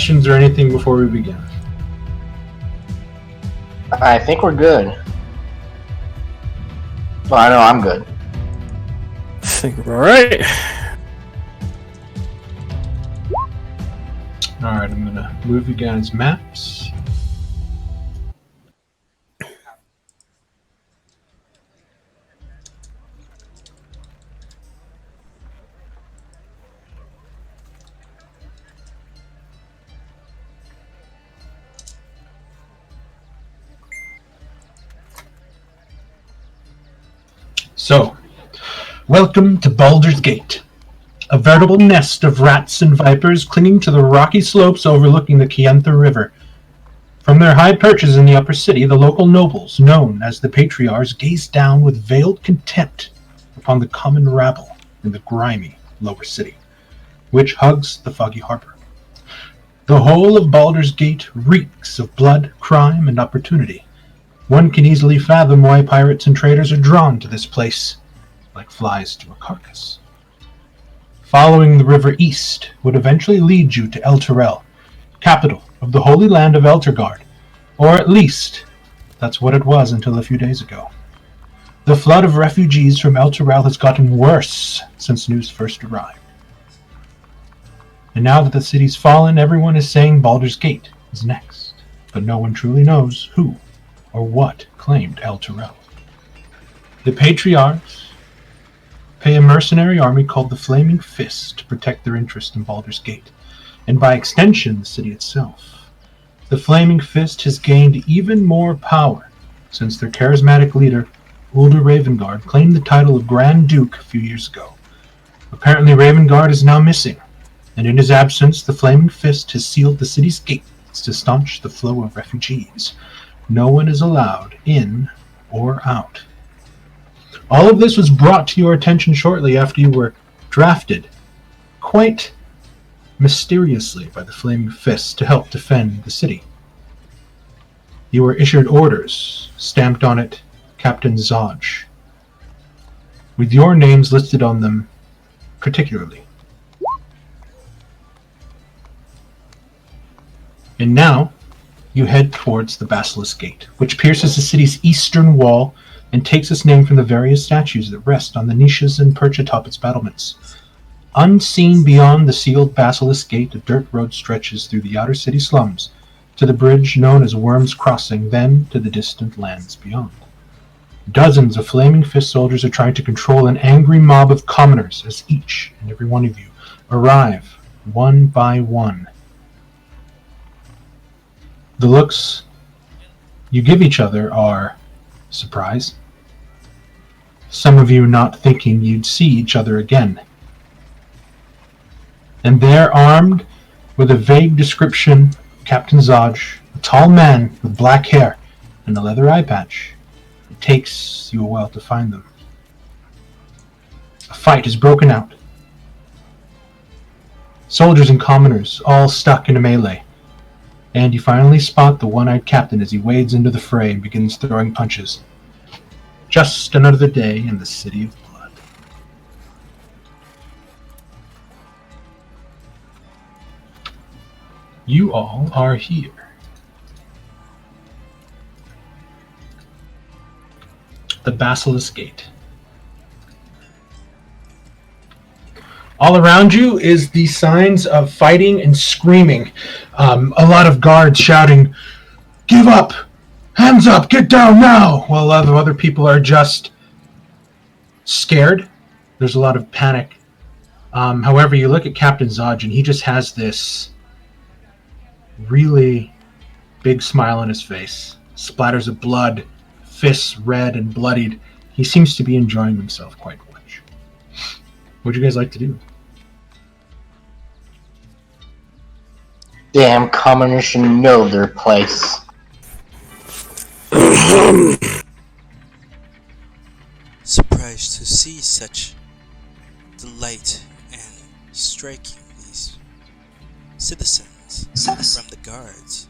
questions or anything before we begin? I think we're good. Well, I know I'm good. I think we're alright. Alright, I'm going to move you guys' maps. So, welcome to Baldur's Gate, a veritable nest of rats and vipers clinging to the rocky slopes overlooking the Kientha River. From their high perches in the upper city, the local nobles, known as the Patriarchs, gaze down with veiled contempt upon the common rabble in the grimy lower city, which hugs the foggy harbor. The whole of Baldur's Gate reeks of blood, crime, and opportunity. One can easily fathom why pirates and traders are drawn to this place, like flies to a carcass. Following the river east would eventually lead you to El Terrell, capital of the Holy Land of Eltergard, or at least, that's what it was until a few days ago. The flood of refugees from El Terrell has gotten worse since news first arrived. And now that the city's fallen, everyone is saying Baldur's Gate is next, but no one truly knows who or what claimed El Terrell. The Patriarchs pay a mercenary army called the Flaming Fist to protect their interest in Baldur's Gate, and by extension the city itself. The Flaming Fist has gained even more power since their charismatic leader, Ulder Ravengard, claimed the title of Grand Duke a few years ago. Apparently Ravengard is now missing, and in his absence the Flaming Fist has sealed the city's gates to staunch the flow of refugees. No one is allowed in or out. All of this was brought to your attention shortly after you were drafted, quite mysteriously, by the Flaming Fist to help defend the city. You were issued orders, stamped on it, Captain Zodge, with your names listed on them particularly. And now, you head towards the Basilisk Gate, which pierces the city's eastern wall and takes its name from the various statues that rest on the niches and perch atop its battlements. Unseen beyond the sealed Basilisk Gate, a dirt road stretches through the outer city slums to the bridge known as Worm's Crossing, then to the distant lands beyond. Dozens of Flaming Fist soldiers are trying to control an angry mob of commoners as each and every one of you arrive, one by one. The looks you give each other are surprise. Some of you not thinking you'd see each other again. And there, armed with a vague description of Captain Zodge, a tall man with black hair and a leather eye patch, it takes you a while to find them. A fight has broken out. Soldiers and commoners all stuck in a melee. And you finally spot the one-eyed captain as he wades into the fray and begins throwing punches. Just another day in the City of Blood. You all are here. The Basilisk Gate. All around you is the signs of fighting and screaming. A lot of guards shouting, "Give up! Hands up! Get down now!" While a lot of other people are just scared. There's a lot of panic. However, you look at Captain Zodge and he just has this really big smile on his face. Splatters of blood, fists red and bloodied. He seems to be enjoying himself quite much. What would you guys like to do? Damn commoners should know their place. Surprised to see such delight and striking these citizens from the guards.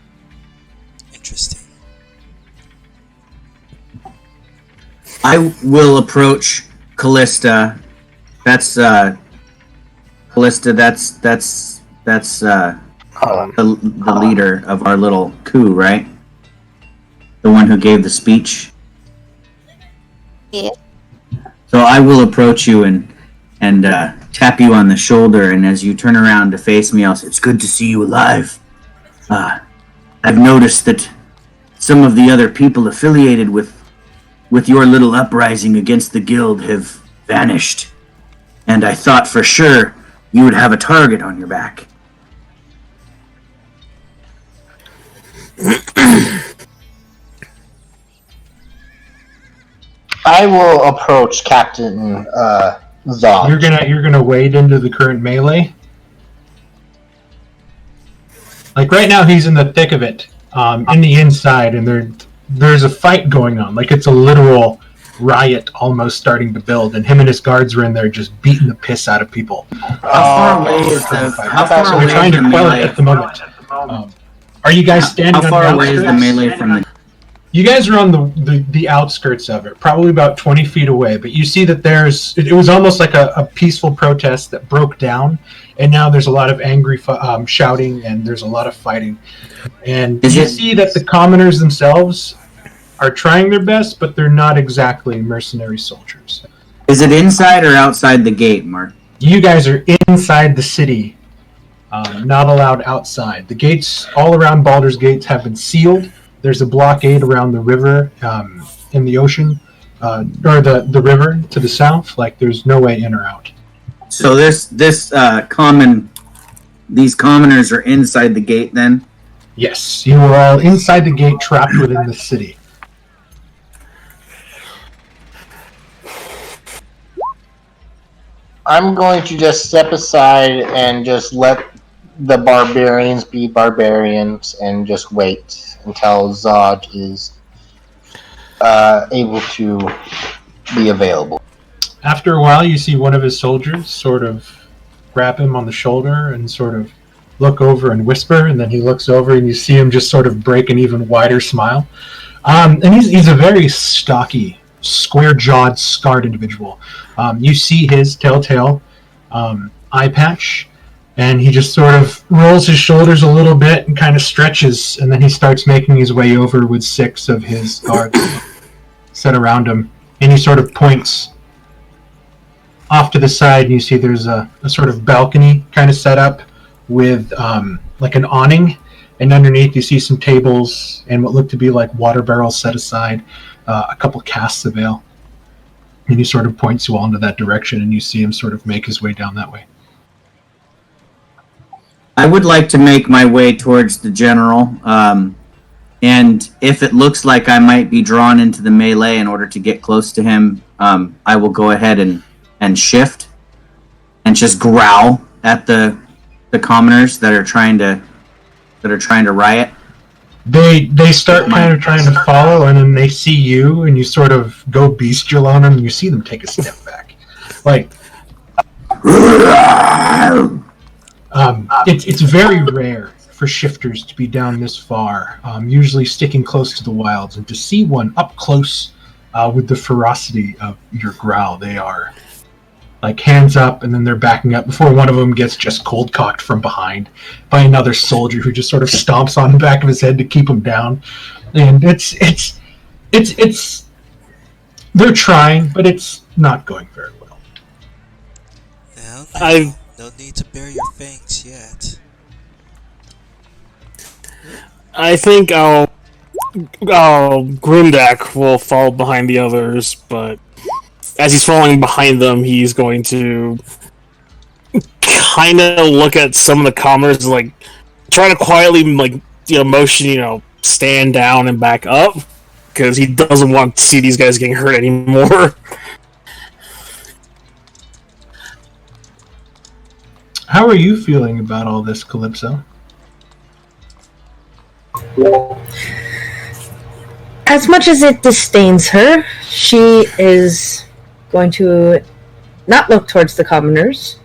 Interesting. I will approach Callista. That's Callista. That's the leader of our little coup, right? The one who gave the speech. Yeah. So I will approach you and tap you on the shoulder, and as you turn around to face me, I'll say, "It's good to see you alive. I've noticed that some of the other people affiliated with your little uprising against the guild have vanished, and I thought for sure you would have a target on your back." I will approach Captain Zod. You're gonna wade into the current melee. Like right now, he's in the thick of it, in the inside, and there's a fight going on. Like it's a literal riot almost starting to build, and him and his guards are in there just beating the piss out of people. How far away is the So they're trying to quell it at the moment. Are you guys standing How far on the away is the outskirts? melee from the... You guys are on the outskirts of it, probably about 20 feet away, but you see that it was almost like a peaceful protest that broke down, and now there's a lot of angry shouting, and there's a lot of fighting. And you see that the commoners themselves are trying their best, but they're not exactly mercenary soldiers. Is it inside or outside the gate, Mark? You guys are inside the city, not allowed outside. The gates all around Baldur's Gate have been sealed. There's a blockade around the river in the ocean, or the river to the south. Like there's no way in or out. So these commoners are inside the gate then? Yes, you are all inside the gate, trapped within the city. I'm going to just step aside and just let the barbarians be barbarians and just wait until Zod is able to be available. After a while, you see one of his soldiers sort of grab him on the shoulder and sort of look over and whisper, and then he looks over and you see him just sort of break an even wider smile. And he's a very stocky, square-jawed, scarred individual. You see his telltale eye patch, and he just sort of rolls his shoulders a little bit and kind of stretches, and then he starts making his way over with 6 of his guards set around him, and he sort of points off to the side, and you see there's a sort of balcony kind of set up with like an awning, and underneath you see some tables and what look to be like water barrels set aside, a couple casks of ale. And he sort of points you all into that direction, and you see him sort of make his way down that way. I would like to make my way towards the general, and if it looks like I might be drawn into the melee in order to get close to him, I will go ahead and shift and just growl at the commoners that are trying to riot. They start kind of trying to follow, and then they see you, and you sort of go bestial on them, and you see them take a step back. Like, it's very rare for shifters to be down this far, usually sticking close to the wilds, and to see one up close with the ferocity of your growl. They are like hands up, and then they're backing up before one of them gets just cold cocked from behind by another soldier who just sort of stomps on the back of his head to keep him down. And it's they're trying, but it's not going very well. No need to bare your fangs yet. I think Grimdak will fall behind the others, but as he's falling behind them, he's going to kind of look at some of the commoners, like try to quietly, motion, stand down and back up, because he doesn't want to see these guys getting hurt anymore. How are you feeling about all this, Calypso? As much as it disdains her, she is going to not look towards the commoners,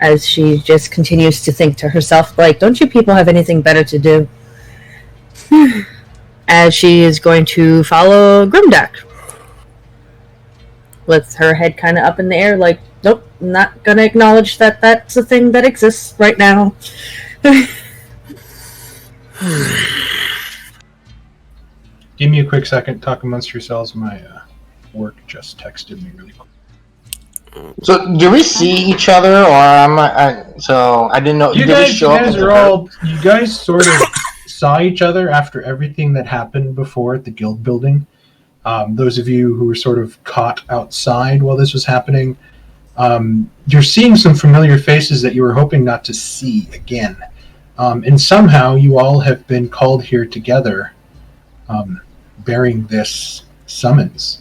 as she just continues to think to herself, like, don't you people have anything better to do? As she is going to follow Grimdak, with her head kind of up in the air, like, nope, I'm not going to acknowledge that that's a thing that exists right now. Give me a quick second. Talk amongst yourselves. My work just texted me really quick. So, do we see each other, or so I didn't know. You did we guys, show up at the group? you guys sort of saw each other after everything that happened before at the guild building. Those of you who were sort of caught outside while this was happening, you're seeing some familiar faces that you were hoping not to see again. And somehow you all have been called here together, bearing this summons.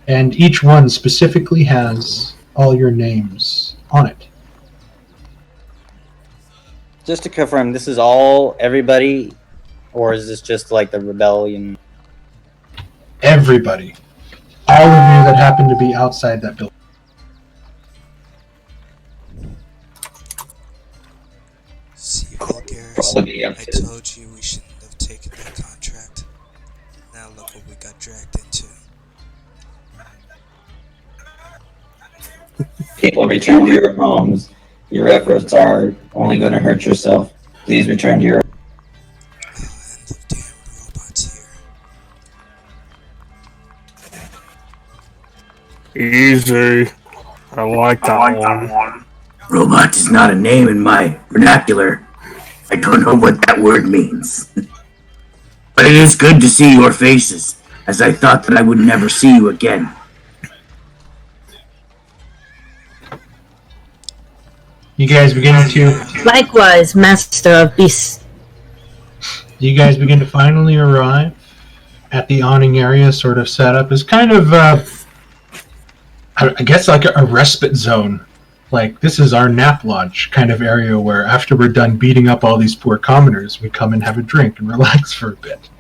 And each one specifically has all your names on it. Just to confirm, this is all everybody, or is this just like the rebellion? Everybody. All of you that happen to be outside that building. See, Vulgaris, I told you we shouldn't have taken that contract. Now look what we got dragged into. People, return to your homes. Your efforts are only going to hurt yourself. Please return to your... And the damn robots here. Easy. I like that one. Robot is not a name in my vernacular. I don't know what that word means. But it is good to see your faces, as I thought that I would never see you again. You guys begin to... Likewise, Master of Beasts. You guys begin to finally arrive at the awning area, sort of set up as kind of, I guess, like a respite zone. Like, this is our nap lodge kind of area where after we're done beating up all these poor commoners, we come and have a drink and relax for a bit.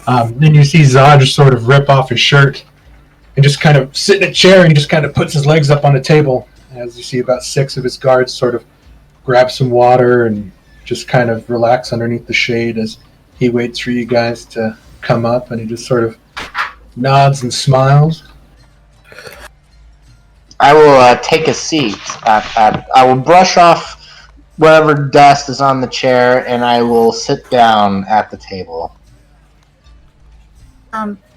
Then you see Zod sort of rip off his shirt and just kind of sit in a chair and he just kind of puts his legs up on a table. As you see about 6 of his guards sort of grab some water and just kind of relax underneath the shade as he waits for you guys to come up, and he just sort of nods and smiles. I will take a seat. I will brush off whatever dust is on the chair, and I will sit down at the table.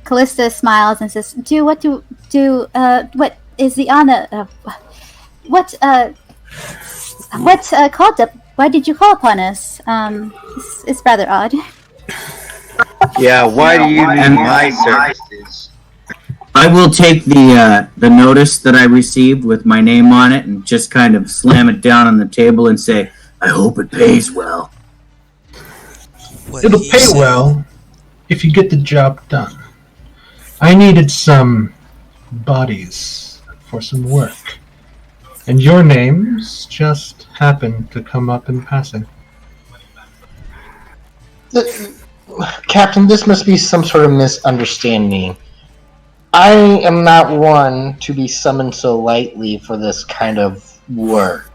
Callista smiles and says, what is the honor of... What's called up? Why did you call upon us? It's rather odd. Yeah, why do you need my services? I will take the notice that I received with my name on it and just kind of slam it down on the table and say, I hope it pays well. It'll pay well if you get the job done. I needed some bodies for some work. And your names just happened to come up in passing. Captain, this must be some sort of misunderstanding. I am not one to be summoned so lightly for this kind of work.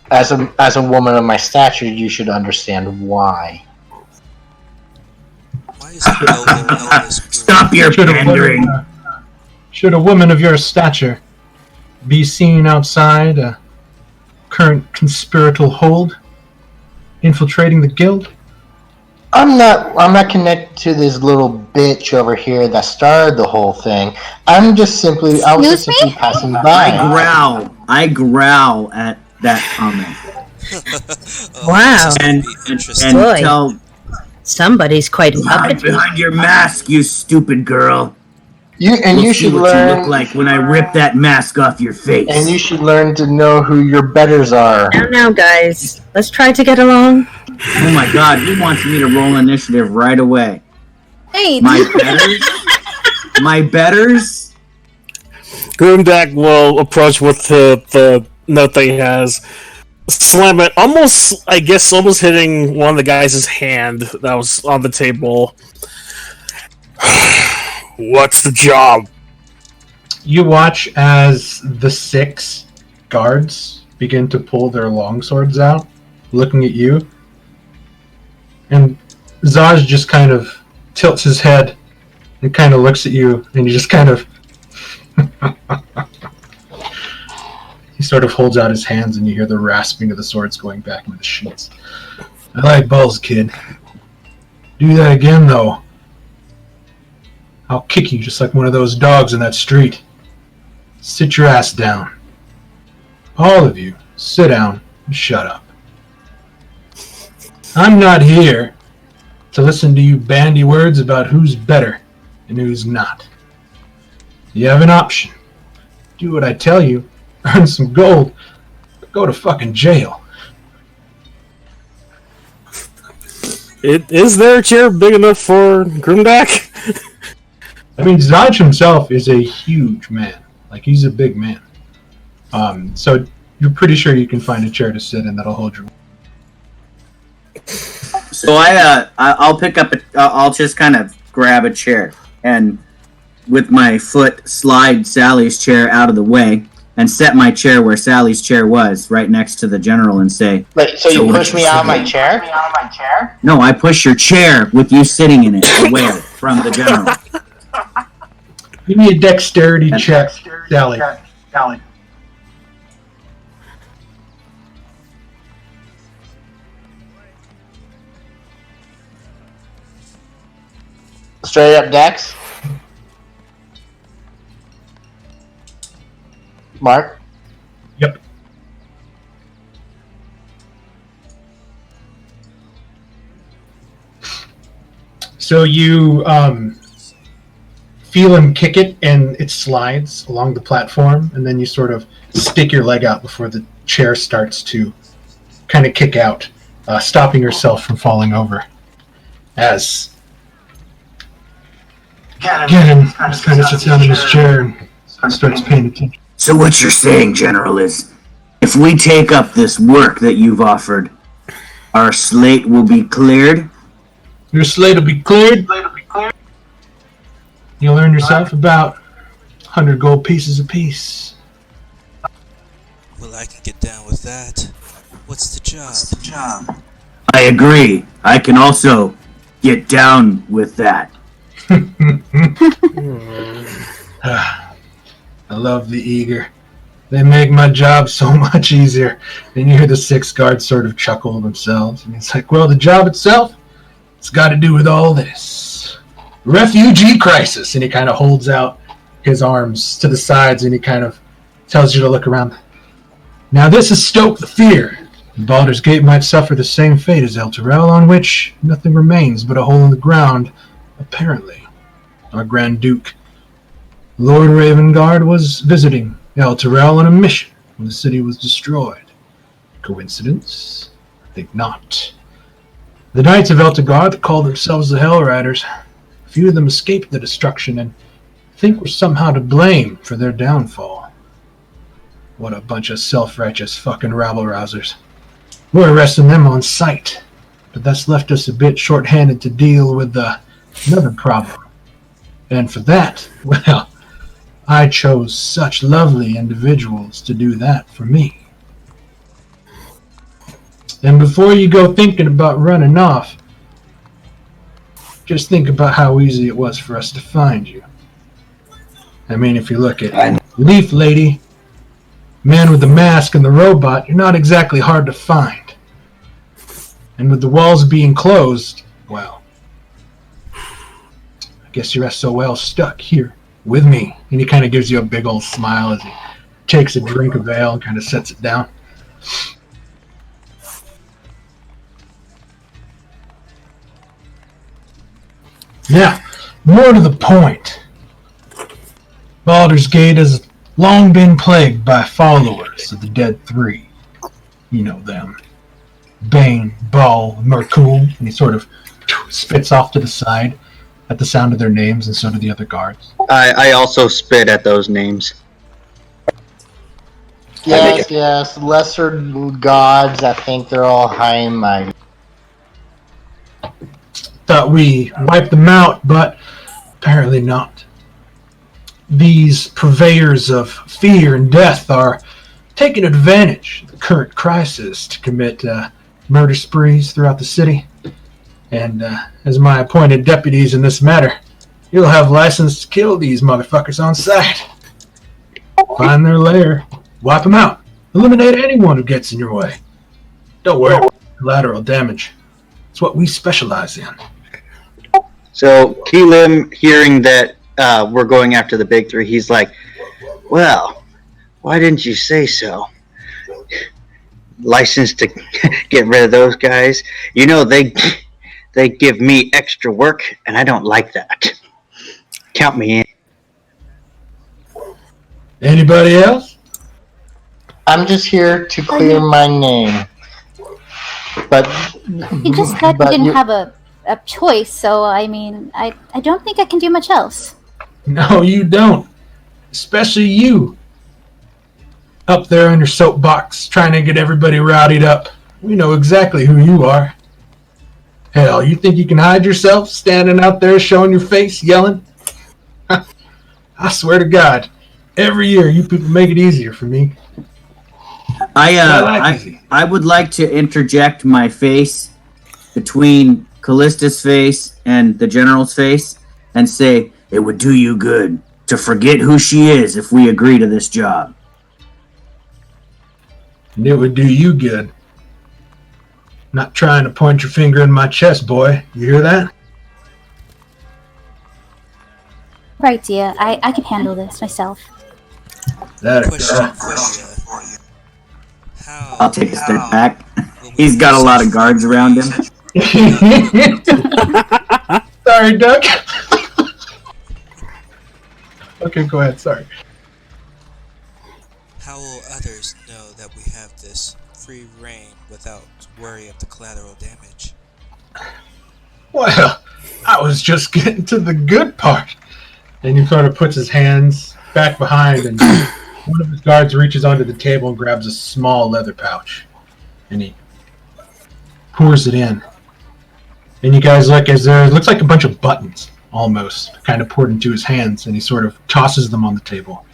As a woman of my stature, you should understand why. Why is it no Stop your pandering. Should a woman of your stature be seen outside a current conspiratorial hold, infiltrating the guild? I'm not connected to this little bitch over here that started the whole thing. I was just simply passing by. I growl at that comment. Wow. And Boy. tell Somebody's quite hide uppity. behind your mask, you stupid girl. You We'll should see what learn. you look like when I rip that mask off your face. And you should learn to know who your betters are. Now, guys, let's try to get along. Oh my god, he wants me to roll initiative right away. Hey, My betters? My betters? Grimdak will approach with the note that he has, slam it, almost hitting one of the guys' hand that was on the table. What's the job? You watch as the 6 guards begin to pull their longswords out, looking at you. And Zaj just kind of tilts his head and kind of looks at you, and you just kind of... he He sort of holds out his hands, and you hear the rasping of the swords going back into the sheets. I like balls, kid. Do that again, though. I'll kick you just like one of those dogs in that street. Sit your ass down. All of you, sit down and shut up. I'm not here to listen to you bandy words about who's better and who's not. You have an option. Do what I tell you, earn some gold, or go to fucking jail. Is there a chair big enough for Grimdak? I mean, Zaj himself is a huge man. Like, he's a big man. So you're pretty sure you can find a chair to sit in that'll hold you. So I'll pick up. I'll just kind of grab a chair and with my foot slide Sally's chair out of the way and set my chair where Sally's chair was, right next to the general, and say, Wait, so you push me out of my chair? "No, I push your chair with you sitting in it away from the general." Give me a dexterity check, Sally. Straight up dex? Mark? Yep. So you feel him kick it, and it slides along the platform, and then you sort of stick your leg out before the chair starts to kind of kick out, stopping yourself from falling over. As Gannon just kind of sits down in his chair and starts paying attention. So what you're saying, General, is if we take up this work that you've offered, our slate will be cleared? Your slate will be cleared. You'll earn yourself about 100 gold pieces apiece. Well, I can get down with that. What's the job? I agree. I can also get down with that. I love the eager. They make my job so much easier. And you hear the 6 guards sort of chuckle themselves. And it's like, well, the job itself, it's got to do with all this. Refugee crisis. And he kind of holds out his arms to the sides and he kind of tells you to look around. Now this has stoked the fear. Baldur's Gate might suffer the same fate as El Terrell, on which nothing remains but a hole in the ground, apparently. Our Grand Duke, Lord Ravengard, was visiting El Terrell on a mission when the city was destroyed. Coincidence? I think not. The Knights of Eltegard that called themselves the Hell Riders, a few of them escaped the destruction and think were somehow to blame for their downfall. What a bunch of self-righteous fucking rabble-rousers. We're arresting them on sight, but that's left us a bit short-handed to deal with another problem. And for that, well, I chose such lovely individuals to do that for me. And before you go thinking about running off, just think about how easy it was for us to find you. I mean, if you look at Leaf Lady, man with the mask, and the robot, you're not exactly hard to find. And with the walls being closed, well, I guess you're SOL stuck here with me. And he kind of gives you a big old smile as he takes a drink of ale and kind of sets it down. Now, more to the point. Baldur's Gate has long been plagued by followers of the Dead Three. You know them. Bane, Ball, Merkul, and he sort of spits off to the side at the sound of their names, and so do the other guards. I also spit at those names. Yes. Lesser gods, I think they're all high and mighty. Thought we wiped them out, but apparently not. These purveyors of fear and death are taking advantage of the current crisis to commit murder sprees throughout the city. And as my appointed deputies in this matter, you'll have license to kill these motherfuckers on sight. Find their lair, wipe them out, Eliminate anyone who gets in your way. Don't worry about collateral damage. It's what we specialize in. So Keelim, hearing that we're going after the big three, he's like, well, why didn't you say so? License to get rid of those guys. You know, they give me extra work, and I don't like that. Count me in. Anybody else? I'm just here to clear my name. But You just said you didn't have a choice, so I mean, I don't think I can do much else. No, you don't. Especially you. Up there on your soapbox, trying to get everybody rowdied up. We know exactly who you are. Hell, you think you can hide yourself, standing out there showing your face, yelling? I swear to God, every year you people make it easier for me. I would like to interject my face between Callista's face and the General's face and say, it would do you good to forget who she is if we agree to this job. And it would do you good. Not trying to point your finger in my chest, boy. You hear that? Right, dear. I can handle this myself. Question for you. How? I'll take a step back. He's got a lot of guards around him. Sorry, Doug. Okay, go ahead. Sorry. How will others know that we have this free reign without worry of the collateral damage? Well, I was just getting to the good part. And he sort of puts his hands back behind, and one of his guards reaches onto the table and grabs a small leather pouch. And he pours it in. And you guys look as there looks like a bunch of buttons, almost, kind of poured into his hands, and he sort of tosses them on the table.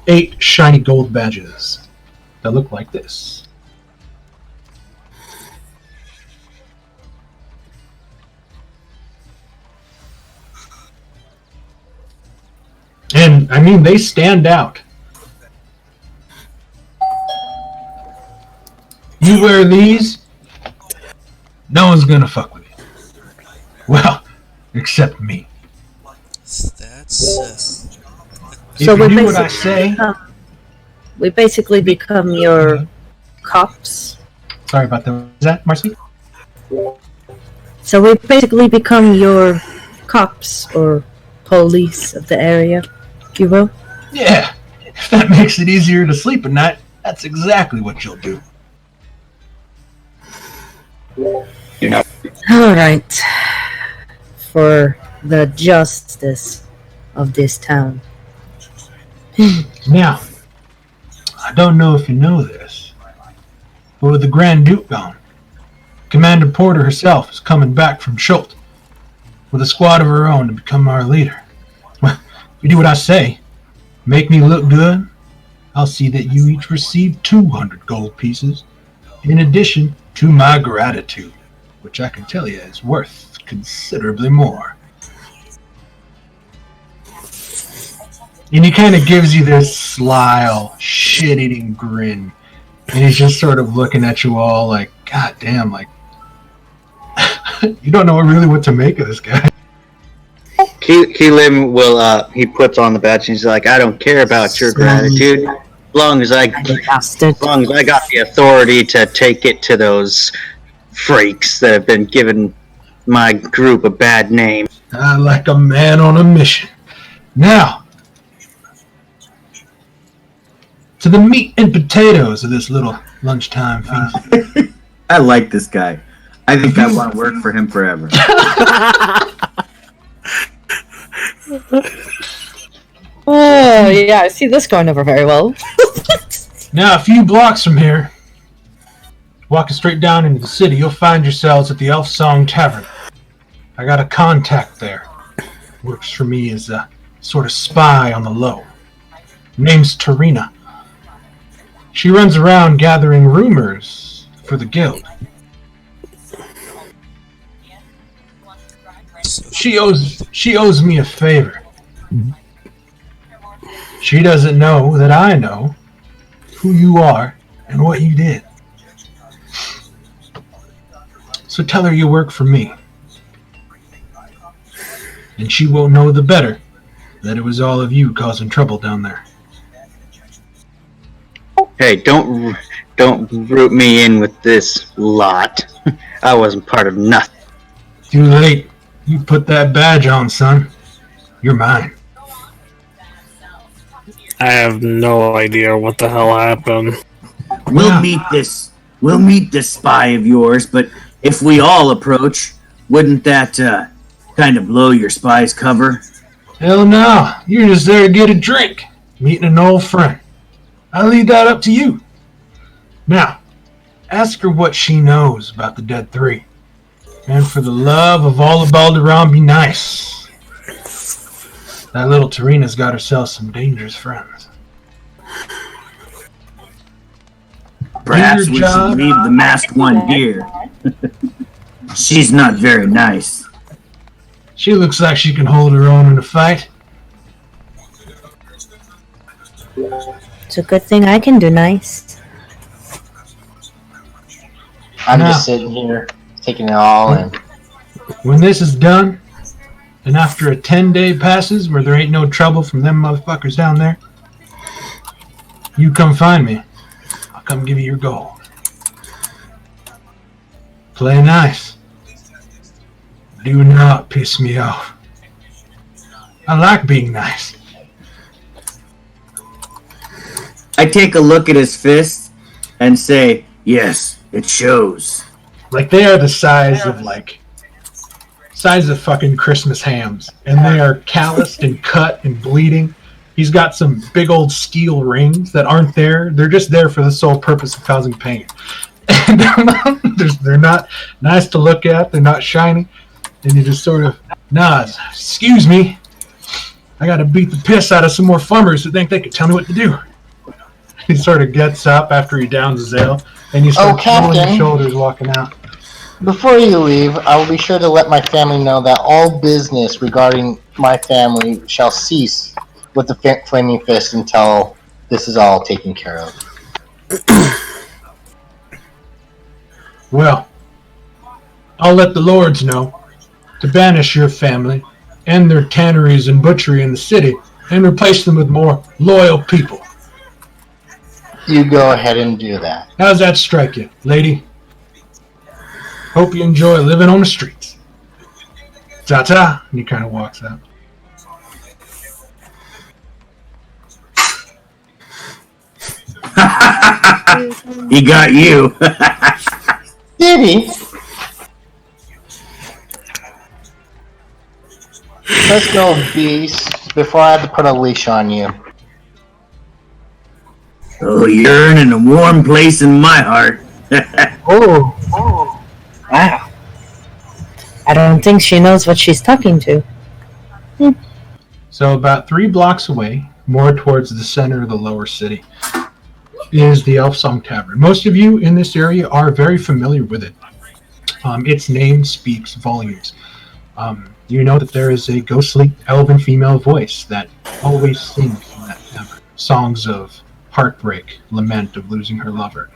8 shiny gold badges that look like this. And, I mean, they stand out. You wear these, no one's gonna fuck with you. Well, except me. That's If So you we're do what I say... we basically become your cops. Sorry about that. Is that, Marcy? So we basically become your cops or police of the area, if you will. Yeah. If that makes it easier to sleep at night, that's exactly what you'll do. You know, All right. For the justice of this town. Now, I don't know if you know this, but with the Grand Duke gone, Commander Porter herself is coming back from Schult with a squad of her own to become our leader. Well, if you do what I say, make me look good, I'll see that you each receive 200 gold pieces, in addition to my gratitude, which I can tell you is worth considerably more. And he kind of gives you this sly, shit-eating grin. And he's just sort of looking at you all like, God damn, like, you don't know really what to make of this guy. Keelim will, he puts on the badge and he's like, I don't care about your gratitude. As long as I got the authority to take it to those freaks that have been giving my group a bad name. I like a man on a mission. Now, to the meat and potatoes of this little lunchtime feast. I like this guy. I think I want to work for him forever. Oh, yeah, I see this going over very well. Now, a few blocks from here, walking straight down into the city, you'll find yourselves at the Elf Song Tavern. I got a contact there. Works for me as a sort of spy on the low. Name's Tarina. She runs around gathering rumors for the guild. She owes me a favor. She doesn't know that I know who you are and what you did. So tell her you work for me. And she won't know the better that it was all of you causing trouble down there. Hey, don't root me in with this lot. I wasn't part of nothing. Too late. You put that badge on, son. You're mine. I have no idea what the hell happened. We'll meet this spy of yours, but if we all approach, wouldn't that kind of blow your spy's cover? Hell no. You're just there to get a drink. Meeting an old friend. I'll leave that up to you. Now, ask her what she knows about the Dead Three. And for the love of all of Balderon, be nice. That little Tarina's got herself some dangerous friends. Perhaps we should leave the masked one here. She's not very nice. She looks like she can hold her own in a fight. It's a good thing I can do nice. I'm just sitting here, taking it all in. When this is done, and after a 10-day passes where there ain't no trouble from them motherfuckers down there, you come find me. I'll come give you your gold. Play nice. Do not piss me off. I like being nice. I take a look at his fist and say, yes, it shows. Like, they are the size of fucking Christmas hams. And they are calloused and cut and bleeding. He's got some big old steel rings that aren't there. They're just there for the sole purpose of causing pain. And they're not nice to look at. They're not shiny. And you just sort of nods. Excuse me. I gotta beat the piss out of some more farmers who think they can tell me what to do. He sort of gets up after he downs his ale, and you start rolling your shoulders walking out. Before you leave, I will be sure to let my family know that all business regarding my family shall cease with the Flaming Fist until this is all taken care of. Well, I'll let the lords know to banish your family and their tanneries and butchery in the city and replace them with more loyal people. You go ahead and do that. How's that strike you, lady? Hope you enjoy living on the streets. Ta-ta! And he kind of walks out. He got you. Did he? Let's go, beast, before I have to put a leash on you. Oh, you're earning a warm place in my heart. Oh, wow. I don't think she knows what she's talking to. So about 3 blocks away, more towards the center of the lower city, is the Elf Song Tavern. Most of you in this area are very familiar with it. Its name speaks volumes. You know that there is a ghostly elven female voice that always sings in that tavern. Songs of heartbreak, lament of losing her lover.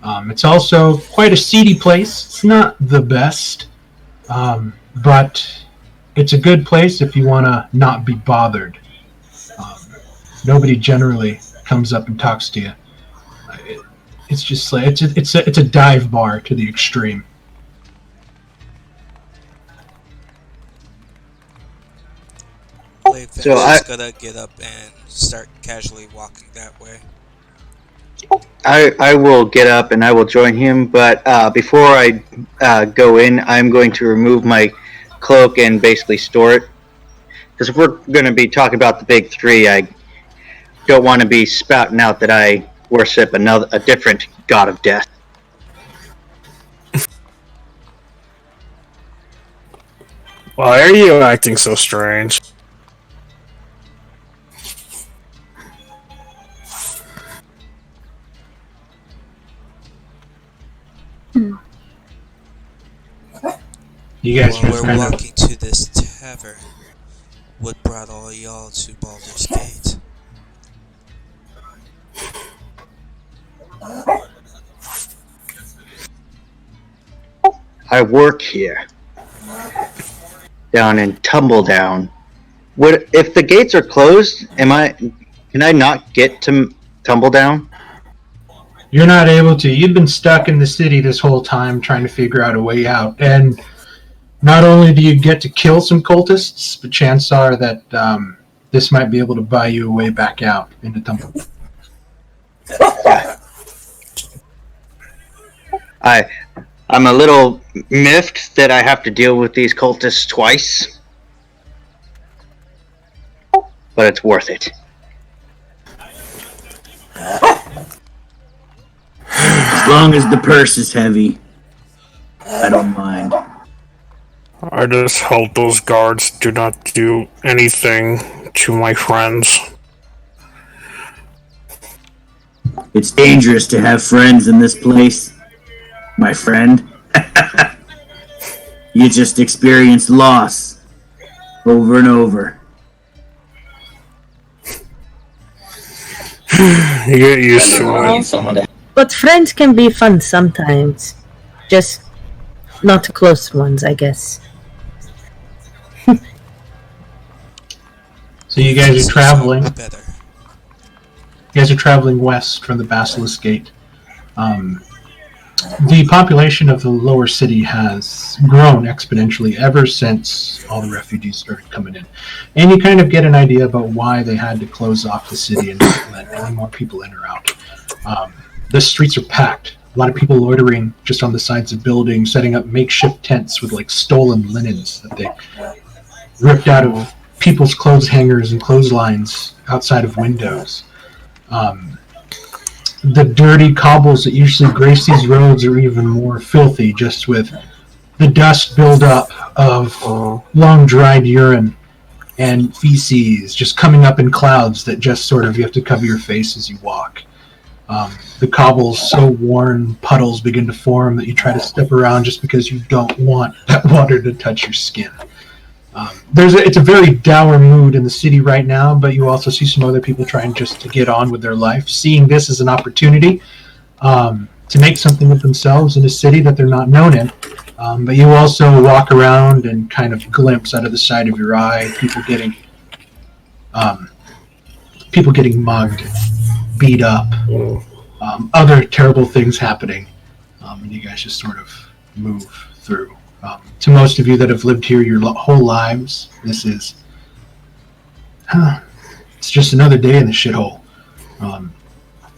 It's also quite a seedy place. It's not the best, but it's a good place if you want to not be bothered. Nobody generally comes up and talks to you. It's just like it's a dive bar to the extreme. So I'm gonna get up and start casually walking that way. I will get up and I will join him, but before I go in, I'm going to remove my cloak and basically store it. Because if we're going to be talking about the big three, I don't want to be spouting out that I worship a different god of death. Why are you acting so strange? You guys While just we're kind of walking to this tavern, what brought all y'all to Baldur's Gate? I work here. Down in Tumbledown. Would if the gates are closed, can I not get to Tumbledown? You're not able to. You've been stuck in the city this whole time trying to figure out a way out. And not only do you get to kill some cultists, but chances are that this might be able to buy you a way back out into Tumble. I'm a little miffed that I have to deal with these cultists twice. But it's worth it. As long as the purse is heavy, I don't mind. I just hope those guards do not do anything to my friends. It's dangerous to have friends in this place, my friend. You just experienced loss over and over. You get used to it. But friends can be fun sometimes. Just not close ones, I guess. So you guys are traveling. Better. You guys are traveling west from the Basilisk Gate. The population of the lower city has grown exponentially ever since all the refugees started coming in. And you kind of get an idea about why they had to close off the city and not let any more people in or out. The streets are packed. A lot of people loitering just on the sides of buildings, setting up makeshift tents with like stolen linens that they ripped out of people's clothes hangers and clotheslines outside of windows. The dirty cobbles that usually grace these roads are even more filthy, just with the dust buildup of long-dried urine and feces just coming up in clouds that just sort of you have to cover your face as you walk. The cobbles so worn, puddles begin to form that you try to step around just because you don't want that water to touch your skin. It's a very dour mood in the city right now, but you also see some other people trying just to get on with their life, seeing this as an opportunity to make something of themselves in a city that they're not known in. But you also walk around and kind of glimpse out of the side of your eye people getting mugged, beat up, other terrible things happening, and you guys just sort of move through. To most of you that have lived here your whole lives, this is it's just another day in the shithole.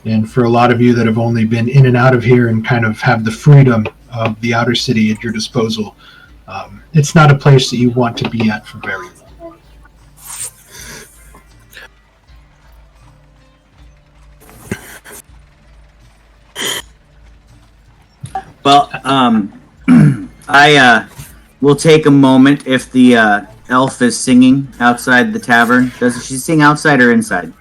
And for a lot of you that have only been in and out of here and kind of have the freedom of the outer city at your disposal, it's not a place that you want to be at for very long. Well, I will take a moment if the elf is singing outside the tavern. Does she sing outside or inside?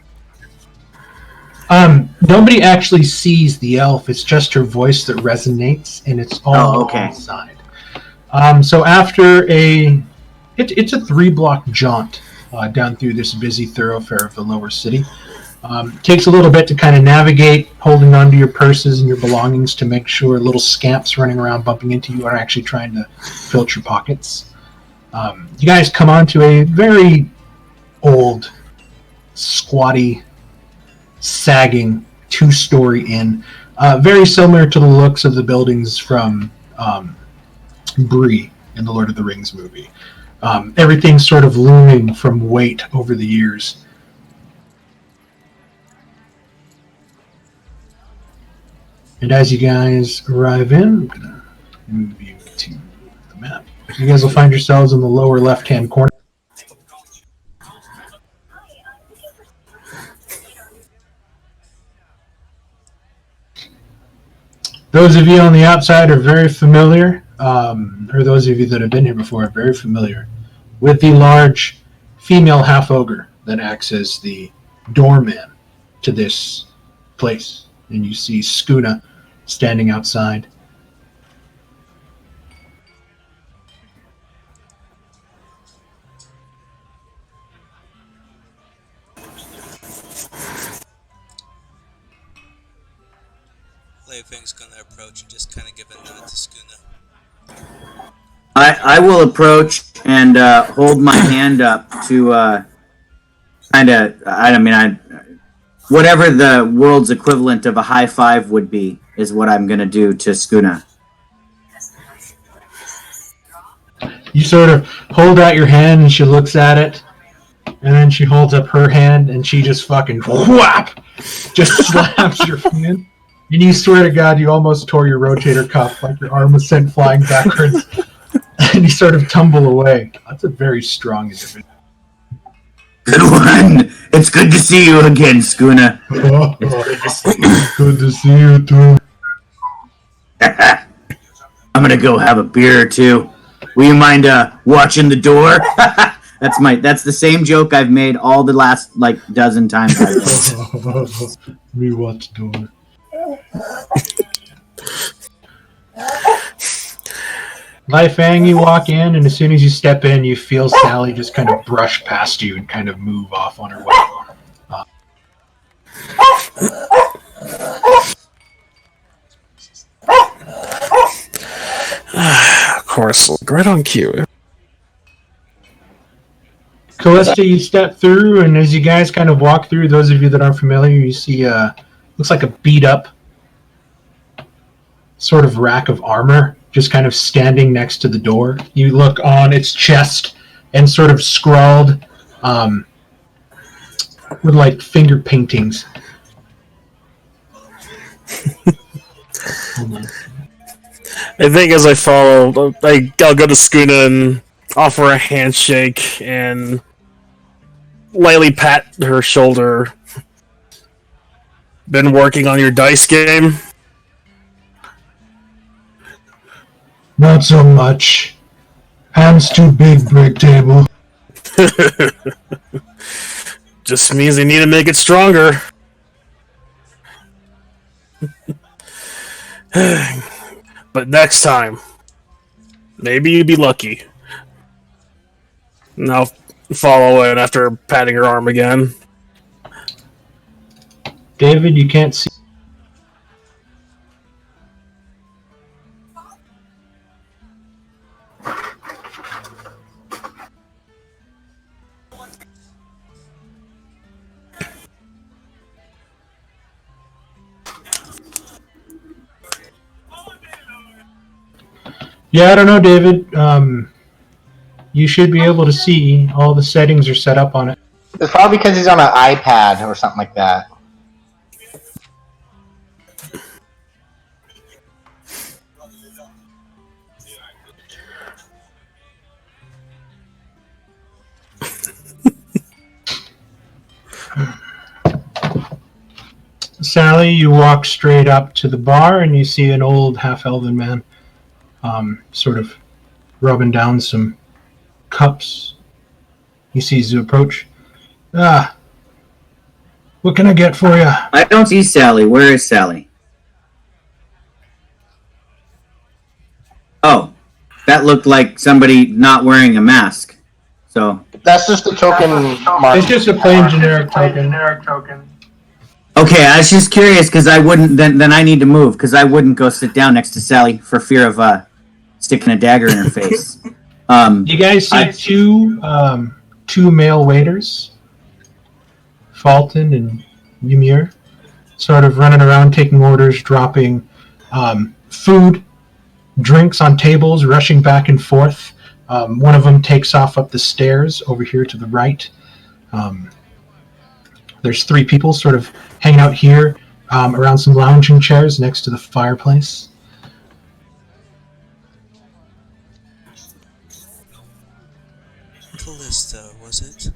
Nobody actually sees the elf. It's just her voice that resonates, and it's all inside. So after it's a 3-block jaunt down through this busy thoroughfare of the lower city. Takes a little bit to kind of navigate, holding onto your purses and your belongings to make sure little scamps running around bumping into you are actually trying to filch your pockets. You guys come onto a very old, squatty, sagging 2-story inn, very similar to the looks of the buildings from Bree in the Lord of the Rings movie. Everything's sort of looming from weight over the years. And as you guys arrive in, I'm going to move you to the map. You guys will find yourselves in the lower left-hand corner. Those of you on the outside are very familiar, or those of you that have been here before are very familiar with the large female half-ogre that acts as the doorman to this place. And you see Skuna standing outside. Plaything's gonna approach and just kind of give a nod to Skuna. I will approach and hold my hand up to kind of. Whatever the world's equivalent of a high five would be is what I'm gonna do to Skuna. You sort of hold out your hand and she looks at it, and then she holds up her hand and she just fucking whap, just slaps your hand, and you swear to God you almost tore your rotator cuff, like your arm was sent flying backwards, and you sort of tumble away. That's a very strong individual. Good one. It's good to see you again, Skuna. Good to see you too. I'm gonna go have a beer or two. Will you mind watching the door? That's the same joke I've made all the last dozen times. Me watch door. Fang, you walk in, and as soon as you step in, you feel Sally just kind of brush past you and kind of move off on her way. Of course, right on cue. Callista, you step through, and as you guys kind of walk through, those of you that aren't familiar, you see looks like a beat-up sort of rack of armor just kind of standing next to the door. You look on its chest, and sort of scrawled with like finger paintings. I think as I follow, I'll go to Skuna and offer a handshake and lightly pat her shoulder. Been working on your dice game? Not so much. Hand's too big, break table. Just means they need to make it stronger. But next time, maybe you'd be lucky. And I'll follow it after patting her arm again. David, you can't see. Yeah, I don't know, David. You should be able to see all the settings are set up on it. It's probably because he's on an iPad or something like that. Sally, you walk straight up to the bar and you see an old half-elven man sort of rubbing down some cups. He sees you approach. What can I get for you? I don't see Sally. Where is Sally? Oh, that looked like somebody not wearing a mask. So that's just a token mark. It's just a plain generic token. Okay, I was just curious because I wouldn't. Then I need to move because I wouldn't go sit down next to Sally for fear of sticking a dagger in her face. You guys see two male waiters, Fulton and Ymir, sort of running around taking orders, dropping food, drinks on tables, rushing back and forth. One of them takes off up the stairs over here to the right. There's three people sort of hanging out here around some lounging chairs next to the fireplace. Callista, was it?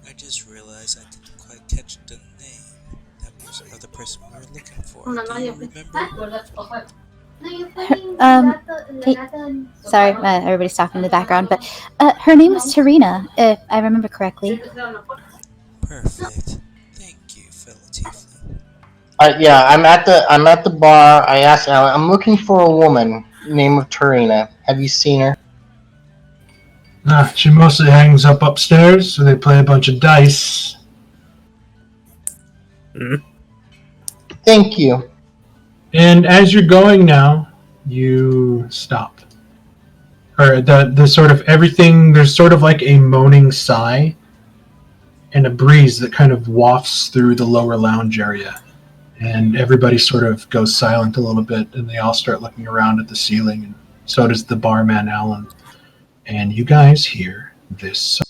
I just realized I didn't quite catch the name. That was the other person we were looking for. Do you remember? Sorry, everybody's talking in the background, but her name was Tarina, if I remember correctly. Perfect. Thank you, fellow tiefling. Yeah, I'm at the bar. I asked Alan, I'm looking for a woman named Tarina. Have you seen her? She mostly hangs up upstairs, so they play a bunch of dice. Thank you. And as you're going now, you stop. Or the sort of everything, there's sort of like a moaning sigh and a breeze that kind of wafts through the lower lounge area. And everybody sort of goes silent a little bit, and they all start looking around at the ceiling, and so does the barman Alan. And you guys hear this song.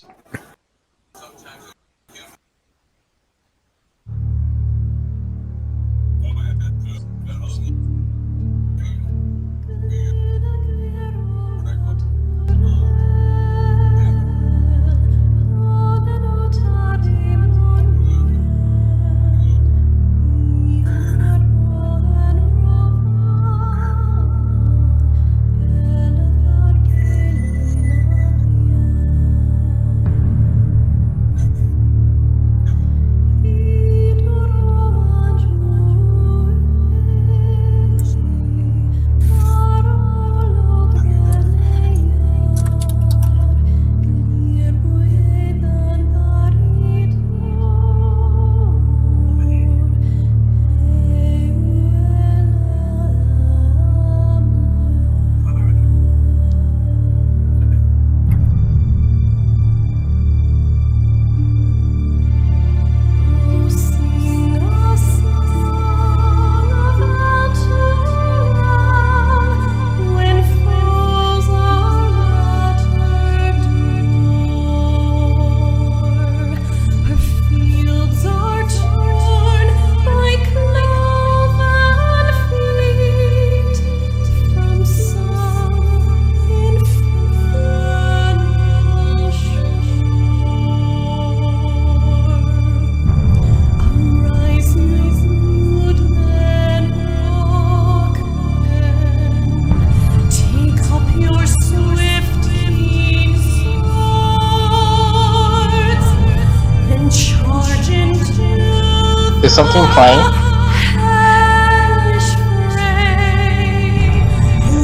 Is something playing?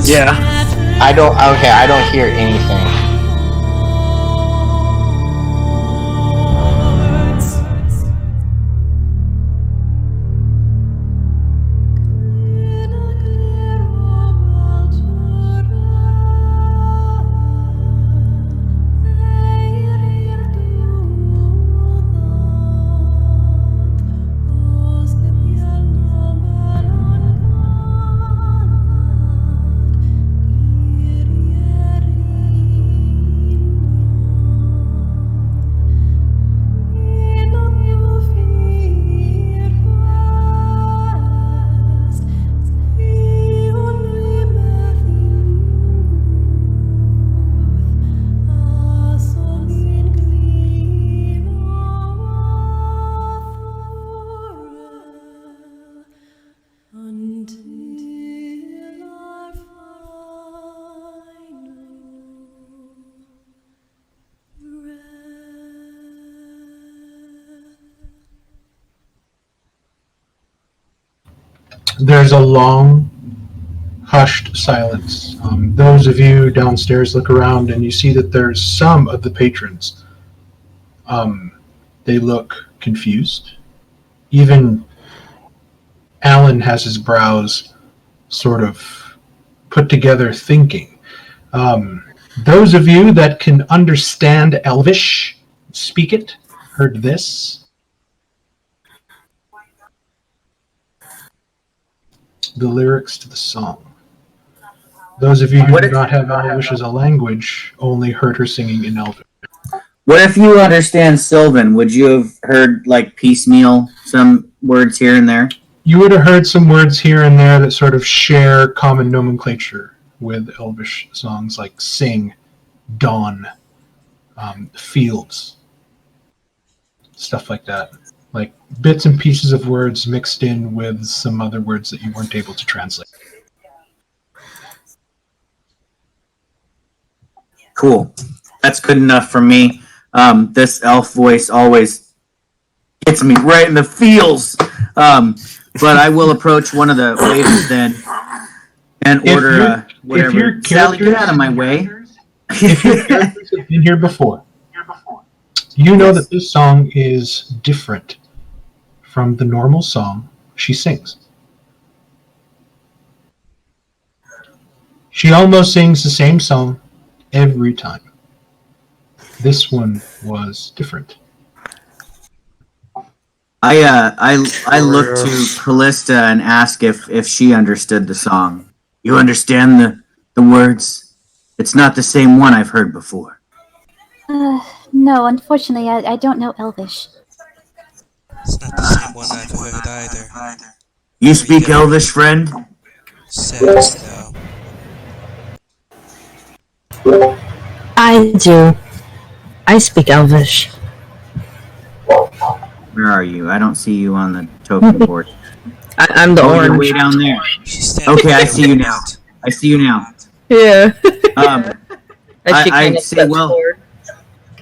Yeah. I don't hear anything. There's a long, hushed silence. Those of you downstairs look around, and you see that there's some of the patrons. They look confused. Even Alan has his brows sort of put together, thinking. Those of you that can understand Elvish, speak it, heard this. The lyrics to the song. Those of you who do not have Elvish as a language only heard her singing in Elvish. What if you understand Sylvan? Would you have heard, like, piecemeal, some words here and there? You would have heard some words here and there that sort of share common nomenclature with Elvish songs, like sing, dawn, fields, stuff like that. Like bits and pieces of words mixed in with some other words that you weren't able to translate. Cool. That's good enough for me. This elf voice always gets me right in the feels. But I will approach one of the waiters then and order whatever. Sally, get out of my way. If your characters have been here before, you know that this song is different from the normal song she sings. She almost sings the same song every time. This one was different. I look to Callista and ask if she understood the song. You understand the words? It's not the same one I've heard before. No, unfortunately, I don't know Elvish. It's not the same one I've heard either. You speak Elvish, friend? Sadly, no. I do. I speak Elvish. Where are you? I don't see you on the token board. I'm the You're orange. way down there. She's standing Okay, I there see you with now. that. I see you now. Yeah. I'd say, well,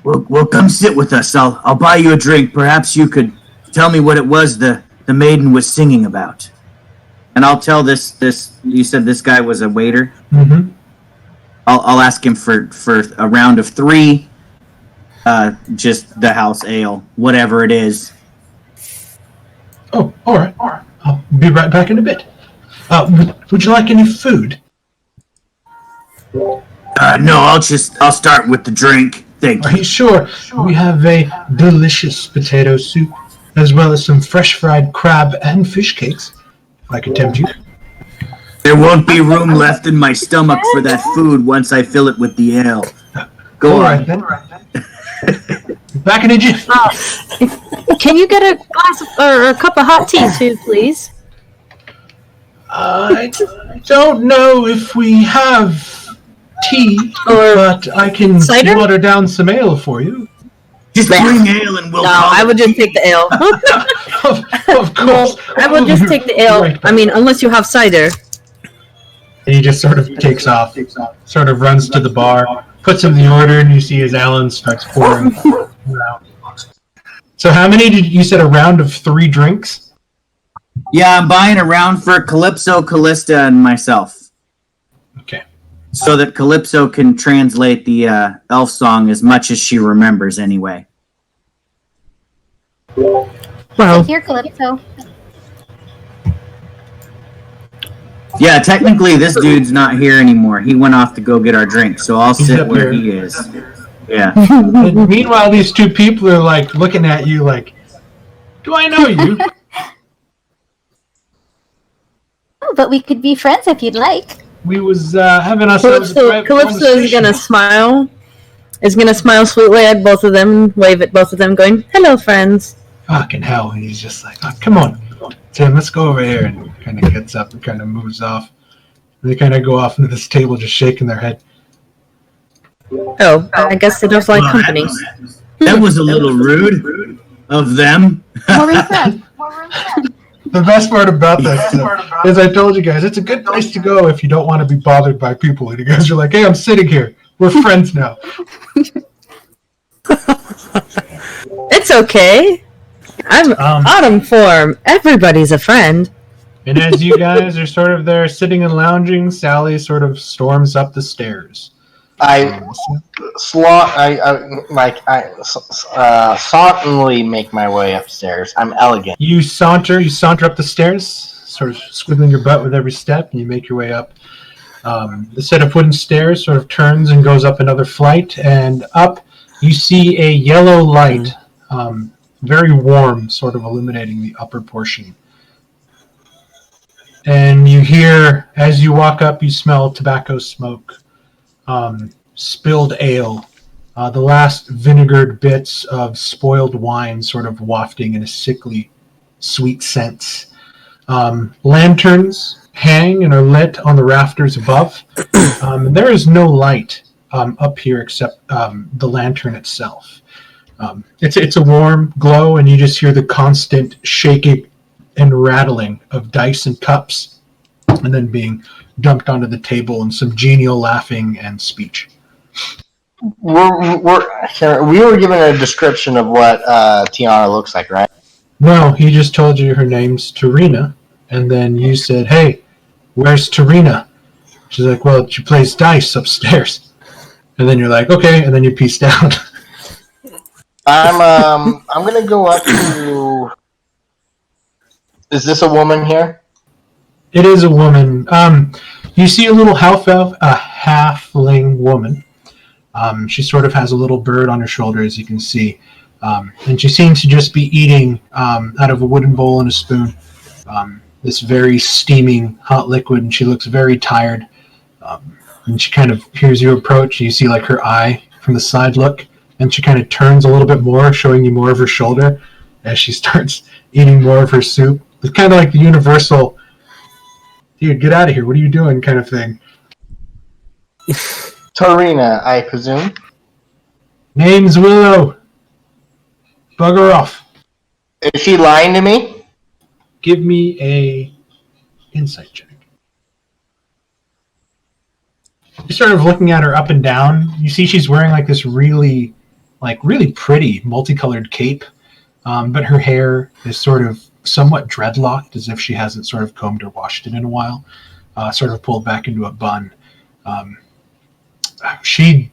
well, come sit with us. I'll buy you a drink. Perhaps you could tell me what it was the maiden was singing about. And I'll tell this. You said this guy was a waiter. Mm-hmm. I'll ask him for a round of 3. Just the house ale, whatever it is. Oh, all right. I'll be right back in a bit. Would you like any food? No, I'll start with the drink. Thank Are you. you sure? We have a delicious potato soup, as well as some fresh fried crab and fish cakes. If I could tempt you. There won't be room left in my stomach for that food once I fill it with the ale. Go All on. right, then. Back in a jiff. Can you get a glass or a cup of hot tea too, please? I don't know if we have tea, but I can cider? water down some ale for you. Just bring ale and we'll No, call I it. would just take the ale. Of course. I would just take the ale. Right. I mean, unless you have cider. And he just sort of takes off, sort of runs to the bar, puts in the order, and you see as Alan starts pouring around. So how many did you said? A round of 3 drinks? Yeah, I'm buying a round for Calypso, Callista, and myself. Okay. So that Calypso can translate the elf song as much as she remembers anyway. Well, Here, Calypso. Yeah, technically this dude's not here anymore. He went off to go get our drink, so I'll He's sit up where here. he is. Yeah. And meanwhile, these 2 people are like looking at you like, do I know you? Oh, but we could be friends if you'd like. We was having ourselves a private Calypso is conversation. gonna smile. Is gonna smile sweetly at both of them, and wave at both of them, going, "Hello, friends." Fucking hell. And he's just like, oh, come on, Tim, let's go over here. And kind of gets up and kind of moves off. And they kind of go off into this table just shaking their head. Oh, I guess they don't like company. That was a little rude of them. More room for us. The best part about that stuff is I told you guys, it's a good place to go if you don't want to be bothered by people. And you guys are like, hey, I'm sitting here. We're friends now. It's okay. I'm autumn form. Everybody's a friend. And as you guys are sort of there sitting and lounging, Sally sort of storms up the stairs. I sauntily make my way upstairs. I'm elegant. You saunter up the stairs, sort of squiggling your butt with every step, and you make your way up. The set of wooden stairs sort of turns and goes up another flight, and up you see a yellow light, very warm, sort of illuminating the upper portion. And you hear, as you walk up, you smell tobacco smoke, spilled ale, the last vinegared bits of spoiled wine sort of wafting in a sickly, sweet scent. Lanterns hang and are lit on the rafters above. And there is no light up here except the lantern itself. It's a warm glow, and you just hear the constant shaking and rattling of dice and cups, and then being dumped onto the table, and some genial laughing and speech. We were given a description of what Tiana looks like, right? No, he just told you her name's Tarina, and then you said, hey, where's Tarina? She's like, well, she plays dice upstairs. And then you're like, okay, and then you pieced out. I'm gonna go up to. Is this a woman here? It is a woman. You see a little halfling woman. She sort of has a little bird on her shoulder, as you can see. And she seems to just be eating out of a wooden bowl and a spoon this very steaming hot liquid, and she looks very tired. And she kind of hears you approach, and you see like her eye from the side look, and she kind of turns a little bit more, showing you more of her shoulder as she starts eating more of her soup. It's kind of like the universal, dude, get out of here, what are you doing kind of thing. Tarina, I presume. Name's Willow. Bugger off. Is she lying to me? Give me a insight check. You're sort of looking at her up and down. You see she's wearing like this really pretty multicolored cape, but her hair is sort of somewhat dreadlocked, as if she hasn't sort of combed or washed it in a while, sort of pulled back into a bun. She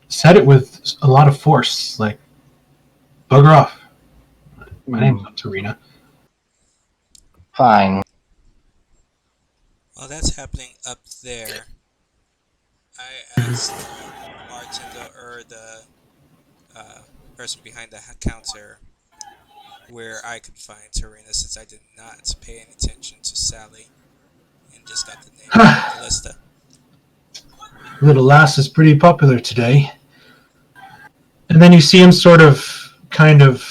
said it with a lot of force, like, bugger off. My name's not Tarina. Fine. While that's happening up there, I asked the bartender or the person behind the counter where I could find Tarina, since I did not pay any attention to Sally and just got the name of Callista. Little lass is pretty popular today. And then you see him sort of, kind of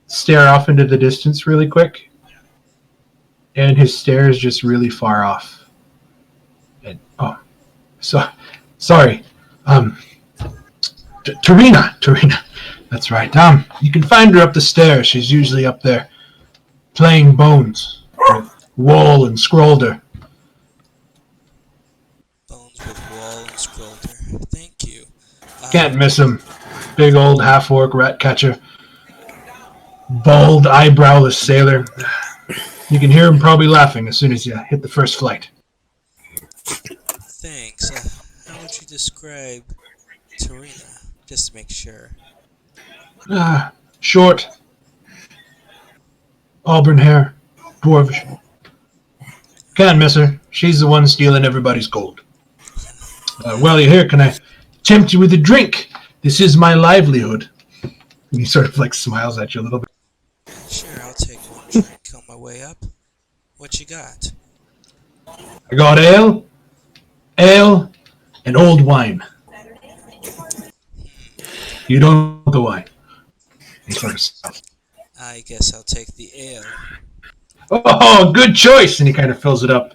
stare off into the distance really quick. And his stare is just really far off. And, sorry. Tarina. That's right. You can find her up the stairs. She's usually up there playing bones with Wall and Scrolder. Bones with Wall and Scrolder. Thank you. Can't miss him. Big old half-orc rat catcher. Bald, eyebrowless sailor. You can hear him probably laughing as soon as you hit the first flight. Thanks. How would you describe Tarina, just to make sure? Short. Auburn hair. Dwarvish. Can't miss her. She's the one stealing everybody's gold. While you're here, can I tempt you with a drink? This is my livelihood. And he sort of like smiles at you a little bit. Sure, I'll take one drink on my way up. What you got? I got ale, and old wine. You don't want the wine. He sort of smiles. I guess I'll take the ale. Oh, good choice! And he kind of fills it up,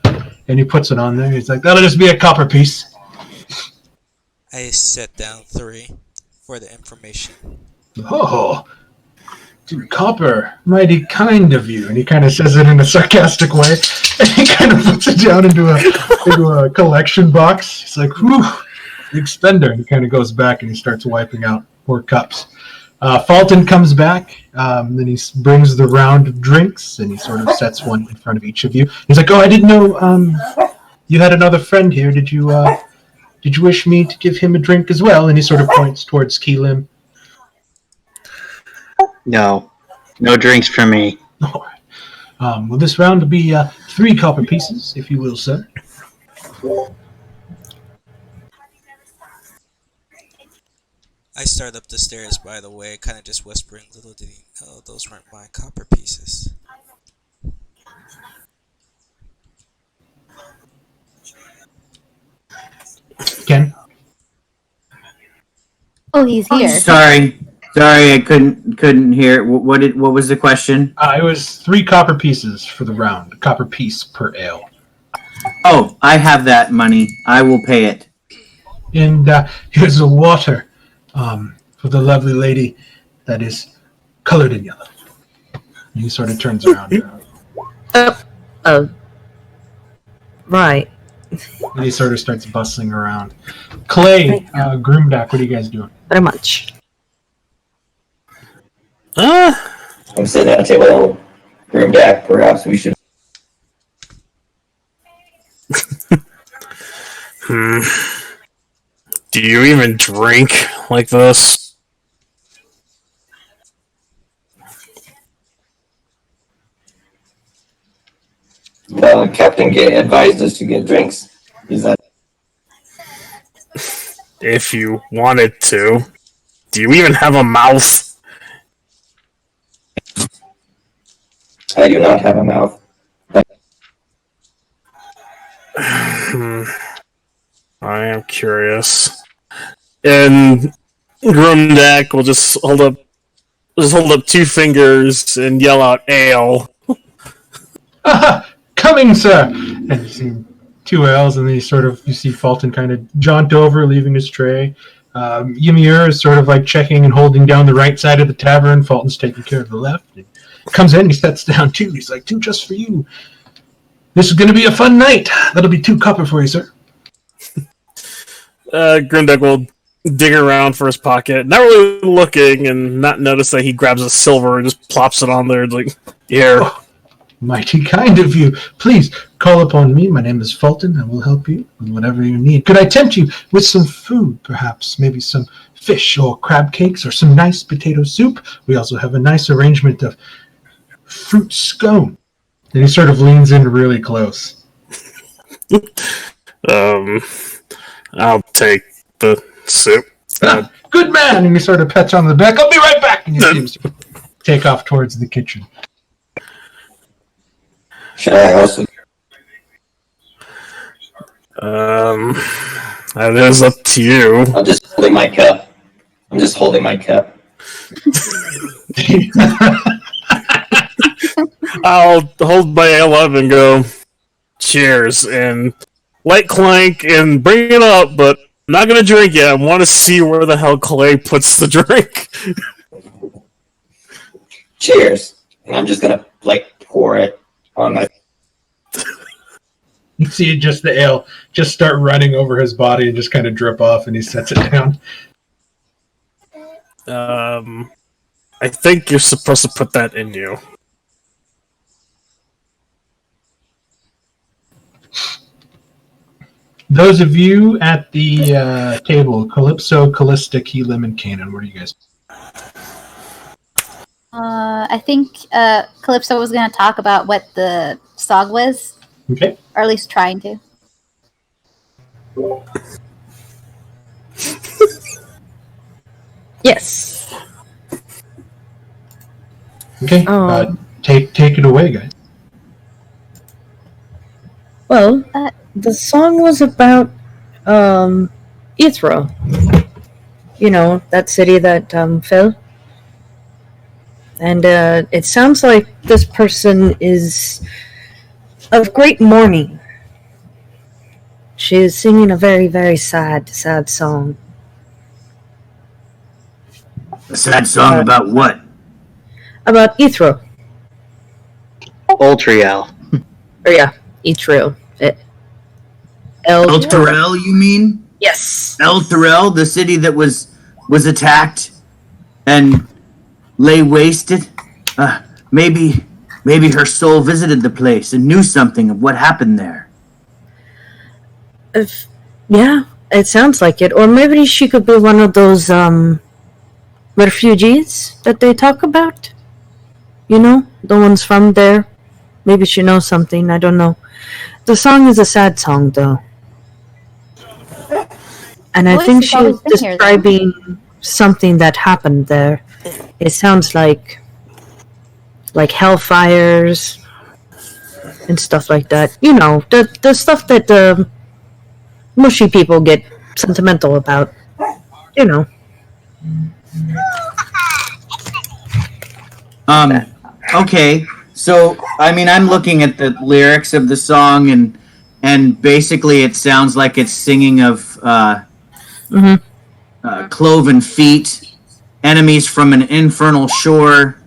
and he puts it on there. He's like, that'll just be a copper piece. I set down 3 for the information. Oh, copper, mighty kind of you. And he kind of says it in a sarcastic way, and he kind of puts it down into a collection box. He's like, whew, big spender. And he kind of goes back, and he starts wiping out more cups. Fulton comes back, then he brings the round of drinks, and he sort of sets one in front of each of you. He's like, oh, I didn't know you had another friend here. Did you wish me to give him a drink as well? And he sort of points towards Keelim. No drinks for me. Well, this round will be 3 copper pieces, if you will, sir. I start up the stairs, by the way, kind of just whispering, little did he know those weren't my copper pieces. Ken? Oh, he's here. Sorry, I couldn't hear. What was the question? It was 3 copper pieces for the round. A copper piece per ale. Oh, I have that money. I will pay it. And here's a water for the lovely lady that is colored in yellow. And he sort of turns around. Right. And he sort of starts bustling around. Clay, Grimdak, what are you guys doing? Very much. I'm sitting at a table. Grimdak, perhaps we should. Do you even drink like this? Captain advised us to get drinks. Is that If you wanted to. Do you even have a mouth? I do not have a mouth. I am curious. And Grundak will just hold up 2 fingers and yell out ale. Aha! Coming, sir! And you see 2 ales, and then you see Fulton kind of jaunt over, leaving his tray. Ymir is sort of like checking and holding down the right side of the tavern. Fulton's taking care of the left. He comes in, he sets down 2. He's like, 2 just for you. This is going to be a fun night. That'll be 2 copper for you, sir. Grundak will dig around for his pocket, not really looking, and not notice that he grabs a silver and just plops it on there. It's like, here. Oh, mighty kind of you. Please, call upon me. My name is Fulton. I will help you with whatever you need. Could I tempt you with some food, perhaps? Maybe some fish or crab cakes or some nice potato soup? We also have a nice arrangement of fruit scone. And he sort of leans in really close. I'll take the soup. Good man! And he sort of pets you on the back. I'll be right back! And you see him sort of take off towards the kitchen. Should I also? That is up to you. I'm just holding my cup. I'll hold my ale up and go, cheers, and light clank and bring it up, but I'm not going to drink it. I want to see where the hell Clay puts the drink. Cheers. And I'm just gonna pour it on my. You see just the ale just start running over his body and just kind of drip off, and he sets it down. I think you're supposed to put that in you. Those of you at the table, Calypso, Callista, Keelim, and Kanan, what are you guys? I think Calypso was going to talk about what the song was. Okay. Or at least trying to. Yes. Okay. Take it away, guys. Well, the song was about Ithro. You know, that city that fell. And it sounds like this person is of great mourning. She is singing a very, very sad song. A sad song about what? About Ithro. Ultriel. Or yeah, Ithro. El Terrell, you mean? Yes. El Terrell, the city that was attacked and lay wasted. Maybe her soul visited the place and knew something of what happened there. Yeah, it sounds like it. Or maybe she could be one of those refugees that they talk about. You know, the ones from there. Maybe she knows something. I don't know. The song is a sad song, though. And I think she's describing something that happened there. It sounds like hellfires and stuff like that. You know, the stuff that mushy people get sentimental about. You know. Okay. So, I mean, I'm looking at the lyrics of the song, and basically it sounds like it's singing of cloven feet, enemies from an infernal shore,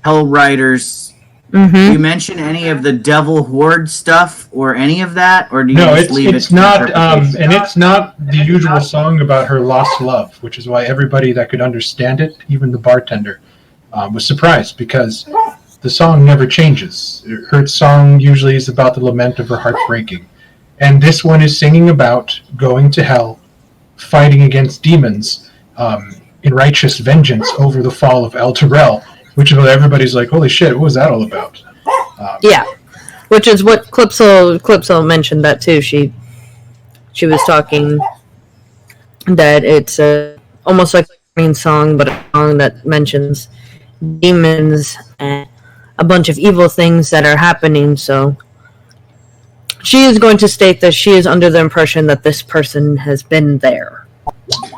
hell riders. Do you mention any of the devil horde stuff or any of that, or do you just leave it's it? not, and it's not the usual song about her lost love, which is why everybody that could understand it, even the bartender, was surprised because the song never changes. Her song usually is about the lament of her heart breaking, and this one is singing about going to hell, fighting against demons, in righteous vengeance over the fall of El Terrell. Which is what everybody's like, holy shit, what was that all about? Yeah, which is what Calypso mentioned that too. She she was talking that it's almost like a main song, but a song that mentions demons and a bunch of evil things that are happening. So she is going to state that she is under the impression that this person has been there.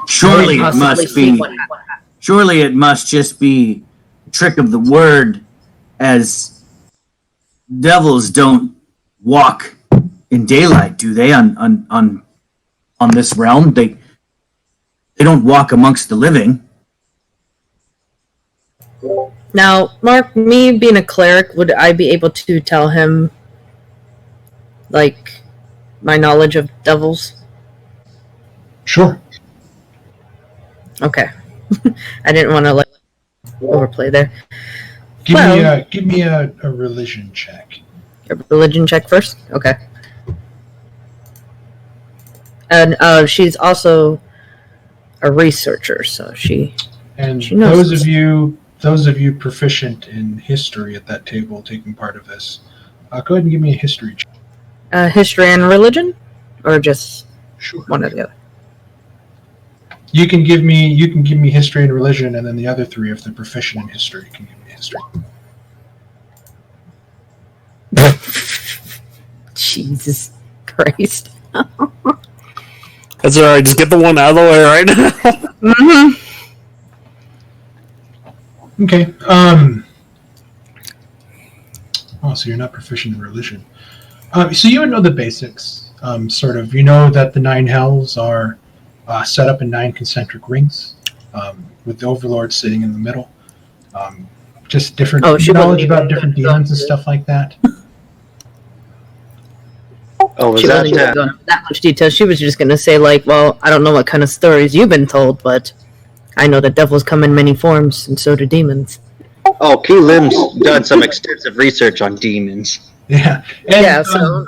Surely it must be. Surely it must just be a trick of the word, as devils don't walk in daylight, do they? On this realm, they don't walk amongst the living. Now, Mark, me being a cleric, would I be able to tell him, like, my knowledge of devils? Sure. Okay. I didn't want to overplay there. Give me a religion check. A religion check first? Okay. And she's also a researcher, so she knows those of you proficient in history at that table taking part of this, go ahead and give me a history check. History and religion, or just one or the other? You can give me history and religion, and then the other three, if they're proficient in history, can give me history. Jesus Christ. That's alright, just get the one out of the way right now. Mm-hmm. Okay. So you're not proficient in religion. So you would know the basics. Sort of, you know that the 9 hells are set up in 9 concentric rings, with the Overlord sitting in the middle. Just different knowledge about different demons and stuff like that. Oh, was she wasn't going to go into that much detail. She was just going to say, like, well, I don't know what kind of stories you've been told, but I know that devils come in many forms, and so do demons. Oh, Key Lim's done some extensive research on demons. Yeah. And, so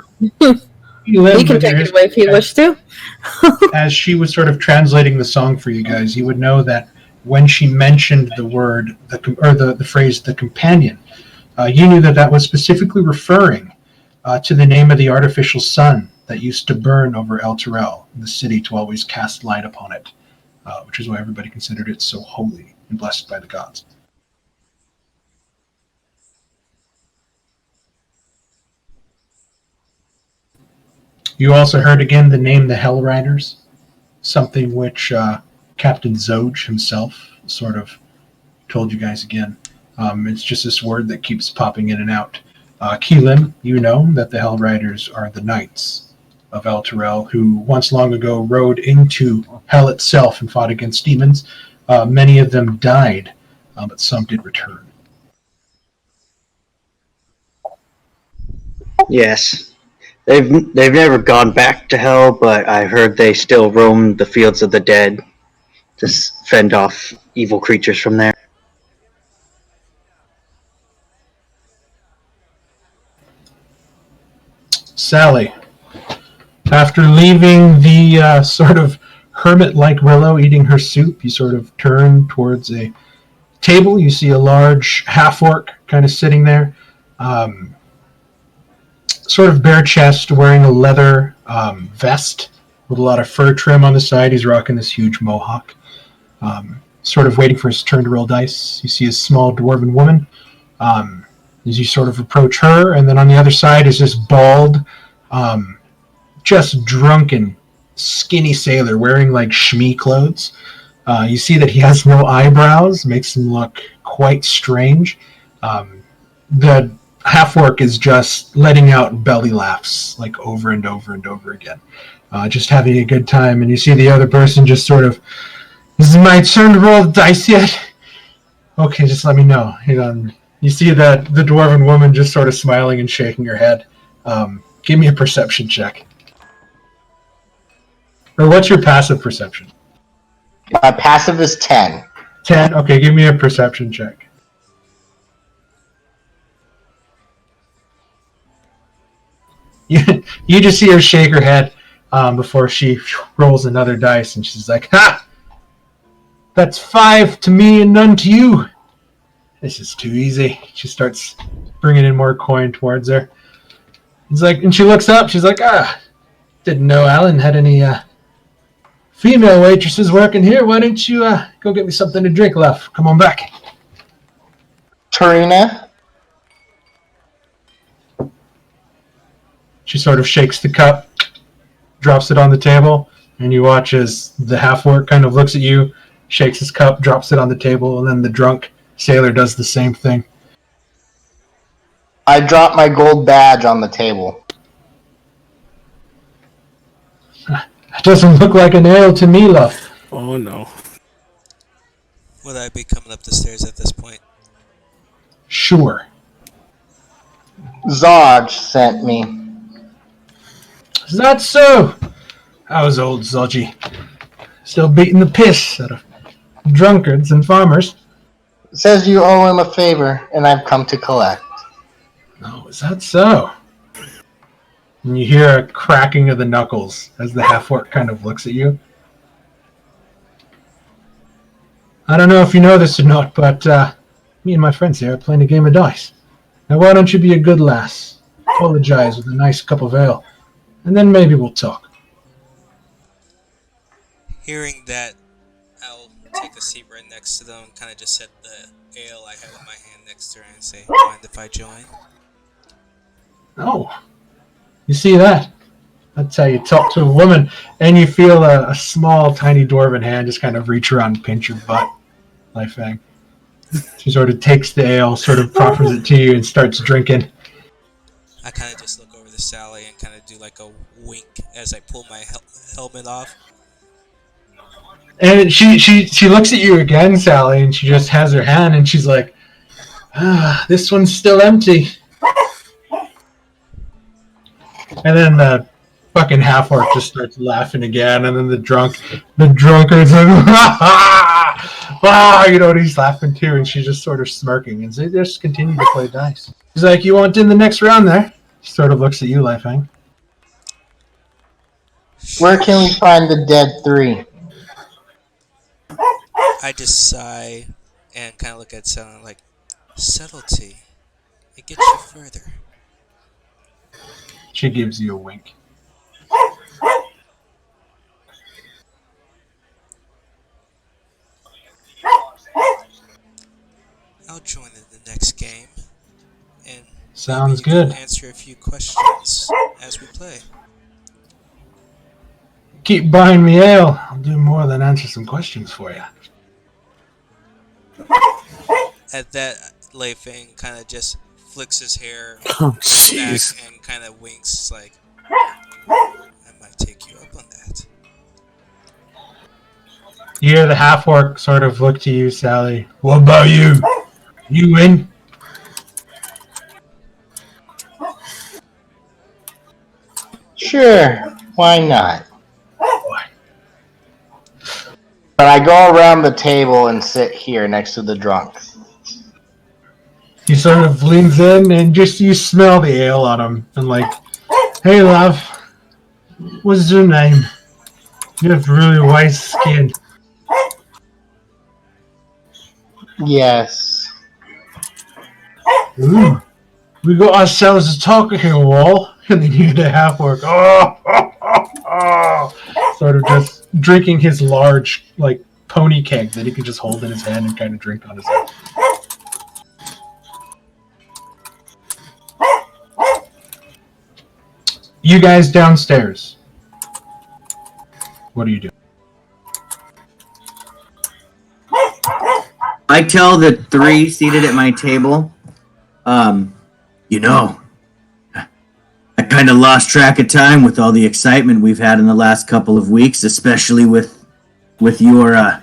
he can take it away if he wishes to. As she was sort of translating the song for you guys, you would know that when she mentioned the word, the phrase, the companion, you knew that was specifically referring to the name of the artificial sun that used to burn over El Terrell, the city, to always cast light upon it, which is why everybody considered it so holy and blessed by the gods. You also heard again the name the Hell Riders, something which Captain Zoj himself sort of told you guys again. It's just this word that keeps popping in and out. Keelan, you know that the Hell Riders are the knights of El Terrell, who once long ago rode into Hell itself and fought against demons. Many of them died, but some did return. Yes. They've never gone back to Hell, but I heard they still roam the fields of the dead to fend off evil creatures from there. Sally, after leaving the sort of hermit-like Willow eating her soup, you sort of turn towards a table. You see a large half-orc kind of sitting there, sort of bare chest, wearing a leather vest with a lot of fur trim on the side. He's rocking this huge mohawk, sort of waiting for his turn to roll dice. You see a small dwarven woman as you sort of approach her, and then on the other side is this bald, just drunken, skinny sailor wearing like shmee clothes. You see that he has no eyebrows, makes him look quite strange. The half-orc is just letting out belly laughs like over and over and over again, just having a good time. And you see the other person just sort of, "This is my turn to roll the dice yet? Okay, just let me know." You see that the dwarven woman just sort of smiling and shaking her head. Give me a perception check. Or what's your passive perception? My passive is 10. 10? Okay, give me a perception check. You just see her shake her head before she rolls another dice, and she's like, "Ha! That's 5 to me and none to you. This is too easy." She starts bringing in more coin towards her. It's like, and she looks up. She's like, Didn't know Alan had any female waitresses working here. Why don't you go get me something to drink, love? Come on back. Tarina? She sort of shakes the cup, drops it on the table, and you watch as the half-orc kind of looks at you, shakes his cup, drops it on the table, and then the drunk sailor does the same thing. I drop my gold badge on the table. It doesn't look like an ale to me, love. Oh no. Would I be coming up the stairs at this point? Sure. Zodge sent me. Is that so? How's old Zodgy? Still beating the piss out of drunkards and farmers? Says you owe him a favor, and I've come to collect. Oh, is that so? And you hear a cracking of the knuckles as the half-orc kind of looks at you. I don't know if you know this or not, but me and my friends here are playing a game of dice. Now why don't you be a good lass? Apologize with a nice cup of ale, and then maybe we'll talk. Hearing that, I'll take a seat right next to them, kind of just set the ale I have in my hand next to her and say, mind if I join? Oh, you see that? That's how you talk to a woman, and you feel a small, tiny dwarven hand just kind of reach around and pinch your butt, Lifang. She sort of takes the ale, sort of proffers it to you, and starts drinking. I kind of just look over to Sally and kind of do like a wink as I pull my helmet off. And she looks at you again, Sally, and she just has her hand, and she's like, this one's still empty. And then the fucking half-orc just starts laughing again, and then the drunkard's like, you know, and he's laughing too, and she's just sort of smirking, and they just continue to play dice. He's like, you want in the next round there? She sort of looks at you, Lifehang. Where can we find the dead three? I just sigh and kind of look at Sally like, subtlety. It gets you further. She gives you a wink. I'll join in the next game, and Sounds maybe you good. can answer a few questions as we play. Keep buying me ale. I'll do more than answer some questions for you. At that, Leifang kind of just flicks his hair Oh back jeez. and kind of winks like, I might take you up on that. You hear the half-orc sort of look to you, Sally. What about you? You win? Sure, why not? But I go around the table and sit here next to the drunk. He sort of leans in and just you smell the ale on him and like, hey love, what's your name? You have really white skin. Yes. Ooh, we got ourselves a talking wall. And then you hear the half-orc, sort of just drinking his large, like, pony keg that he can just hold in his hand and kind of drink on his own. You guys downstairs. What are you doing? I tell the three seated at my table, you know, I kind of lost track of time with all the excitement we've had in the last couple of weeks, especially with your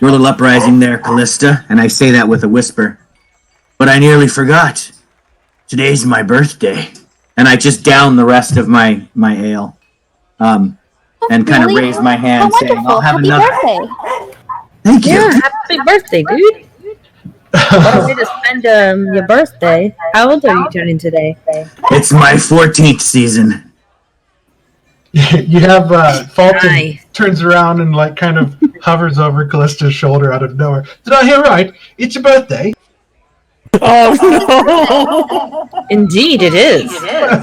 little uprising there, Callista, and I say that with a whisper. But I nearly forgot. Today's my birthday. And I just down the rest of my ale. And kind of really? raise my How hand saying, wonderful. I'll have Happy another. birthday. Thank you. Yeah, happy birthday, dude. What a way to spend your birthday. How old are you turning today? It's my 14th season. You have Fulton Right. turns around and like kind of hovers over Callista's shoulder out of nowhere. Did I hear right? It's your birthday. Oh Indeed, it is.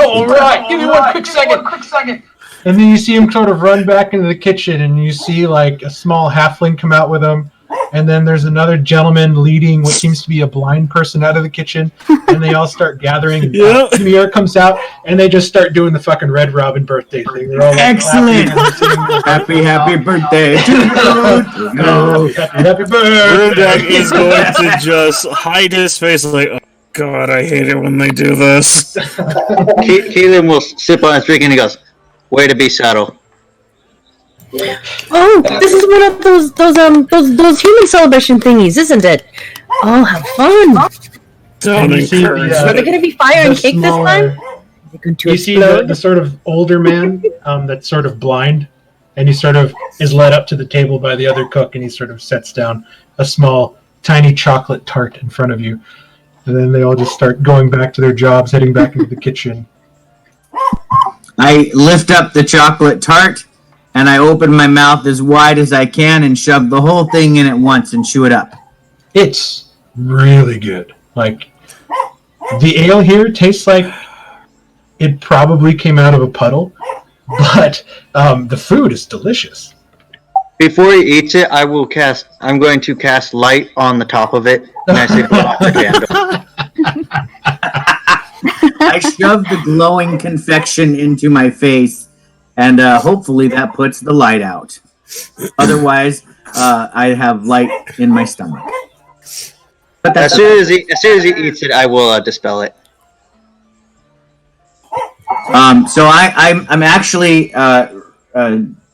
All right, give me one quick second. And then you see him sort of run back into the kitchen, and you see like a small halfling come out with him. And then there's another gentleman leading what seems to be a blind person out of the kitchen, and they all start gathering. And Demir comes out, and they just start doing the fucking Red Robin birthday thing. They're all like, excellent! Happy birthday to you! Happy birthday! Grimdag is going to just hide his face like, oh god, I hate it when they do this. Keelan will sip on his drink and he goes, "Way to be subtle." Oh, this is one of those human celebration thingies, isn't it? Oh, have fun! Don't encourage Are there going to be fire and cake this time? You see the sort of older man that's sort of blind, and he sort of is led up to the table by the other cook, and he sort of sets down a small, tiny chocolate tart in front of you. And then they all just start going back to their jobs, heading back into the kitchen. I lift up the chocolate tart, and I open my mouth as wide as I can and shove the whole thing in at once and chew it up. It's really good. Like, the ale here tastes like it probably came out of a puddle, but the food is delicious. Before he eats it, I'm going to cast light on the top of it, and I say, "Blow out the candle." I shove the glowing confection into my face, and hopefully that puts the light out. Otherwise, I have light in my stomach. But As soon as he eats it, I will dispel it. So I'm actually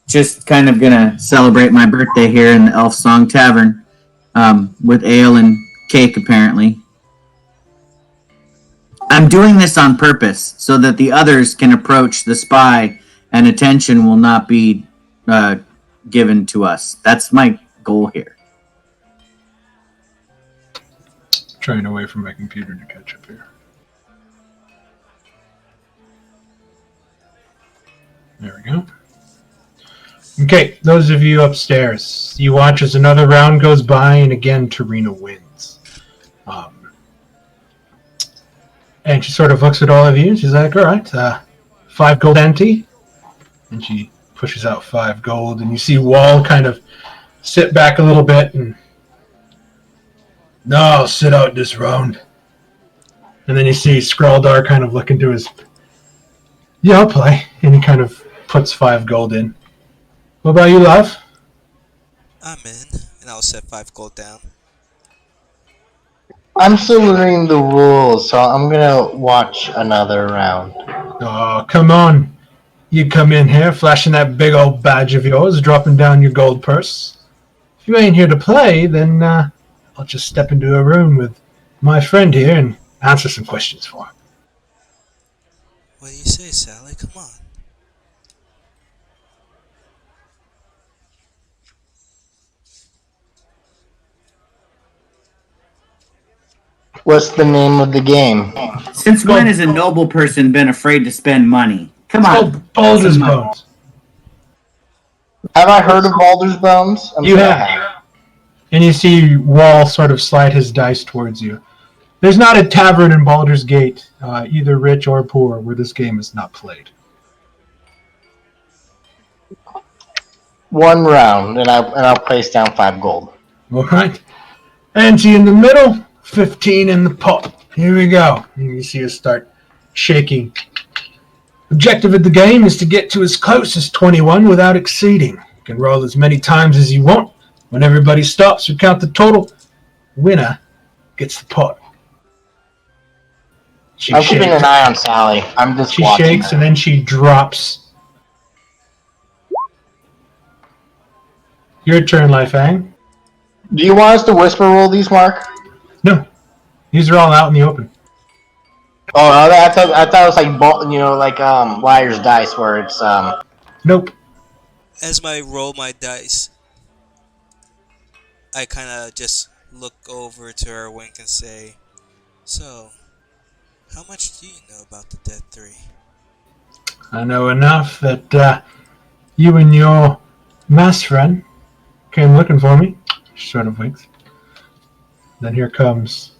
just kind of gonna celebrate my birthday here in the Elf Song Tavern with ale and cake, apparently. I'm doing this on purpose so that the others can approach the spy and attention will not be given to us. That's my goal here. Trying to wait for my computer to catch up here. There we go. Okay, those of you upstairs, you watch as another round goes by, and again, Tarina wins. And she sort of looks at all of you, and she's like, all right, 5 gold ante. And she pushes out 5 gold, and you see Wall kind of sit back a little bit, and no, I'll sit out this round. And then you see Skraldar kind of look into his, yeah, I'll play. And he kind of puts 5 gold in. What about you, love? I'm in, and I'll set 5 gold down. I'm still learning the rules, so I'm gonna watch another round. Oh, come on. You come in here flashing that big old badge of yours, dropping down your gold purse. If you ain't here to play, then I'll just step into a room with my friend here and answer some questions for him. What do you say, Sally? Come on. What's the name of the game? Since when has a noble person been afraid to spend money? Come on. It's called Baldur's Bones. Have I heard of Baldur's Bones? You have. And you see Wall sort of slide his dice towards you. There's not a tavern in Baldur's Gate, either rich or poor, where this game is not played. 1 round, and I'll place down 5 gold. All right. Ante in the middle, 15 in the pot. Here we go. And you see us start shaking. Objective of the game is to get to as close as 21 without exceeding. You can roll as many times as you want. When everybody stops, we count the total. Winner gets the pot. I'm keeping an eye on Sally. I'm just watching. She shakes and then she drops. Your turn, Lifang. Do you want us to whisper roll these, Mark? No. These are all out in the open. Oh, I thought it was like Liar's Dice, where it's Nope. As I roll my dice, I kind of just look over to her, wink, and say, "So, how much do you know about the Dead Three?" I know enough that you and your mass friend came looking for me. She sort of winks. Then here comes...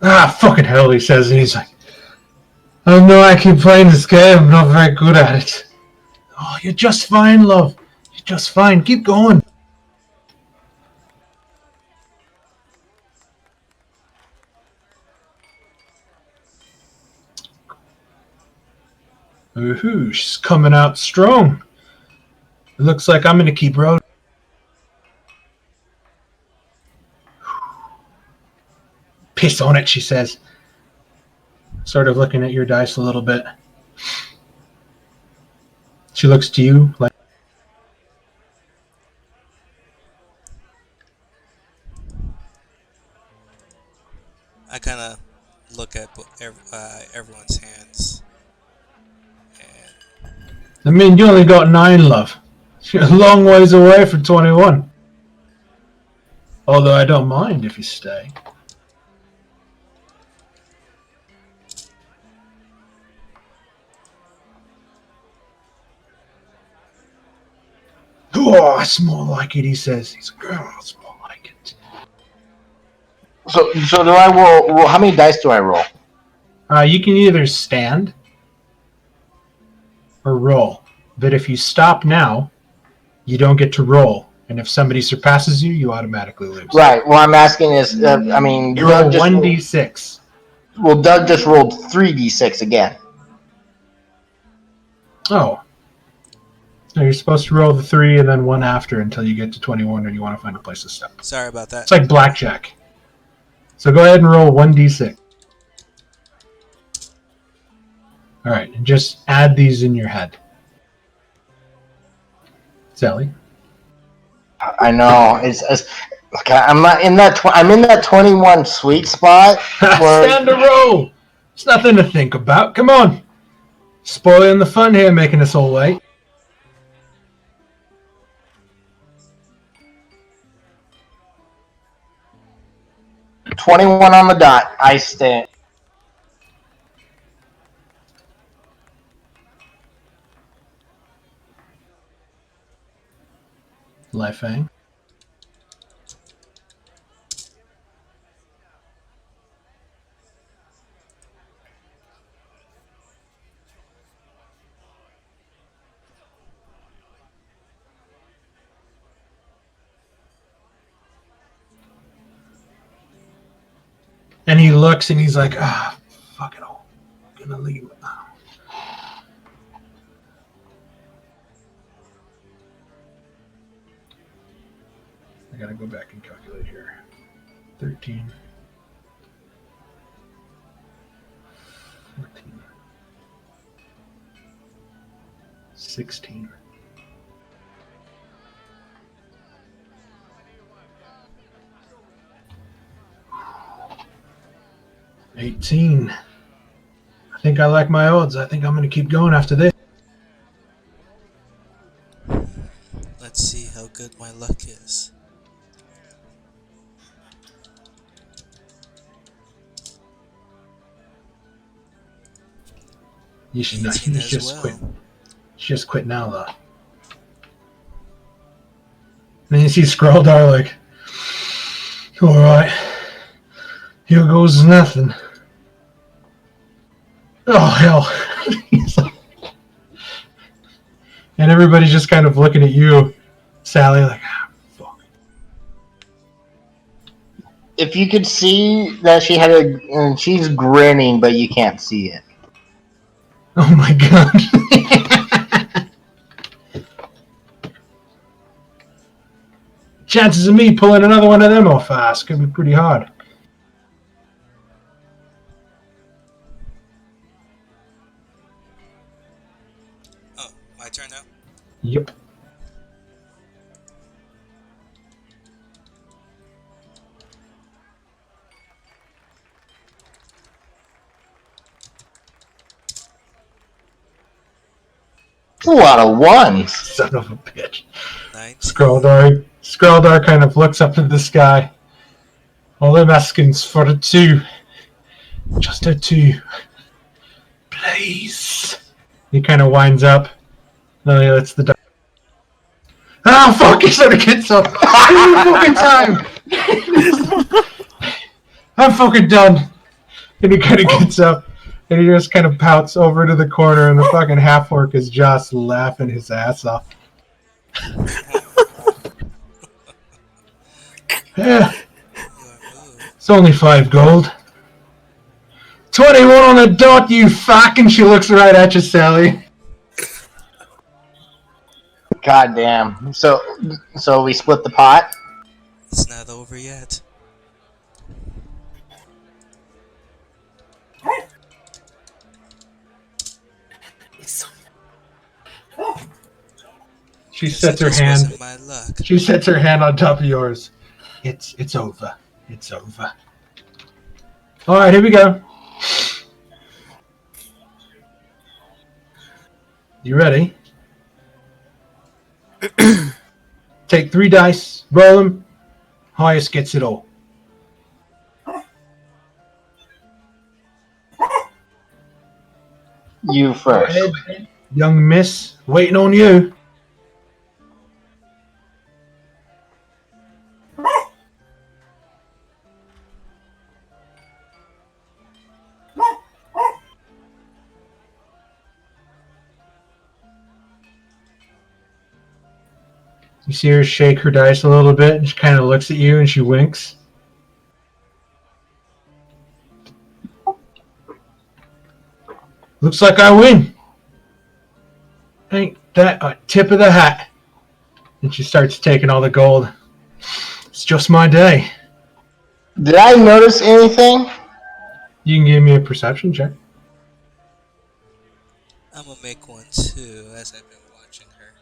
fucking hell, he says, and he's like, Oh no, I keep playing this game. I'm not very good at it. Oh, you're just fine, love. You're just fine. Keep going. Ooh, she's coming out strong. It looks like I'm gonna keep rolling. Piss on it, she says. Sort of looking at your dice a little bit. She looks to you like, I kind of look at everyone's hands. And I mean, you only got 9, love. You're a long ways away from 21. Although I don't mind if you stay. Oh, it's more like it, he says. He's like, oh, it's more like it. So do I roll? How many dice do I roll? You can either stand or roll. But if you stop now, you don't get to roll. And if somebody surpasses you, you automatically lose. Right. What I'm asking is, You roll 1d6. Well, Doug just rolled 3d6 again. Oh. No, you're supposed to roll the 3 and then 1 after until you get to 21 and you want to find a place to step. sorry about that. It's like blackjack. So go ahead and roll 1d6. Alright, and just add these in your head. Sally? I know. It's okay, I'm not in that. I'm in that 21 sweet spot. Where, Stand to roll! It's nothing to think about. Come on! Spoiling the fun here, making us all wait. $21 on the dot. I stand. Lifeang. And he looks and he's like, fuck it all. I'm gonna leave it now. I gotta go back and calculate here. 13. 14. 16. 18. I think I like my odds. I think I'm going to keep going after this. Let's see how good my luck is. You should not. You just quit. Just quit now, though. And then you see Skruldar like, all right, here goes nothing. Oh hell! And everybody's just kind of looking at you, Sally, like, fuck. If you could see that she had and she's grinning, but you can't see it. Oh my god. Chances of me pulling another one of them off fast could be pretty hard. Oh, my turn now? Yep. It's a lot of ones. Son of a bitch. 19. Skruldar kind of looks up to the sky. All I'm asking for a 2. Just a 2. Please. He kind of winds up. No, yeah, it's the dog. Ah, fuck! He sort of gets up. Fucking time! I'm fucking done. And he kind of gets up. And he just kind of pouts over to the corner, and the fucking half-orc is just laughing his ass off. Yeah, it's only 5 gold. 21 on the dot, you fucking. She looks right at you, Sally. God damn. So we split the pot? It's not over yet. She Guess sets it her just hand. wasn't my luck. She sets her hand on top of yours. It's over. It's over. All right, here we go. You ready? Take 3 dice, roll them. Highest gets it all. You first. Young miss, waiting on you. You see her shake her dice a little bit, and she kind of looks at you and she winks. Looks like I win. Ain't that a tip of the hat? And she starts taking all the gold. It's just my day. Did I notice anything? You can give me a perception check. I'm gonna make one too, as I've been watching her.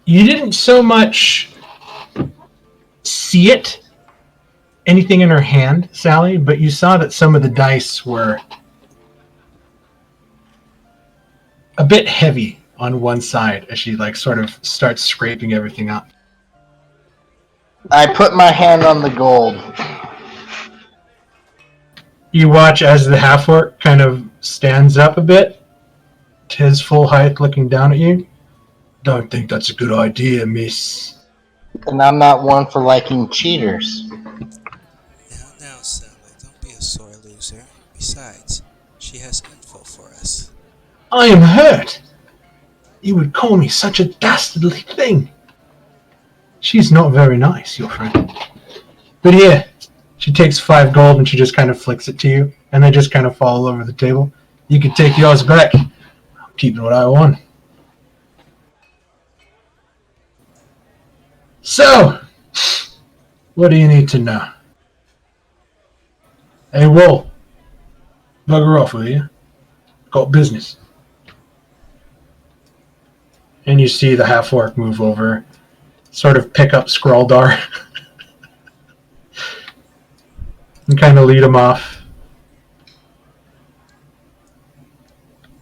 You didn't so much see it, anything in her hand, Sally, but you saw that some of the dice were a bit heavy on one side as she sort of starts scraping everything up. I put my hand on the gold. You watch as the half-orc kind of stands up a bit to his full height looking down at you. Don't think that's a good idea, miss. And I'm not one for liking cheaters. Now, Sally, don't be a sore loser. Besides, she has info for us. I am hurt. You would call me such a dastardly thing. She's not very nice, your friend. But here, she takes 5 gold and she just kind of flicks it to you, and they just kind of fall over the table. You can take yours back. I'm keeping what I want. So, what do you need to know? Hey, Wool, bugger off, will you? Got business. And you see the half-orc move over, sort of pick up Scrawldar, and kind of lead him off.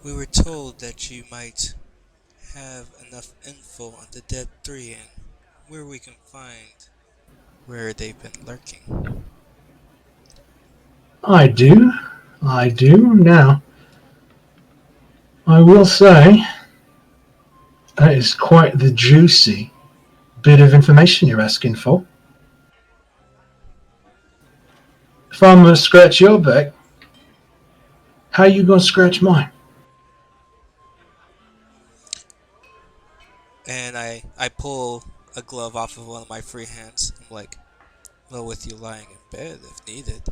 We were told that you might have enough info on the Dead Three and where we can find where they've been lurking. I do. Now, I will say, that is quite the juicy bit of information you're asking for. If I'm going to scratch your back, how you going to scratch mine? And I pull a glove off of one of my free hands. I'm like, well, with you lying in bed if needed.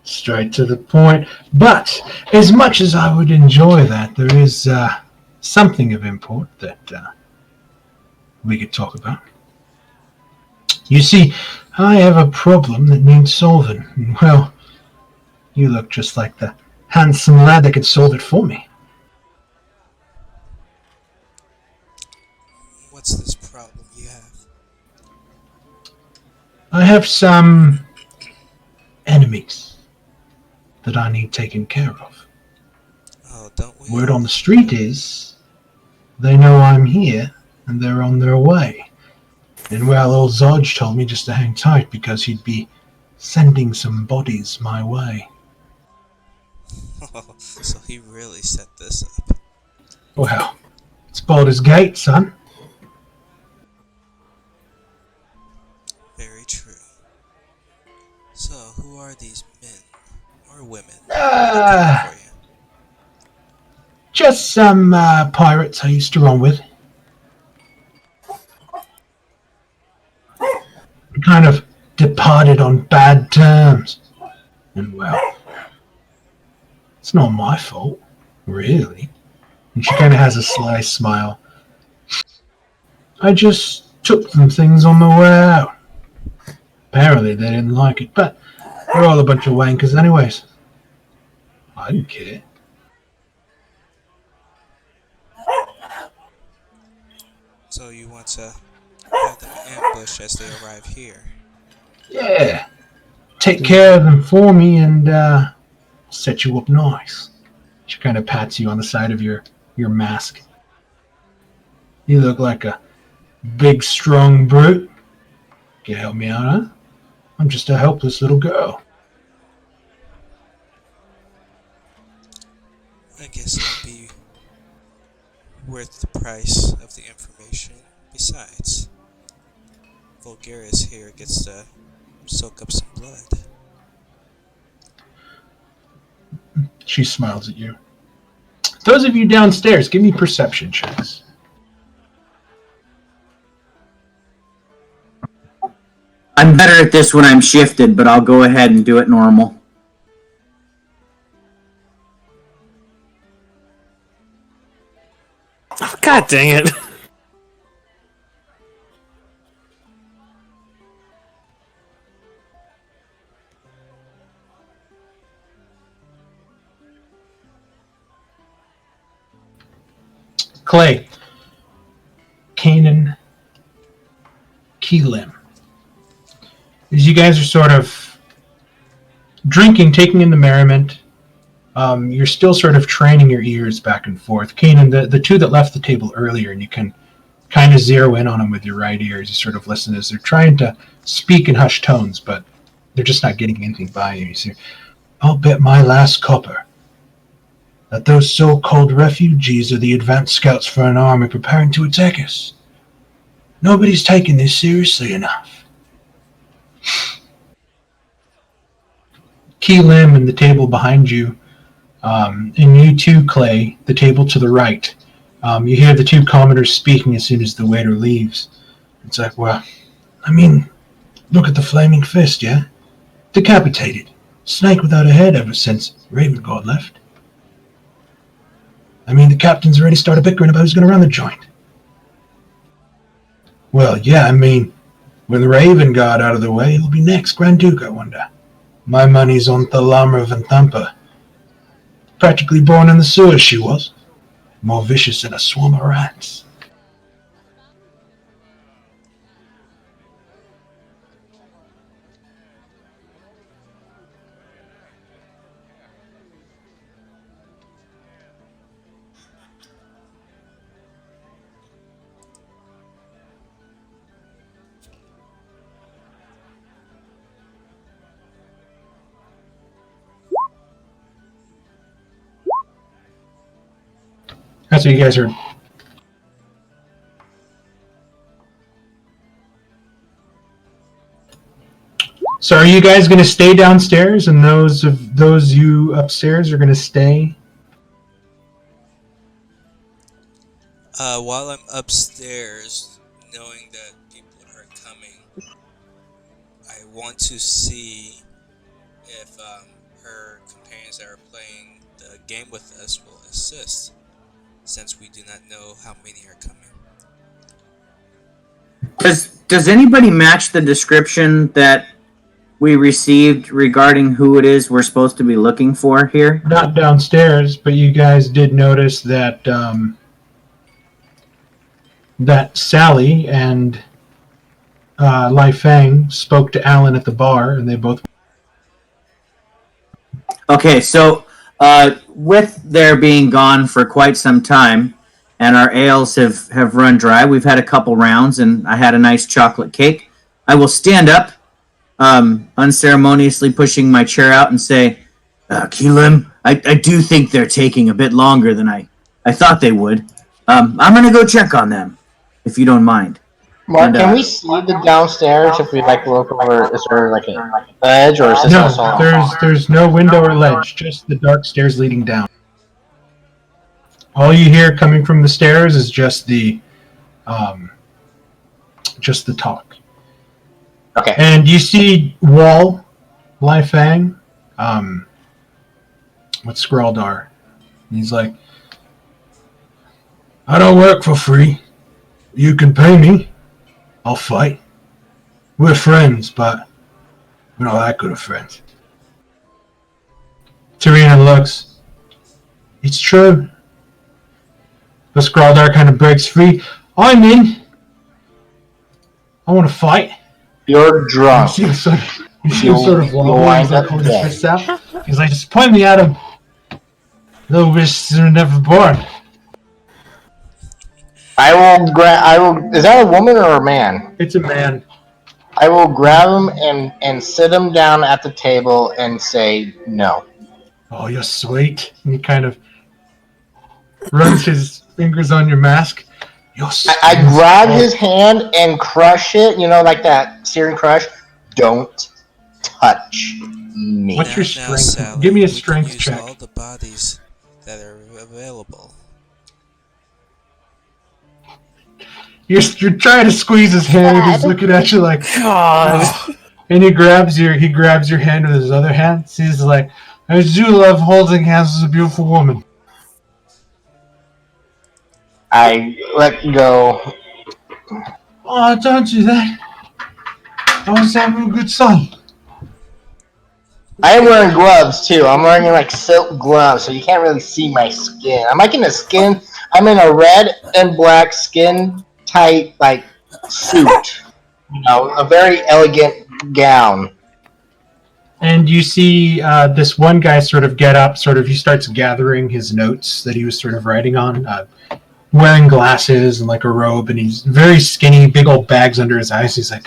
Straight to the point. But as much as I would enjoy that, there is something of import that we could talk about. You see, I have a problem that needs solving. Well, you look just like the handsome lad that could solve it for me. What's this problem you have? I have some enemies that I need taken care of. Oh, don't we? Word on the street is they know I'm here and they're on their way. And well, old Zodge told me just to hang tight because he'd be sending some bodies my way. Oh, so he really set this up. Well, it's Baldur's Gate, son. are these men or women Uh, for you? just some pirates I used to run with. Kind of departed on bad terms. And well, it's not my fault, really. And she kind of has a sly smile. I just took some things on my way out. Apparently they didn't like it, but they're all a bunch of wankers anyways. I didn't care. So you want to have them ambushed as they arrive here? Yeah. Take care of them for me and set you up nice. She kind of pats you on the side of your mask. You look like a big, strong brute. Can you help me out, huh? I'm just a helpless little girl. I guess it'll be worth the price of the information. Besides, Vulgaris here gets to soak up some blood. She smiles at you. Those of you downstairs, give me perception checks. I'm better at this when I'm shifted, but I'll go ahead and do it normal. Oh, God dang it. Clay, Kanan, Keelim. As you guys are sort of drinking, taking in the merriment, you're still sort of training your ears back and forth. Kanan, the two that left the table earlier, and you can kind of zero in on them with your right ear as you sort of listen as they're trying to speak in hushed tones, but they're just not getting anything by you. You see, I'll bet my last copper that those so-called refugees are the advanced scouts for an army preparing to attack us. Nobody's taking this seriously enough. Key Lim and the table behind you, and you too, Clay, the table to the right. You hear the two commoners speaking as soon as the waiter leaves. It's like, well, I mean, look at the flaming fist, yeah? Decapitated. Snake without a head ever since Raven God left. I mean, the captain's already started bickering about who's going to run the joint. Well, yeah, I mean, when Raven got out of the way, he'll be next Grand Duke, I wonder. My money's on Thalamra Van Thumper. Practically born in the sewers, she was. More vicious than a swarm of rats. That's what you guys heard. So are you guys going to stay downstairs, and those you upstairs are going to stay? While I'm upstairs, knowing that people are coming, I want to see if her companions that are playing the game with us will assist, since we do not know how many are coming. Does anybody match the description that we received regarding who it is we're supposed to be looking for here? Not downstairs, but you guys did notice that that Sally and Lai Fang spoke to Alan at the bar, and they both... Okay, so with their being gone for quite some time, and our ales have run dry, we've had a couple rounds, and I had a nice chocolate cake. I will stand up, unceremoniously pushing my chair out and say, Keelim, I do think they're taking a bit longer than I thought they would. I'm going to go check on them, if you don't mind. Mark, And, can we see the downstairs if we like look over? Is there like an ledge, or is this No, also? there's no window or ledge, just the dark stairs leading down. All you hear coming from the stairs is just the talk. Okay. And you see Wall, Lai Fang, with Skruldar. He's like, I don't work for free. You can pay me. I'll fight. We're friends, but we're not that good of friends. Tarina looks. It's true. The Skruldar kind of breaks free. I'm in. I want to fight. You're drunk. You see him sort of wobbling. He's like holding his fists out. He's like, just point me at him. Little wishes are never born. I will. Is that a woman or a man? It's a man. I will grab him and sit him down at the table and say no. Oh, you're sweet. And he kind of runs his fingers on your mask. I grab his hand and crush it. You know, like that searing crush. Don't touch me. What's your Now, strength? Sally, Give me a we can strength use check. all the bodies that are available. You're trying to squeeze his hand. He's looking at you like, God. oh. And he grabs your hand with his other hand. So he's like, I do love holding hands with a beautiful woman. I let go. Oh, don't do that. I was having a good time. I am wearing gloves too. I'm wearing like silk gloves, so you can't really see my skin. I'm like in a skin. I'm in a red and black skin tight like suit. You know, a very elegant gown. And you see this one guy sort of get up, he starts gathering his notes that he was sort of writing on, wearing glasses and like a robe, and he's very skinny, big old bags under his eyes. He's like,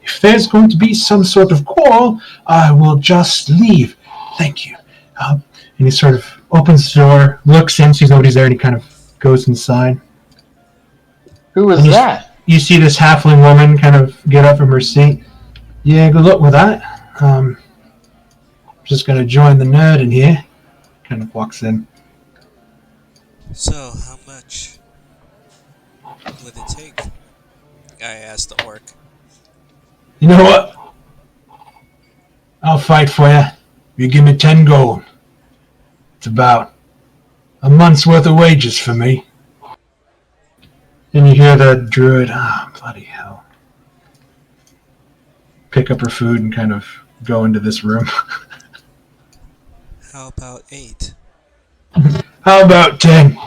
if there's going to be some sort of quarrel, I will just leave. Thank you. And he sort of opens the door, looks in, sees nobody's there, and he kind of goes inside. Who was that? You see this halfling woman kind of get up from her seat. Yeah, good luck with that. Just going to join the nerd in here. Kind of walks in. So, how much would it take? I asked the orc. You know what? I'll fight for you. You give me 10 gold. It's about a month's worth of wages for me. And you hear the druid, bloody hell. Pick up her food and kind of go into this room. How about 8? How about 10?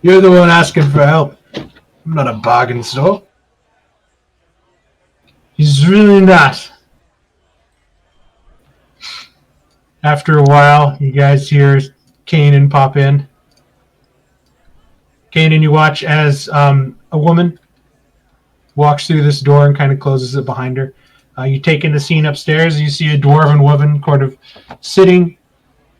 You're the one asking for help. I'm not a bargain store. He's really not. After a while, you guys hear Kanan pop in. Kanan, you watch as a woman walks through this door and kind of closes it behind her. You take in the scene upstairs. You see a dwarven woman kind of sitting,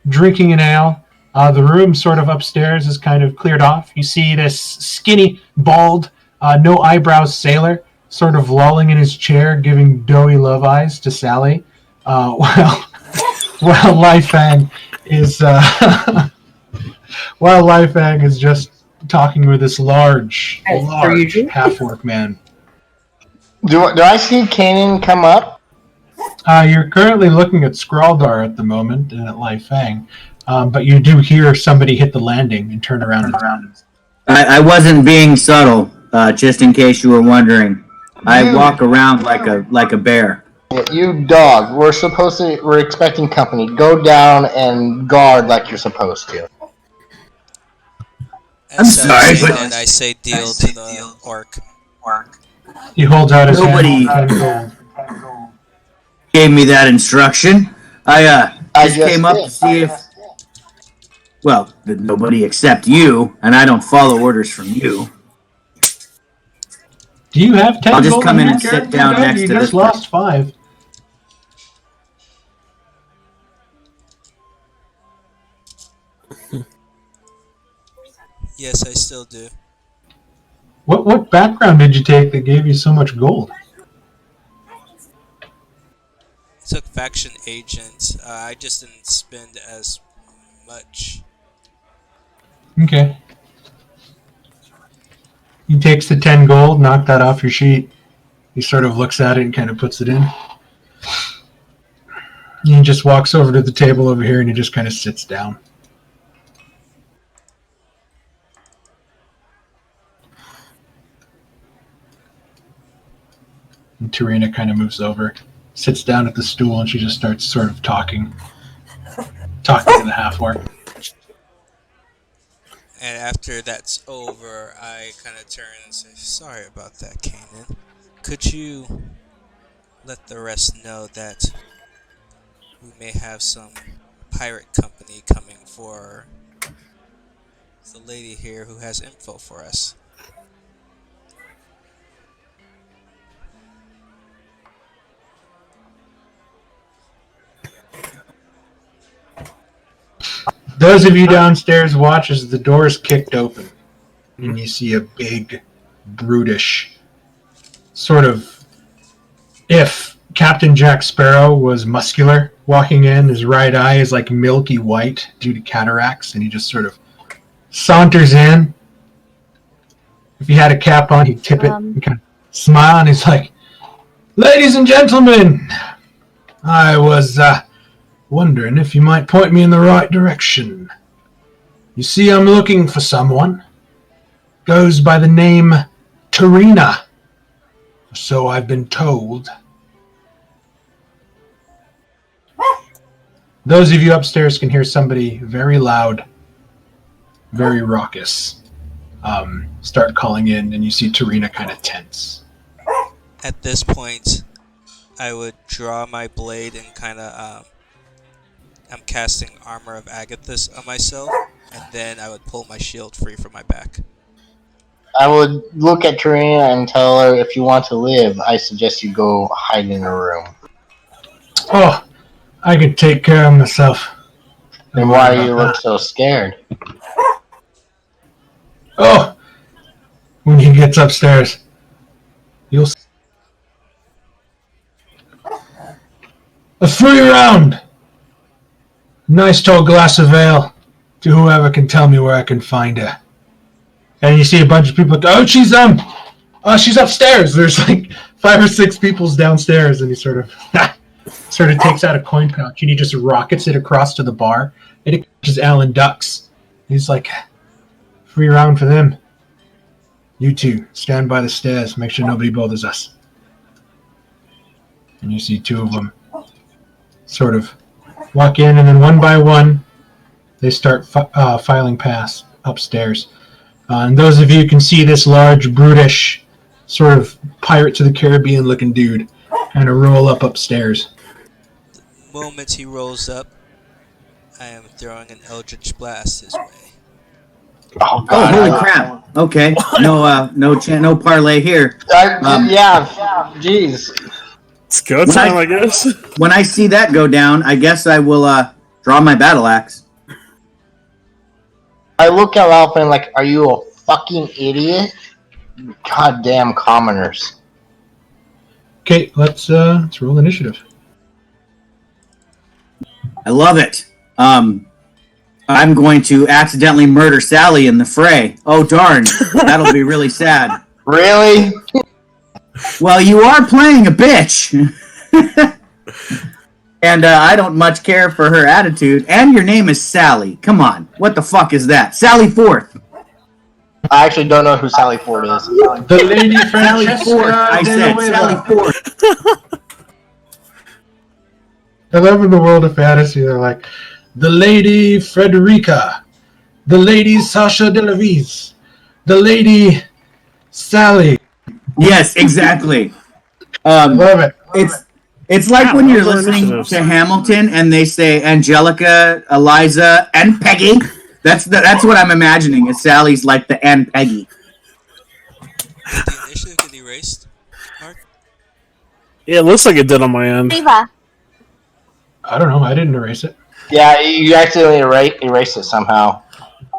drinking an ale. The room sort of upstairs is kind of cleared off. You see this skinny, bald, no eyebrows sailor sort of lolling in his chair, giving doughy love eyes to Sally, while Lai Fang is just talking with this large half-orc man. Do I see Kanan come up? You're currently looking at Skruldar at the moment and at Lai Fang, but you do hear somebody hit the landing and turn around. I wasn't being subtle, just in case you were wondering. I walk around like a bear. You dog. We're expecting company. Go down and guard like you're supposed to. I'm sorry, but I say deal to the orc. He holds out his Nobody hand. gave me that instruction. I just came up did. to see if... Well, nobody except you, and I don't follow orders from you. Do you have 10 I'll just gold come in your and sit character down guide? next You to just this lost 5. Yes, I still do. What background did you take that gave you so much gold? Took faction agent. I just didn't spend as much. Okay. He takes the 10 gold, knock that off your sheet. He sort of looks at it and kind of puts it in. He just walks over to the table over here and he just kind of sits down. And Tarina kind of moves over, sits down at the stool, and she just starts sort of talking to the half-orc. And after that's over, I kind of turn and say, "Sorry about that, Kanan. Could you let the rest know that we may have some pirate company coming for the lady here who has info for us?" Those of you downstairs watch as the door is kicked open, and you see a big, brutish, sort of, if Captain Jack Sparrow was muscular walking in, his right eye is like milky white due to cataracts, and he just sort of saunters in. If he had a cap on, he'd tip it and kind of smile, and he's like, "Ladies and gentlemen, I was wondering if you might point me in the right direction. You see, I'm looking for someone. Goes by the name Tarina. So I've been told." Those of you upstairs can hear somebody very loud, very raucous, start calling in, and you see Tarina kind of tense. At this point, I would draw my blade and kind of I'm casting Armor of Agathis on myself, and then I would pull my shield free from my back. I would look at Tarina and tell her, if you want to live, I suggest you go hide in a room. Oh, I could take care of myself. Then why do you look so scared? Oh, when he gets upstairs, you'll see a free round. Nice tall glass of ale to whoever can tell me where I can find her. And you see a bunch of people. Oh, she's upstairs. There's like 5 or 6 people's downstairs, and he sort of takes out a coin pouch and he just rockets it across to the bar, and it catches Alan ducks. He's like, "Free round for them. You two stand by the stairs. Make sure nobody bothers us." And you see 2 of them sort of walk in, and then one by one, they start filing past upstairs. And those of you can see this large, brutish, sort of Pirates of the Caribbean looking dude kind of roll up upstairs. The moment he rolls up, I am throwing an Eldritch Blast his way. Oh, Oh, holy crap! Okay, no parlay here. Yeah, jeez. It's go time, I guess. When I see that go down, I guess I will draw my battle axe. I look at Alpha and like, are you a fucking idiot? Goddamn commoners. Okay, let's roll initiative. I love it. I'm going to accidentally murder Sally in the fray. Oh darn, that'll be really sad. Really? Well, you are playing a bitch. And I don't much care for her attitude. And your name is Sally. Come on. What the fuck is that? Sally Forth. I actually don't know who Sally Ford is. The lady Sally Forth. I said Sally Forth. I love in the world of fantasy, they're like, the Lady Frederica, the Lady Sasha Delavies, the Lady Sally. Yes, exactly. Love it. It's like when you're those are listening initiatives. to Hamilton and they say Angelica, Eliza, and Peggy. That's what I'm imagining. Is Sally's like the and Peggy. Did the initiative get erased, Mark? Yeah, it looks like it did on my end. Riva. I don't know, I didn't erase it. Yeah, you accidentally erased it somehow.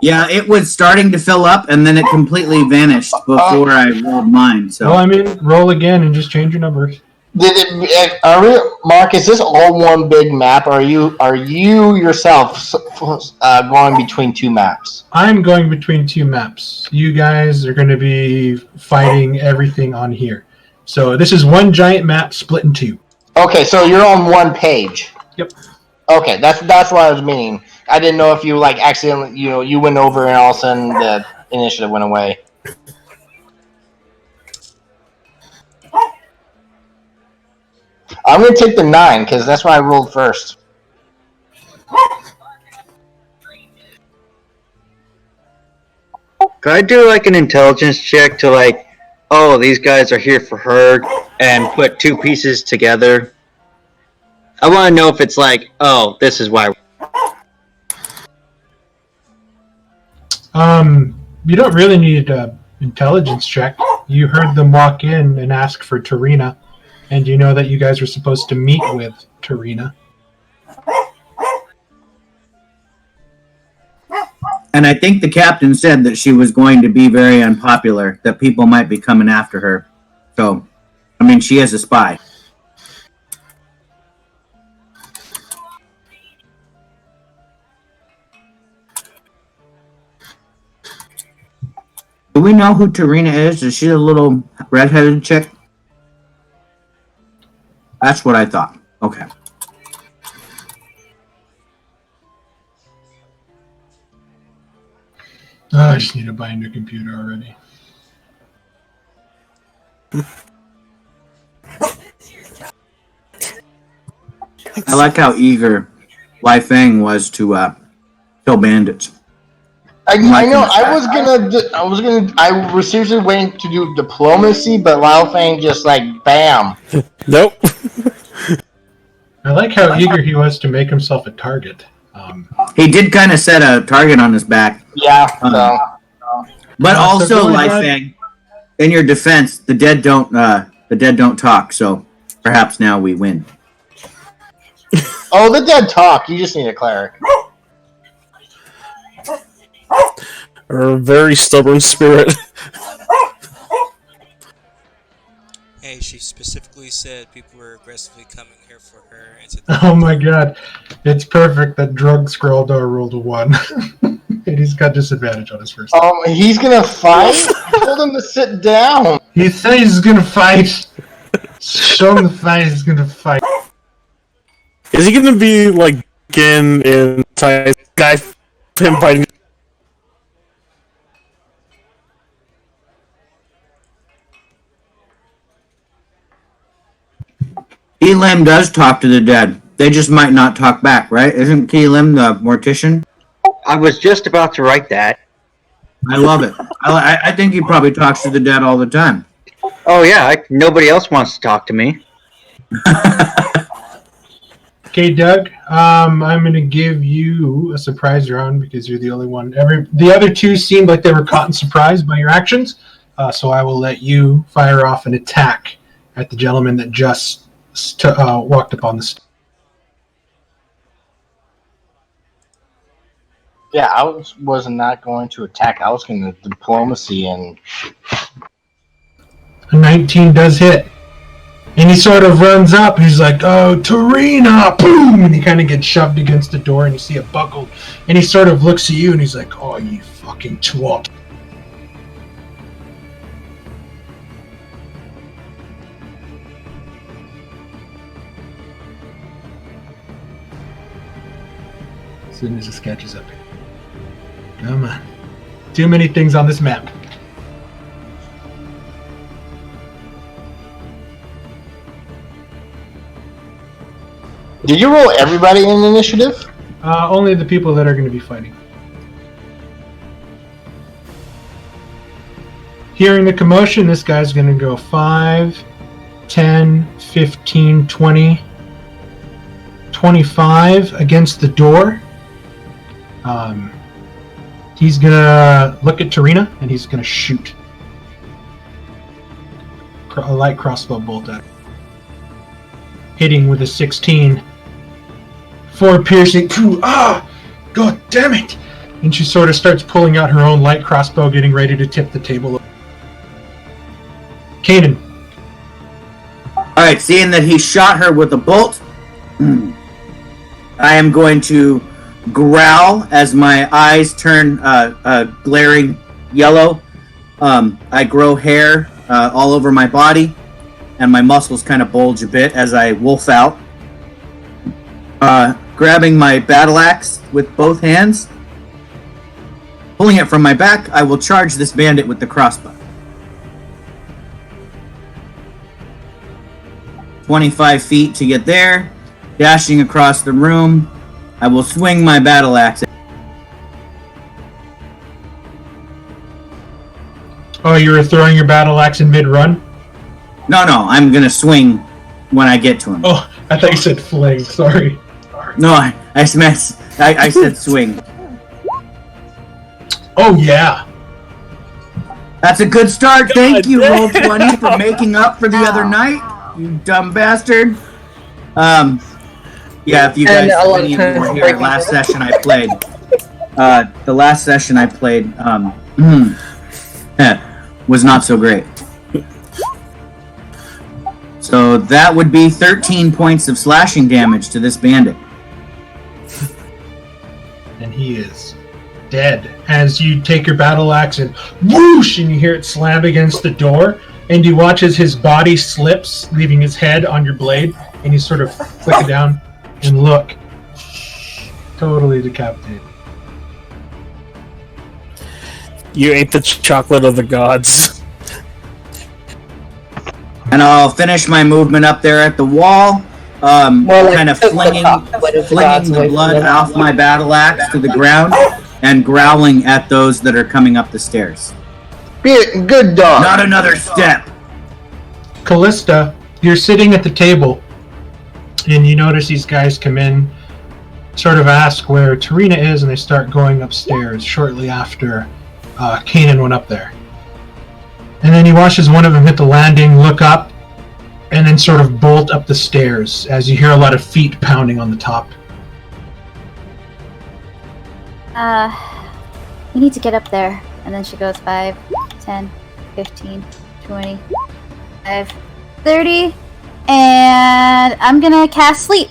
Yeah, it was starting to fill up, and then it completely vanished before I rolled mine. So, Well, I mean, roll again and just change your numbers. Mark? Is this all one big map? Or are you yourself going between two maps? I'm going between two maps. You guys are going to be fighting everything on here. So this is one giant map split in two. Okay, so you're on one page. Yep. Okay, that's what I was meaning. I didn't know if you accidentally you went over and all of a sudden the initiative went away. I'm gonna take the 9 because that's what I rolled first. Could I do an intelligence check to oh, these guys are here for her, and put two pieces together? I want to know if it's oh, this is why. You don't really need an intelligence check. You heard them walk in and ask for Tarina, and you know that you guys were supposed to meet with Tarina. and I think the captain said that she was going to be very unpopular, that people might be coming after her. So, I mean, she is a spy. Do we know who Tarina is? Is she a little redheaded chick? That's what I thought. Okay. Oh, I just need to buy a new computer already. I like how eager Lai Feng was to kill bandits. I know. I was seriously waiting to do diplomacy, but Lao Fang just bam. Nope. I like how eager he was to make himself a target. He did kind of set a target on his back. Yeah. But also, Lai Feng, in your defense, the dead don't talk. So perhaps now we win. Oh, the dead talk. You just need a cleric. Or a very stubborn spirit. Hey, she specifically said people were aggressively coming here for her. Oh my god. It's perfect that Drug Scroldar rolled a 1. And he's got disadvantage on his first. He's gonna fight? Told him to sit down. He said he's gonna fight. Show him the fight, he's gonna fight. Is he gonna be in guy him fighting? Elam does talk to the dead. They just might not talk back, right? Isn't Keelim the mortician? I was just about to write that. I love it. I think he probably talks to the dead all the time. Oh yeah, nobody else wants to talk to me. Okay, Doug, I'm going to give you a surprise round because you're the only one. The other two seemed like they were caught in surprise by your actions, so I will let you fire off an attack at the gentleman that just walked up on the stage. Yeah, I was not going to attack. I was going to diplomacy and... A 19 does hit. And he sort of runs up. He's like, oh, Tarina! Boom! And he kind of gets shoved against the door and you see it buckled. And he sort of looks at you and he's like, oh, you fucking twat. As soon as this catches up. Come on. Too many things on this map. Did you roll everybody in initiative? Only the people that are going to be fighting. Hearing the commotion, this guy's going to go 5, 10, 15, 20, 25 against the door. He's going to look at Tarina, and he's going to shoot. A light crossbow bolt at her. Hitting with a 16. 4 piercing. God damn it! And she sort of starts pulling out her own light crossbow, getting ready to tip the table. Kanan. Alright, seeing that he shot her with a bolt, I am going to growl as my eyes turn glaring yellow. I grow hair all over my body, and my muscles kind of bulge a bit as I wolf out. Grabbing my battle axe with both hands, pulling it from my back, I will charge this bandit with the crossbow. 25 feet to get there, dashing across the room, I will swing my battle axe. Oh, you were throwing your battle axe in mid-run? No, I'm gonna swing when I get to him. Oh, I thought you said fling, sorry. No, I said swing. Oh, yeah. That's a good start. Thank you, Roll20, for making up for the other night, you dumb bastard. Yeah, if you guys, any of you were here, last session I played, was not so great. So that would be 13 points of slashing damage to this bandit. And he is dead. As you take your battle axe and whoosh, and you hear it slam against the door, and you watch as his body slips, leaving his head on your blade, and you sort of flick it down and look. Totally decapitated. You ate the chocolate of the gods. And I'll finish my movement up there at the wall, kind of flinging the blood off my battle axe to the ground and growling at those that are coming up the stairs. Good dog. Not another step. Callista, you're sitting at the table, and you notice these guys come in, sort of ask where Tarina is, and they start going upstairs shortly after Kanan went up there. And then he watches one of them hit the landing, look up, and then sort of bolt up the stairs as you hear a lot of feet pounding on the top. We need to get up there. And then she goes 5, 10, 15, 20, 5, 30, and I'm gonna cast sleep.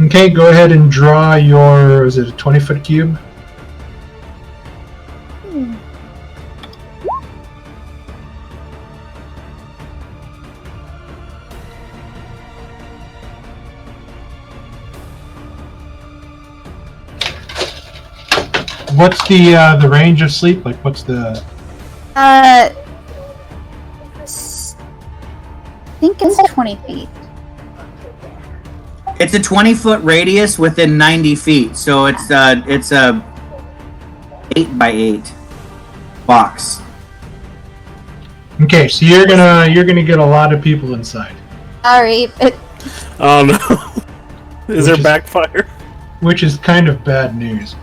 Okay, go ahead and draw your, is it a 20-foot cube? What's the range of sleep? Like, what's the... I think it's 20 feet. It's a 20-foot radius within 90 feet, so it's a 8x8 box. Okay, so you're gonna get a lot of people inside. Sorry. Oh no. Is there backfire? Which is kind of bad news.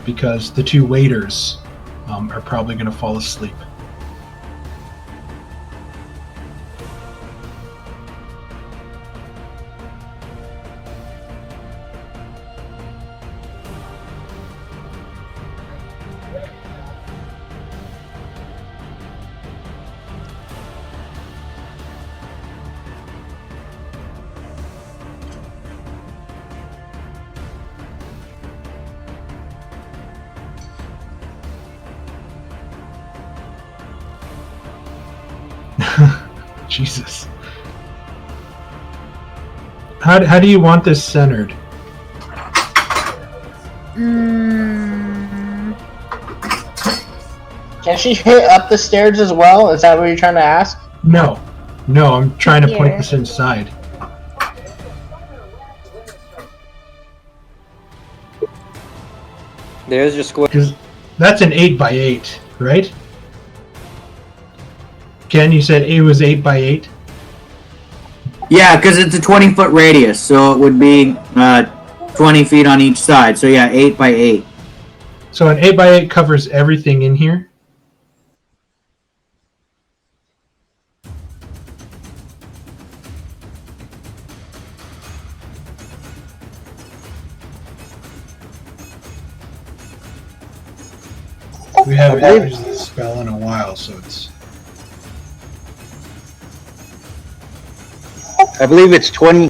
Because the two waiters are probably going to fall asleep. Jesus. How do you want this centered? Can she hit up the stairs as well? Is that what you're trying to ask? No, I'm trying to point this inside. There's your square. That's an 8x8, right? Ken, you said it was 8x8? Yeah, because it's a 20-foot radius, so it would be 20 feet on each side. So yeah, 8x8. So an 8x8 covers everything in here? We haven't used this spell in a while, so it's... I believe it's 20.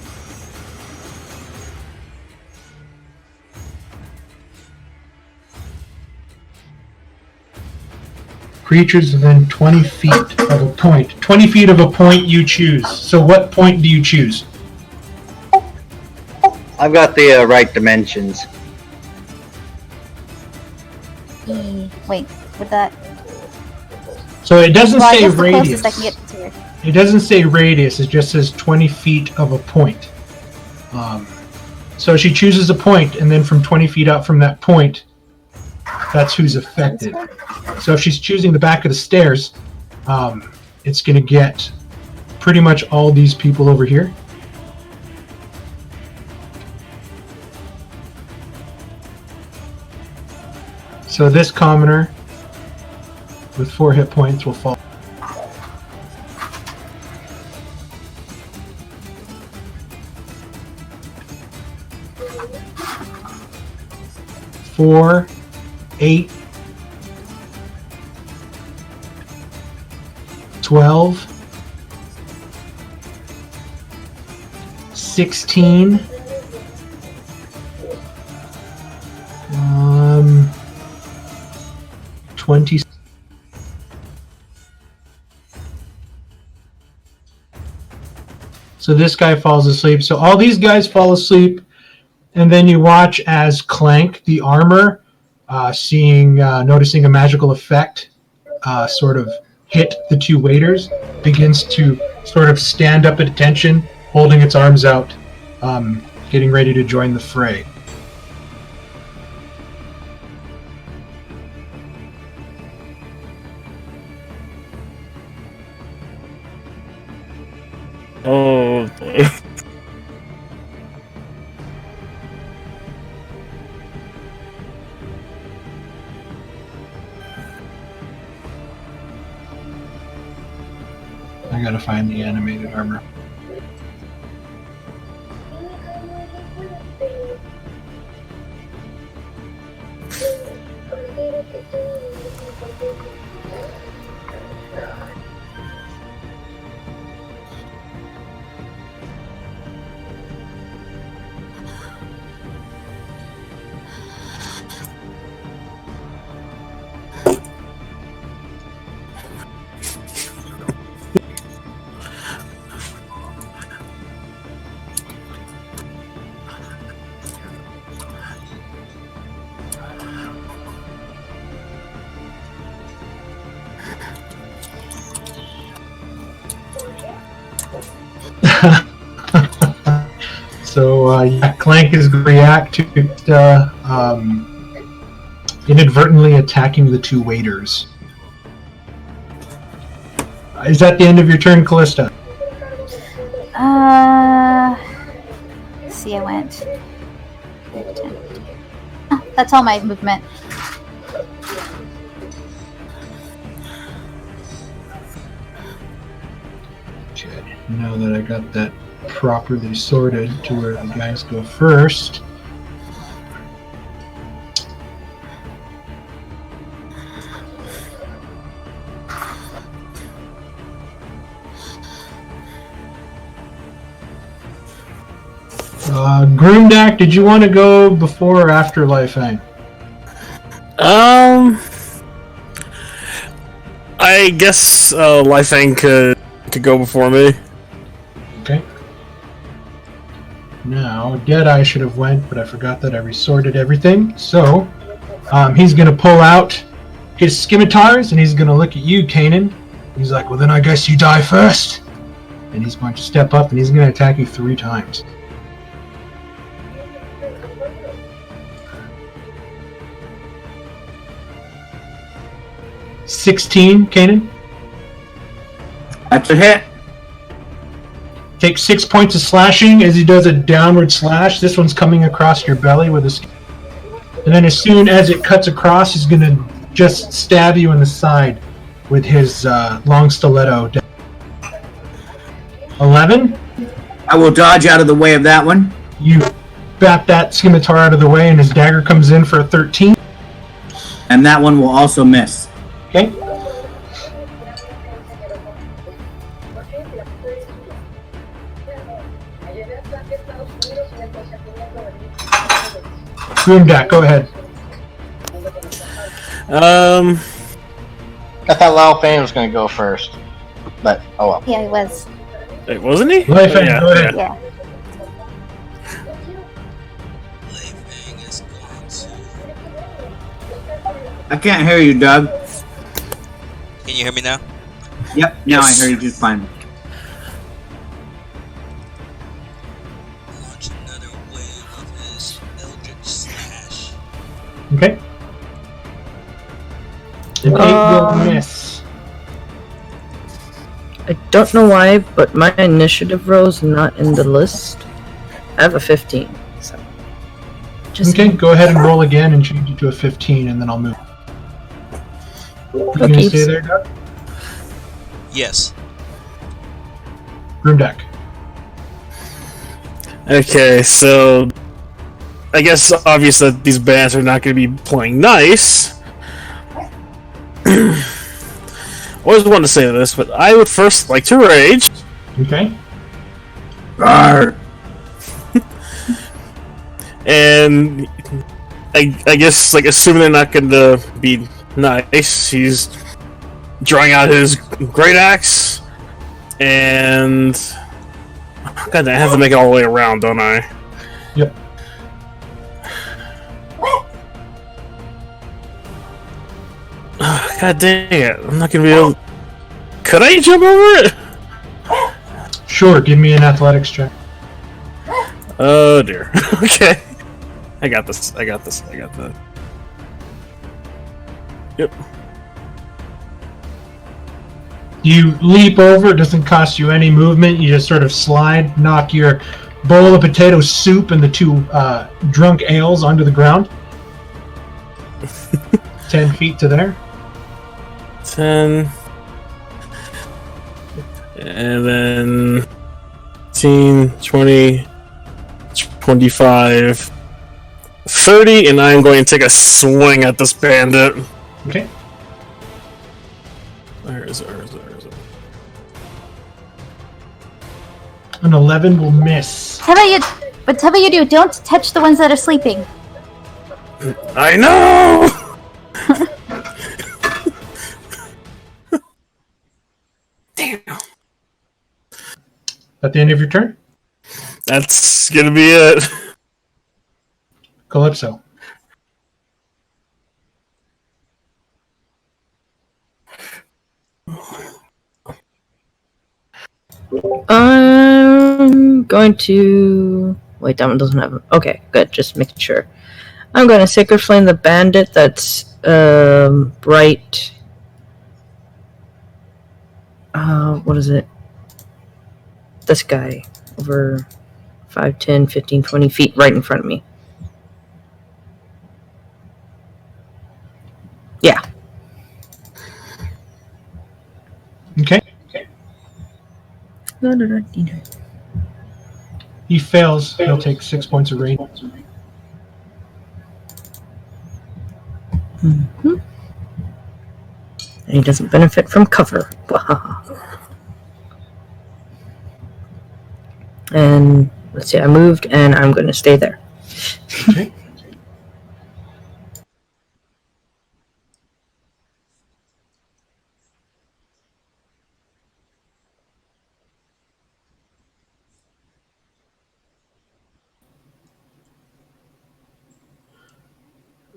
Creatures within 20 feet of a point. 20 feet of a point you choose. So what point do you choose? I've got the right dimensions. Wait, with that. So it doesn't Well, I say guess the radius. closest I can get to her. It doesn't say radius. It just says 20 feet of a point. So she chooses a point, and then from 20 feet out from that point, that's who's affected. So if she's choosing the back of the stairs, it's going to get pretty much all these people over here. So this commoner with 4 hit points will fall. Four, 8, 12, 16, 20. So this guy falls asleep. So all these guys fall asleep, and then you watch as Clank, the armor, noticing a magical effect, sort of hit the 2 waiters, begins to sort of stand up at attention, holding its arms out, getting ready to join the fray. Oh. I gotta find the animated armor. So Clank is going to react to inadvertently attacking the 2 waiters. Is that the end of your turn, Callista? Let's see, I went. 10. Oh, that's all my movement. Okay, now that I got that properly sorted to where the guys go first. Grundak, did you want to go before or after Lifeang? I guess Lifeang could go before me. Okay. Now, Deadeye should have went, but I forgot that I resorted everything. So, he's going to pull out his scimitars, and he's going to look at you, Kanan. He's like, well, then I guess you die first. And he's going to step up, and he's going to attack you 3 times. $16, Kanan. That's a hit. Take 6 points of slashing as he does a downward slash. This one's coming across your belly with a... And then as soon as it cuts across, he's going to just stab you in the side with his long stiletto. 11? I will dodge out of the way of that one. You bat that scimitar out of the way, and his dagger comes in for a 13. And that one will also miss. Okay. Grimdack, go ahead. I thought Lalfane was going to go first, but oh well. Yeah, he was. Wait, wasn't he? Lalfane, go ahead. Yeah. Leifang is going to. I can't hear you, Doug. Can you hear me now? Yep, now I hear you just fine. Launch another wave of his Eldritch Slash. Okay. An 8 will miss. I don't know why, but my initiative roll is not in the list. I have a 15. So Okay, go ahead and roll again and change it to a 15, and then I'll move. You gonna stay there, Doug? Yes. Grimdack. Okay, so I guess obvious that these bands are not going to be playing nice. Always wanted to say this, but I would first like to rage. Okay. Arr. And I guess, like, assuming they're not going to be nice, he's drawing out his great axe, and God, I have to make it all the way around, don't I? Yep. God dang it! I'm not gonna be able. Could I jump over it? Sure, give me an athletics check. Oh dear. Okay. I got this. I got this. I got that. Yep. You leap over, it doesn't cost you any movement, you just sort of slide, knock your bowl of potato soup and the two drunk ales onto the ground. 10 feet to there. 10. And then 15, 20, 25, 30, and I'm going to take a swing at this bandit. Okay. Where is it? Where is it? Where is it? An 11 will miss. Tell me you do. Don't touch the ones that are sleeping. I know! Damn. At the end of your turn? That's gonna be it. Calypso. I'm going to... Wait, that one doesn't have... Okay, good, just making sure. I'm going to Sacred Flame the bandit that's right... what is it? This guy. Over 5, 10, 15, 20 feet right in front of me. Yeah. Okay. He fails. He'll take 6 points of rage. Mm-hmm. And he doesn't benefit from cover. And let's see, I moved and I'm going to stay there. Okay.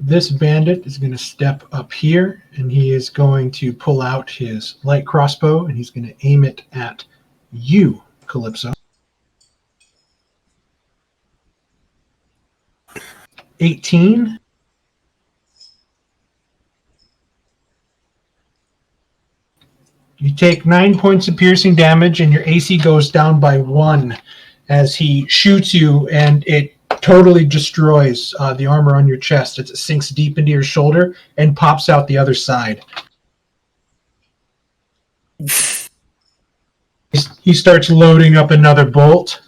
This bandit is going to step up here, and he is going to pull out his light crossbow, and he's going to aim it at you, Calypso. 18. You take 9 points of piercing damage, and your AC goes down by 1 as he shoots you, and it totally destroys the armor on your chest as it sinks deep into your shoulder and pops out the other side. He starts loading up another bolt.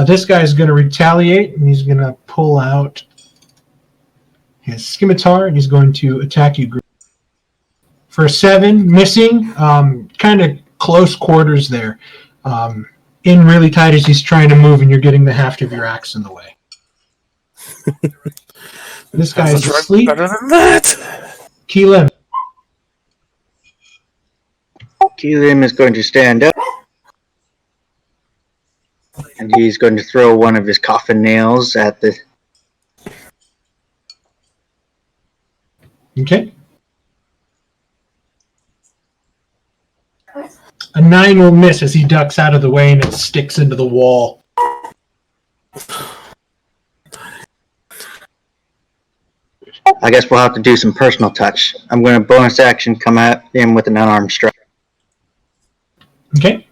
This guy's going to retaliate, and he's going to pull out He has Scimitar, and he's going to attack you. For 7, missing. Kind of close quarters there. In really tight as he's trying to move, and you're getting the haft of your axe in the way. This guy's asleep. Better than that. Keelan. Keelan is going to stand up. And he's going to throw one of his coffin nails at the... Okay. A 9 will miss as he ducks out of the way and it sticks into the wall. I guess we'll have to do some personal touch. I'm going to bonus action come at him with an unarmed strike. Okay.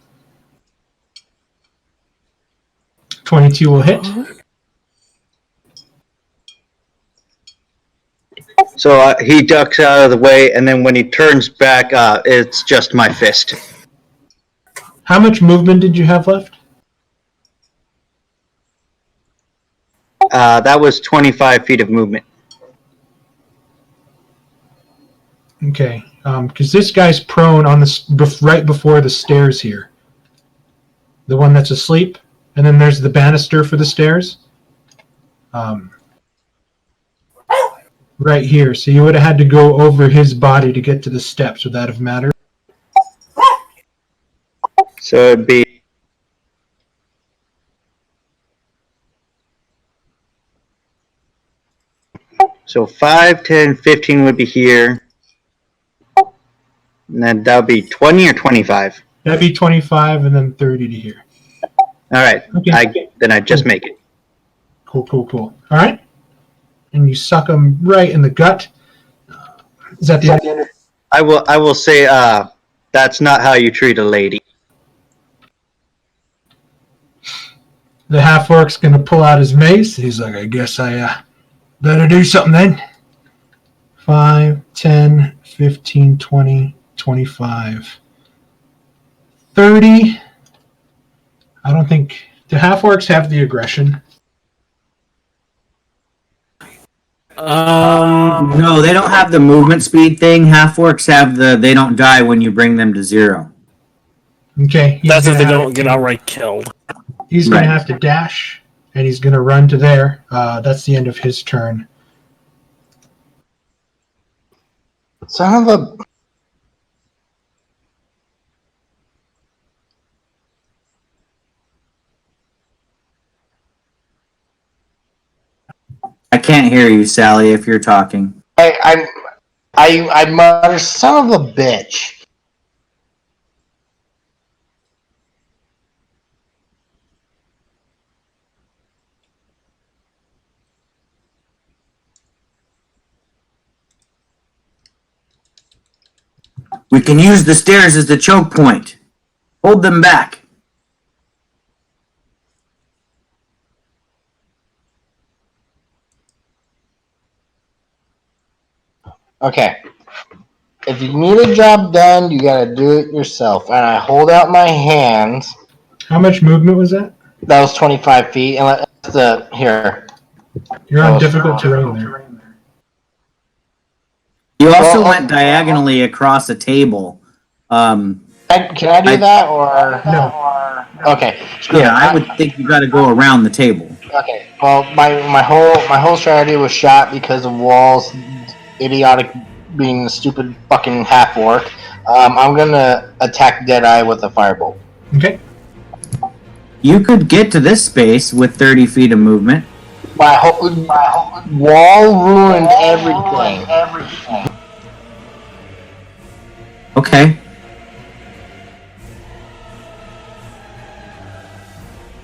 22 will hit. So he ducks out of the way, and then when he turns back, it's just my fist. How much movement did you have left? That was 25 feet of movement. Okay, because this guy's prone on the right before the stairs here. The one that's asleep, and then there's the banister for the stairs. Right here. So you would have had to go over his body to get to the steps. Would that have mattered? So it'd be... So 5, 10, 15 would be here. And then that would be 20 or 25? That'd be 25 and then 30 to here. Alright, Okay. then I just make it. Cool. All right. And you suck him right in the gut. Is that the end? I will say, that's not how you treat a lady. The half-orc's going to pull out his mace. He's like, I guess I better do something then. 5, 10, 15, 20, 25, 30. I don't think... Do half-orcs have the aggression? No, they don't have the movement speed thing. Half-orcs have they don't die when you bring them to 0. Okay. That's if they don't get outright killed. He's going to have to dash, and he's going to run to there. That's the end of his turn. Son of a... I can't hear you, Sally, if you're talking. I mutter, son of a bitch. We can use the stairs as the choke point. Hold them back. Okay. If you need a job done, you gotta do it yourself. And I hold out my hands. How much movement was that? That was 25 feet. And here. You're on difficult terrain there. You also went diagonally across a table. Can I do that or no? Okay. Yeah, I would think you got to go around the table. Okay. Well, my whole strategy was shot because of Wall's idiotic being a stupid fucking half orc. I'm gonna attack Deadeye with a firebolt. Okay. You could get to this space with 30 feet of movement. My whole Wall ruined everything. Okay.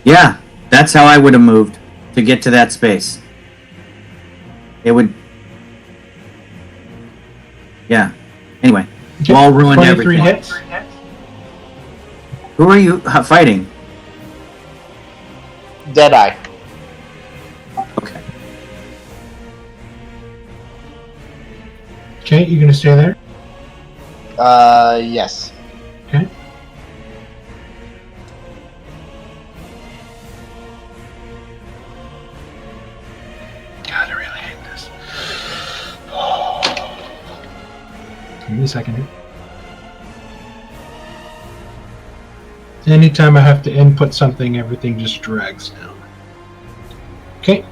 Yeah, that's how I would have moved to get to that space. It would... Yeah. Anyway, Okay. Wall ruined 23 everything. hits. Who are you fighting? Deadeye. Okay. Okay, you gonna stay there? Yes. Okay. God, I really hate this. Give me a second here. Anytime I have to input something, everything just drags down. Okay.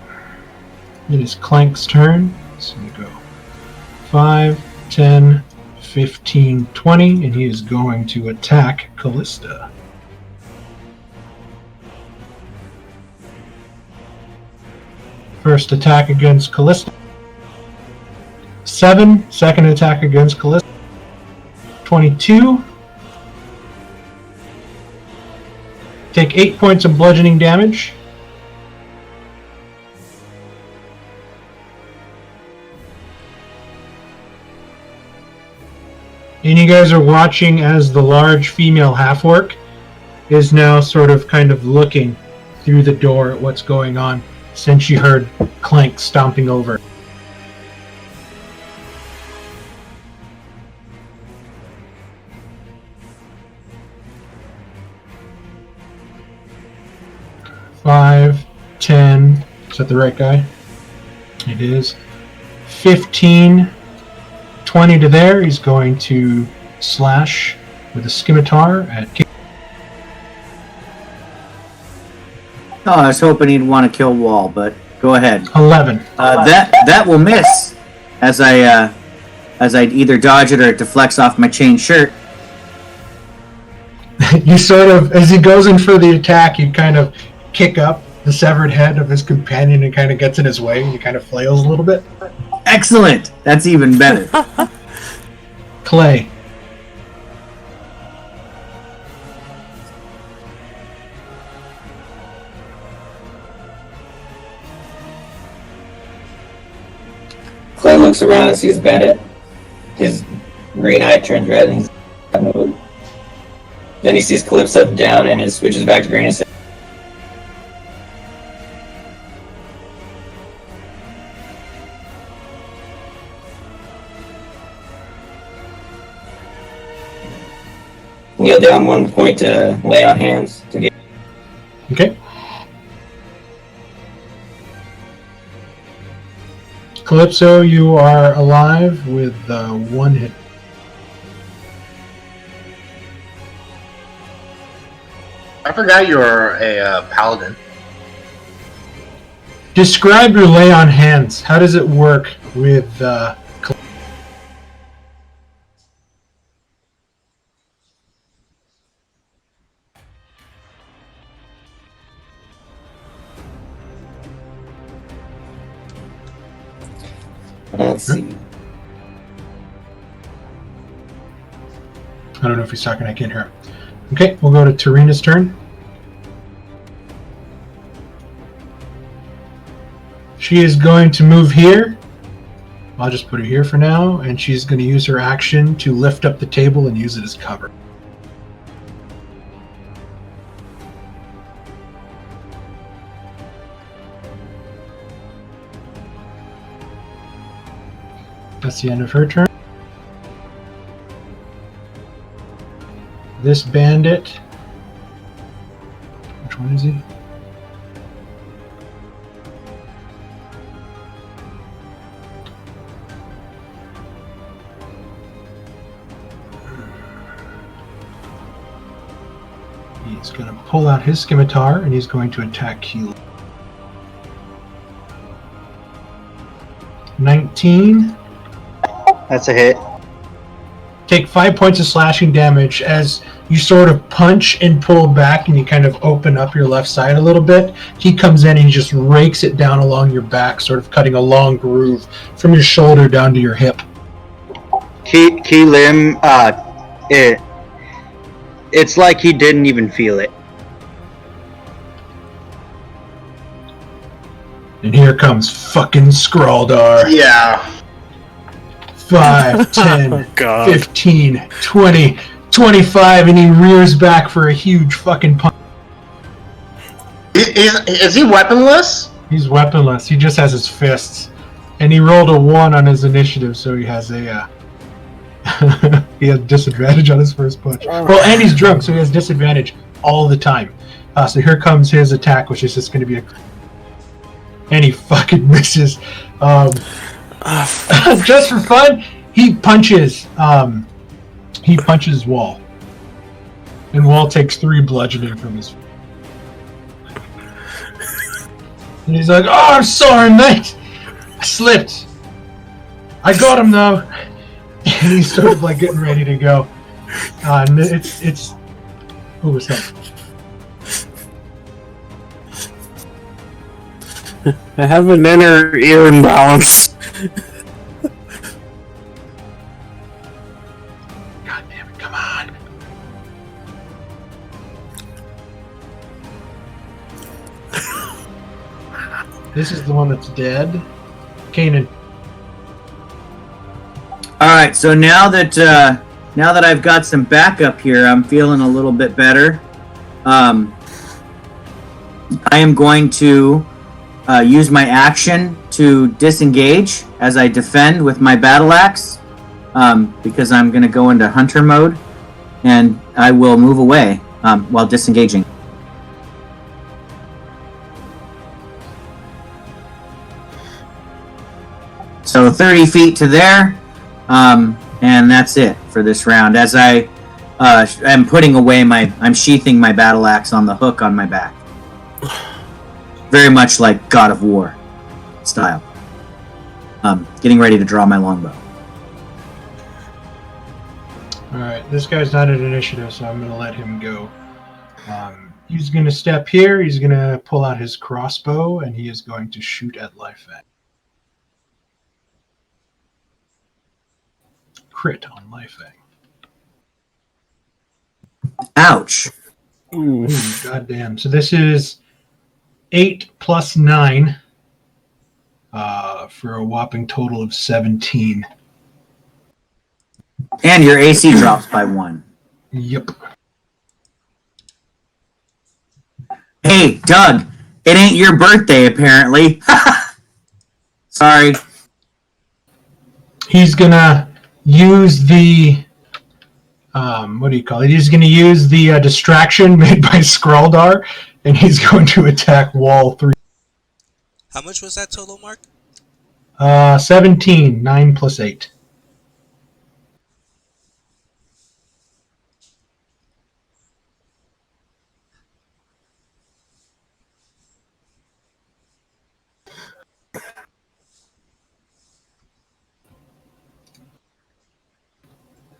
It is Clank's turn. So we go 5, 10, 15, 20, and he is going to attack Callista. First attack against Callista. 7. Second attack against Callista. 22. Take 8 points of bludgeoning damage. And you guys are watching as the large female half-orc is now sort of kind of looking through the door at what's going on since she heard Clank stomping over. Five, 10. Is that the right guy? It is. 15, 20 to there. He's going to slash with a scimitar at King. Oh, I was hoping he'd want to kill Wall, but go ahead. 11. That will miss, as I either dodge it or it deflects off my chain shirt. You sort of, as he goes in for the attack, you kind of kick up the severed head of his companion and kind of gets in his way. He kind of flails a little bit. Excellent! That's even better. Clay. Clay looks around and sees Bandit. His green eye turns red and he's in mode. Then he sees Calypso down and it switches back to green and says, kneel down 1 point to lay on hands to get. Okay. Calypso, you are alive with 1 hit. I forgot you were a paladin. Describe your lay on hands. How does it work with Let's see. I don't know if he's talking, I can't hear him. Okay, we'll go to Tarina's turn. She is going to move here. I'll just put her here for now, and she's going to use her action to lift up the table and use it as cover. That's the end of her turn. This bandit. Which one is he? He's going to pull out his scimitar and he's going to attack Keela. 19. That's a hit. Take 5 points of slashing damage as you sort of punch and pull back and you kind of open up your left side a little bit. He comes in and he just rakes it down along your back, sort of cutting a long groove from your shoulder down to your hip. Key limb, it's like he didn't even feel it. And here comes fucking Scrawldar. Yeah. 5, 10, Oh, God. 15, 20, 25, and he rears back for a huge fucking punch. Is he weaponless? He's weaponless. He just has his fists. And he rolled a 1 on his initiative, so he has a he has disadvantage on his first punch. Well, and he's drunk, so he has disadvantage all the time. So here comes his attack, which is just going to be a... And he fucking misses. Just for fun, He punches Wall. And Wall takes 3 bludgeoning from his. And he's like, "Oh, I'm sorry, mate. I slipped. I got him though." And he's sort of like getting ready to go. And it's who was that? I have an inner ear imbalance. God damn it! Come on. This is the one that's dead. Kanan. All right, so now that I've got some backup here, I'm feeling a little bit better. I am going to use my action to disengage as I defend with my battle axe, because I'm going to go into hunter mode, and I will move away while disengaging. So 30 feet to there. And that's it for this round. As I am putting away I'm sheathing my battle axe on the hook on my back. Very much like God of War style. Getting ready to draw my longbow. Alright, this guy's not at initiative, so I'm going to let him go. He's going to step here, he's going to pull out his crossbow, and he is going to shoot at Lifeang. Crit on Lifeang. Ouch. Ooh, goddamn. So this is 8 plus 9 for a whopping total of 17. And your AC drops by 1. Yep. Hey, Doug, it ain't your birthday, apparently. Sorry. He's gonna use the what do you call it? He's gonna use the distraction made by Skruldar, and he's going to attack Wall 3. How much was that total, Mark? 17. 9 plus 8.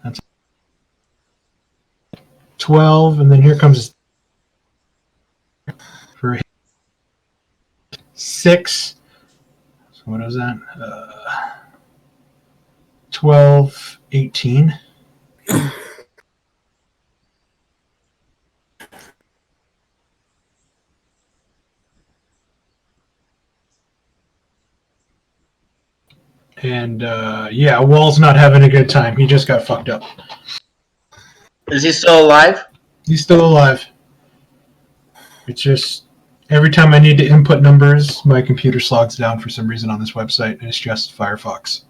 That's 12, and then here comes for 6. So what is that? 12, 18. And yeah, Wall's not having a good time. He just got fucked up. Is he still alive? He's still alive. It's just every time I need to input numbers, my computer slogs down for some reason on this website, and it's just Firefox.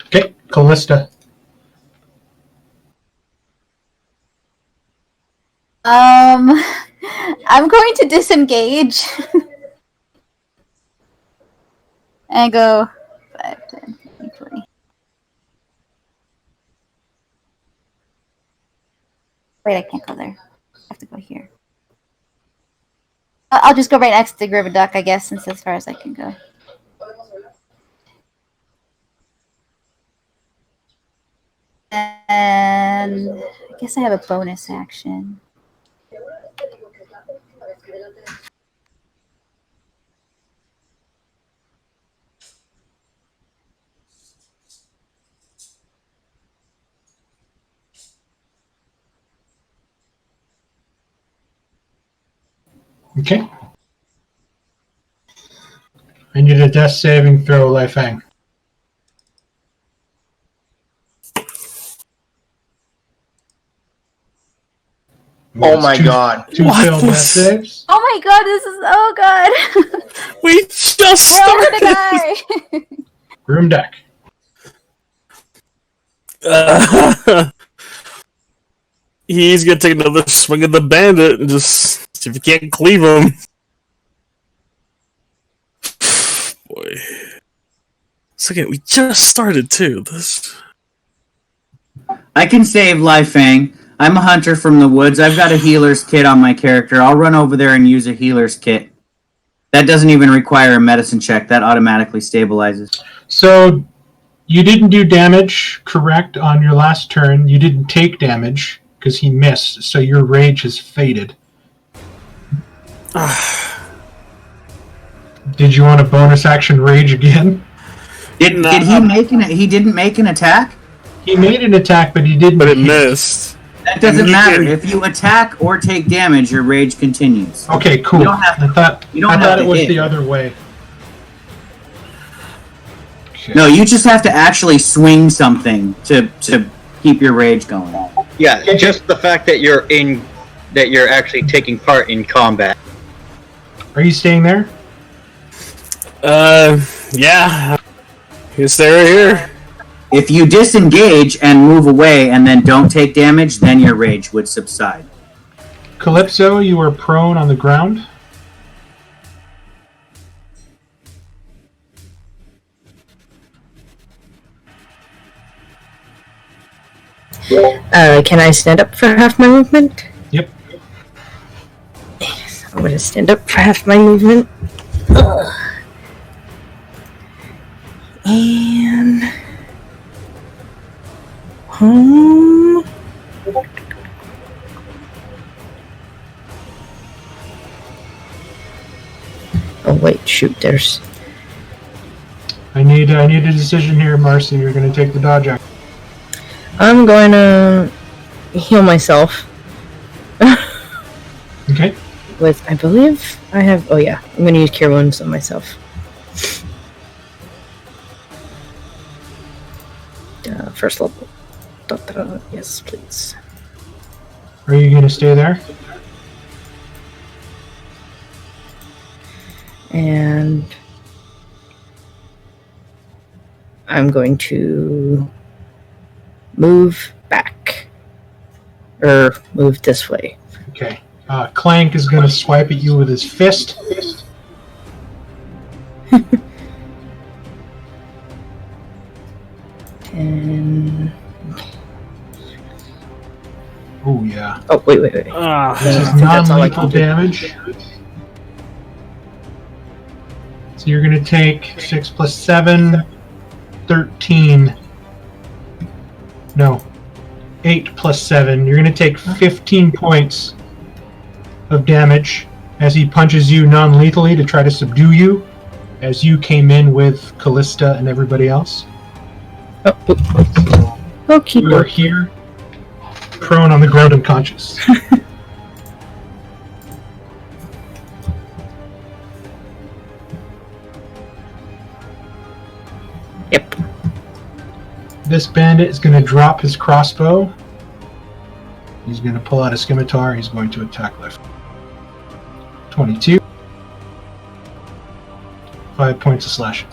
Okay, Callista. I'm going to disengage and go 5, 10, 20. Wait, I can't go there. I have to go here. I'll just go right next to Grividuck, I guess, since as far as I can go. And I guess I have a bonus action. Okay. I need a death saving throw, Lifeang. Oh my god. 2 failed death saves. Oh my god, this is oh god. We just We're all gonna started. die. Room deck. He's gonna take another swing at the bandit and just see if he can't cleave him. boy. So again, we just started too. This. I can save Lai Fang. I'm a hunter from the woods. I've got a healer's kit on my character. I'll run over there and use a healer's kit. That doesn't even require a medicine check. That automatically stabilizes. So you didn't do damage, correct, on your last turn. You didn't take damage because he missed, so your rage has faded. Did you want a bonus action rage again? Did he make an? He didn't make an attack. He made an attack, but he didn't. But it missed. That doesn't matter. If you attack or take damage, your rage continues. Okay, cool. You don't have to, I thought it was the other way. Okay. No, you just have to actually swing something to keep your rage going. Yeah, just the fact that you're actually taking part in combat. Are you staying there? Yeah. You stay right here. If you disengage and move away and then don't take damage, then your rage would subside. Calypso, you are prone on the ground. Can I stand up for half my movement? Yep. Yes, I'm gonna stand up for half my movement. And home. Oh wait, shoot! There's. I need a decision here, Marcy. You're going to take the dodge action. I'm going to heal myself. Okay. With, I believe I have. Oh yeah, I'm going to use Cure Wounds on myself. First level. Yes, please. Are you going to stay there? And I'm going to move back. Or move this way. Okay. Clank is going to swipe at you with his fist. And oh yeah. Oh wait. This is non-lethal damage. So you're going to take 6 plus 7, 13. No. 8 plus 7. You're going to take 15 points of damage as he punches you non-lethally to try to subdue you as you came in with Callista and everybody else. Okay. You are here, prone on the ground unconscious. Yep. This bandit is going to drop his crossbow. He's going to pull out a scimitar. He's going to attack left. 22. 5 points of slashing.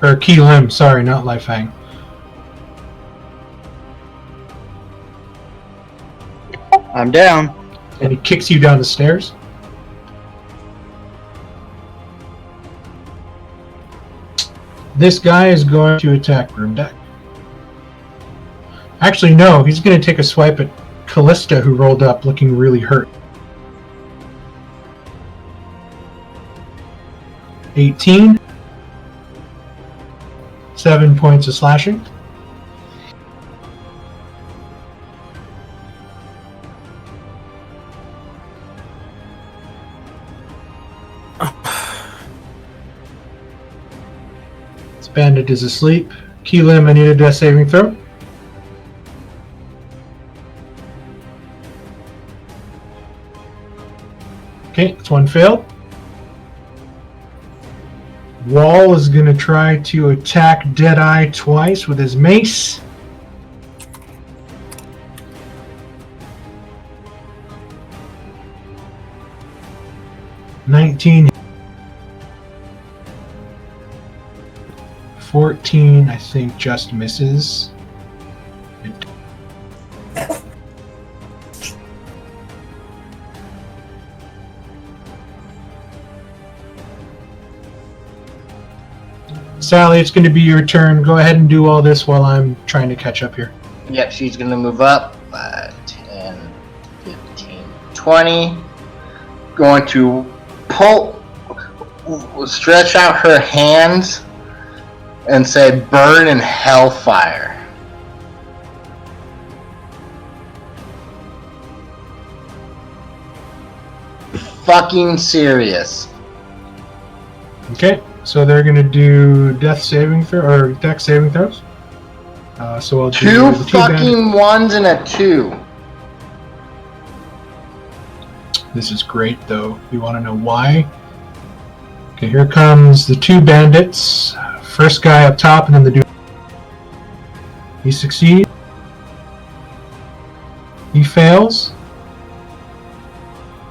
Or Key Lim, sorry, not Lai Fang. I'm down. And he kicks you down the stairs. This guy is going to attack Broomdeck. Actually, no, he's going to take a swipe at Callista, who rolled up looking really hurt. 18. 7 points of slashing. This bandit is asleep. Keelim, I need a death saving throw. Okay, it's one failed. Wall is going to try to attack Deadeye twice with his mace. $19. 14, I think, just misses. Sally, it's going to be your turn. Go ahead and do all this while I'm trying to catch up here. Yep, she's going to move up. 10, 15, 20. Going to stretch out her hands and say, burn in hellfire. Fucking serious. Okay, so they're going to do death saving or dex saving throws. So I'll do Two the fucking ones and a 2. This is great, though. You want to know why? Okay, here comes the 2 bandits. First guy up top, and then the dude. He succeeds. He fails.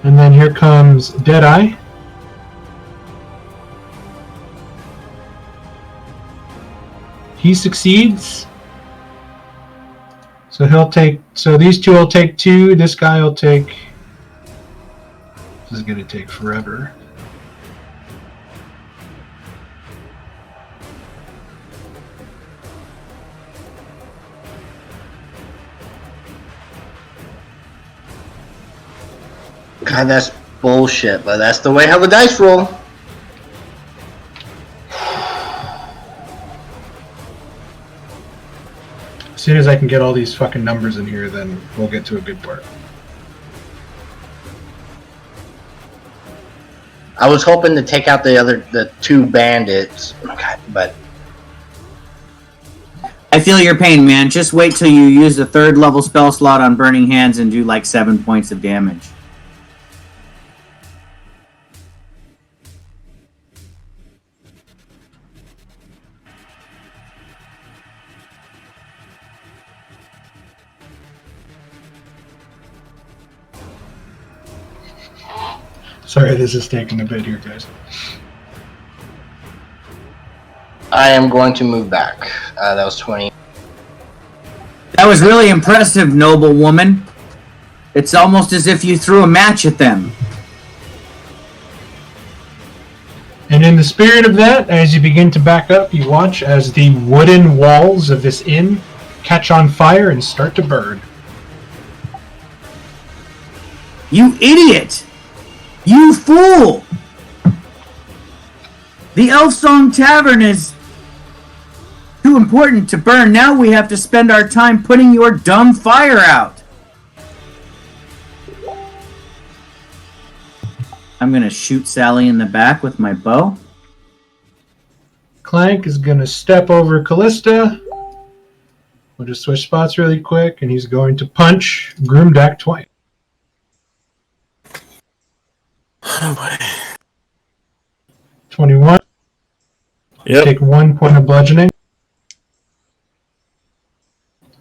And then here comes Deadeye. He succeeds. So these 2 will take 2. This guy will take. This is going to take forever. God, that's bullshit, but that's the way how the dice roll. As soon as I can get all these fucking numbers in here, then we'll get to a good part. I was hoping to take out the 2 bandits, but I feel your pain, man. Just wait till you use the 3rd level spell slot on Burning Hands and do like 7 points of damage. Sorry, this is taking a bit here, guys. I am going to move back. That was 20. That was really impressive, noble woman. It's almost as if you threw a match at them. And in the spirit of that, as you begin to back up, you watch as the wooden walls of this inn catch on fire and start to burn. You idiot! You fool! The Elf Song Tavern is too important to burn. Now we have to spend our time putting your dumb fire out. I'm gonna shoot Sally in the back with my bow. Clank is going to step over Callista. We'll just switch spots really quick, and he's going to punch Groomdak twice. Oh boy. 21. Yep. Take 1 point of bludgeoning.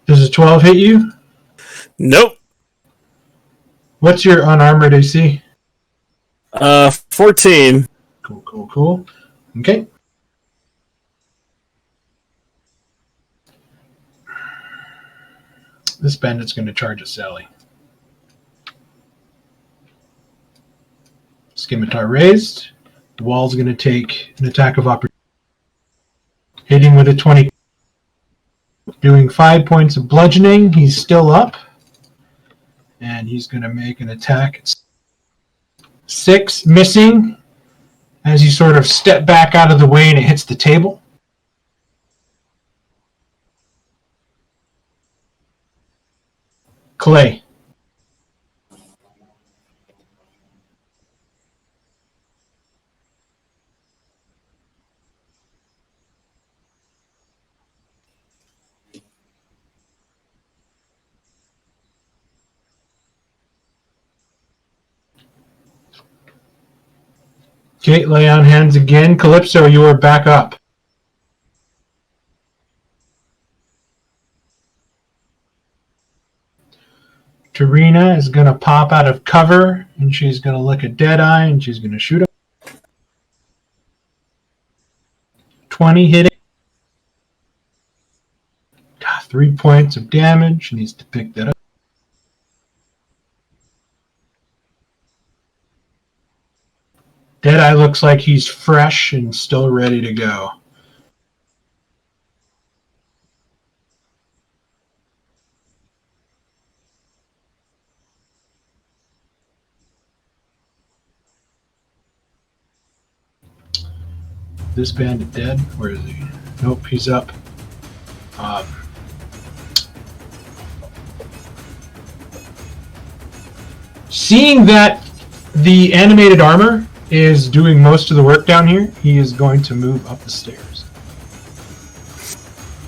Does a 12 hit you? Nope. What's your unarmored AC? 14. Cool. Okay. This bandit's going to charge at Sally. Scimitar raised. The wall's going to take an attack of opportunity. Hitting with a 20. Doing 5 points of bludgeoning. He's still up. And he's going to make an attack. 6, missing. As you sort of step back out of the way and it hits the table. Clay. Okay, lay on hands again. Calypso, you are back up. Tarina is going to pop out of cover, and she's going to look at Deadeye, and she's going to shoot him. 20 hitting. 3 points of damage. She needs to pick that up. Deadeye looks like he's fresh and still ready to go. this bandit dead? Where is he? Nope, he's up. Seeing that the animated armor is doing most of the work down here, he is going to move up the stairs.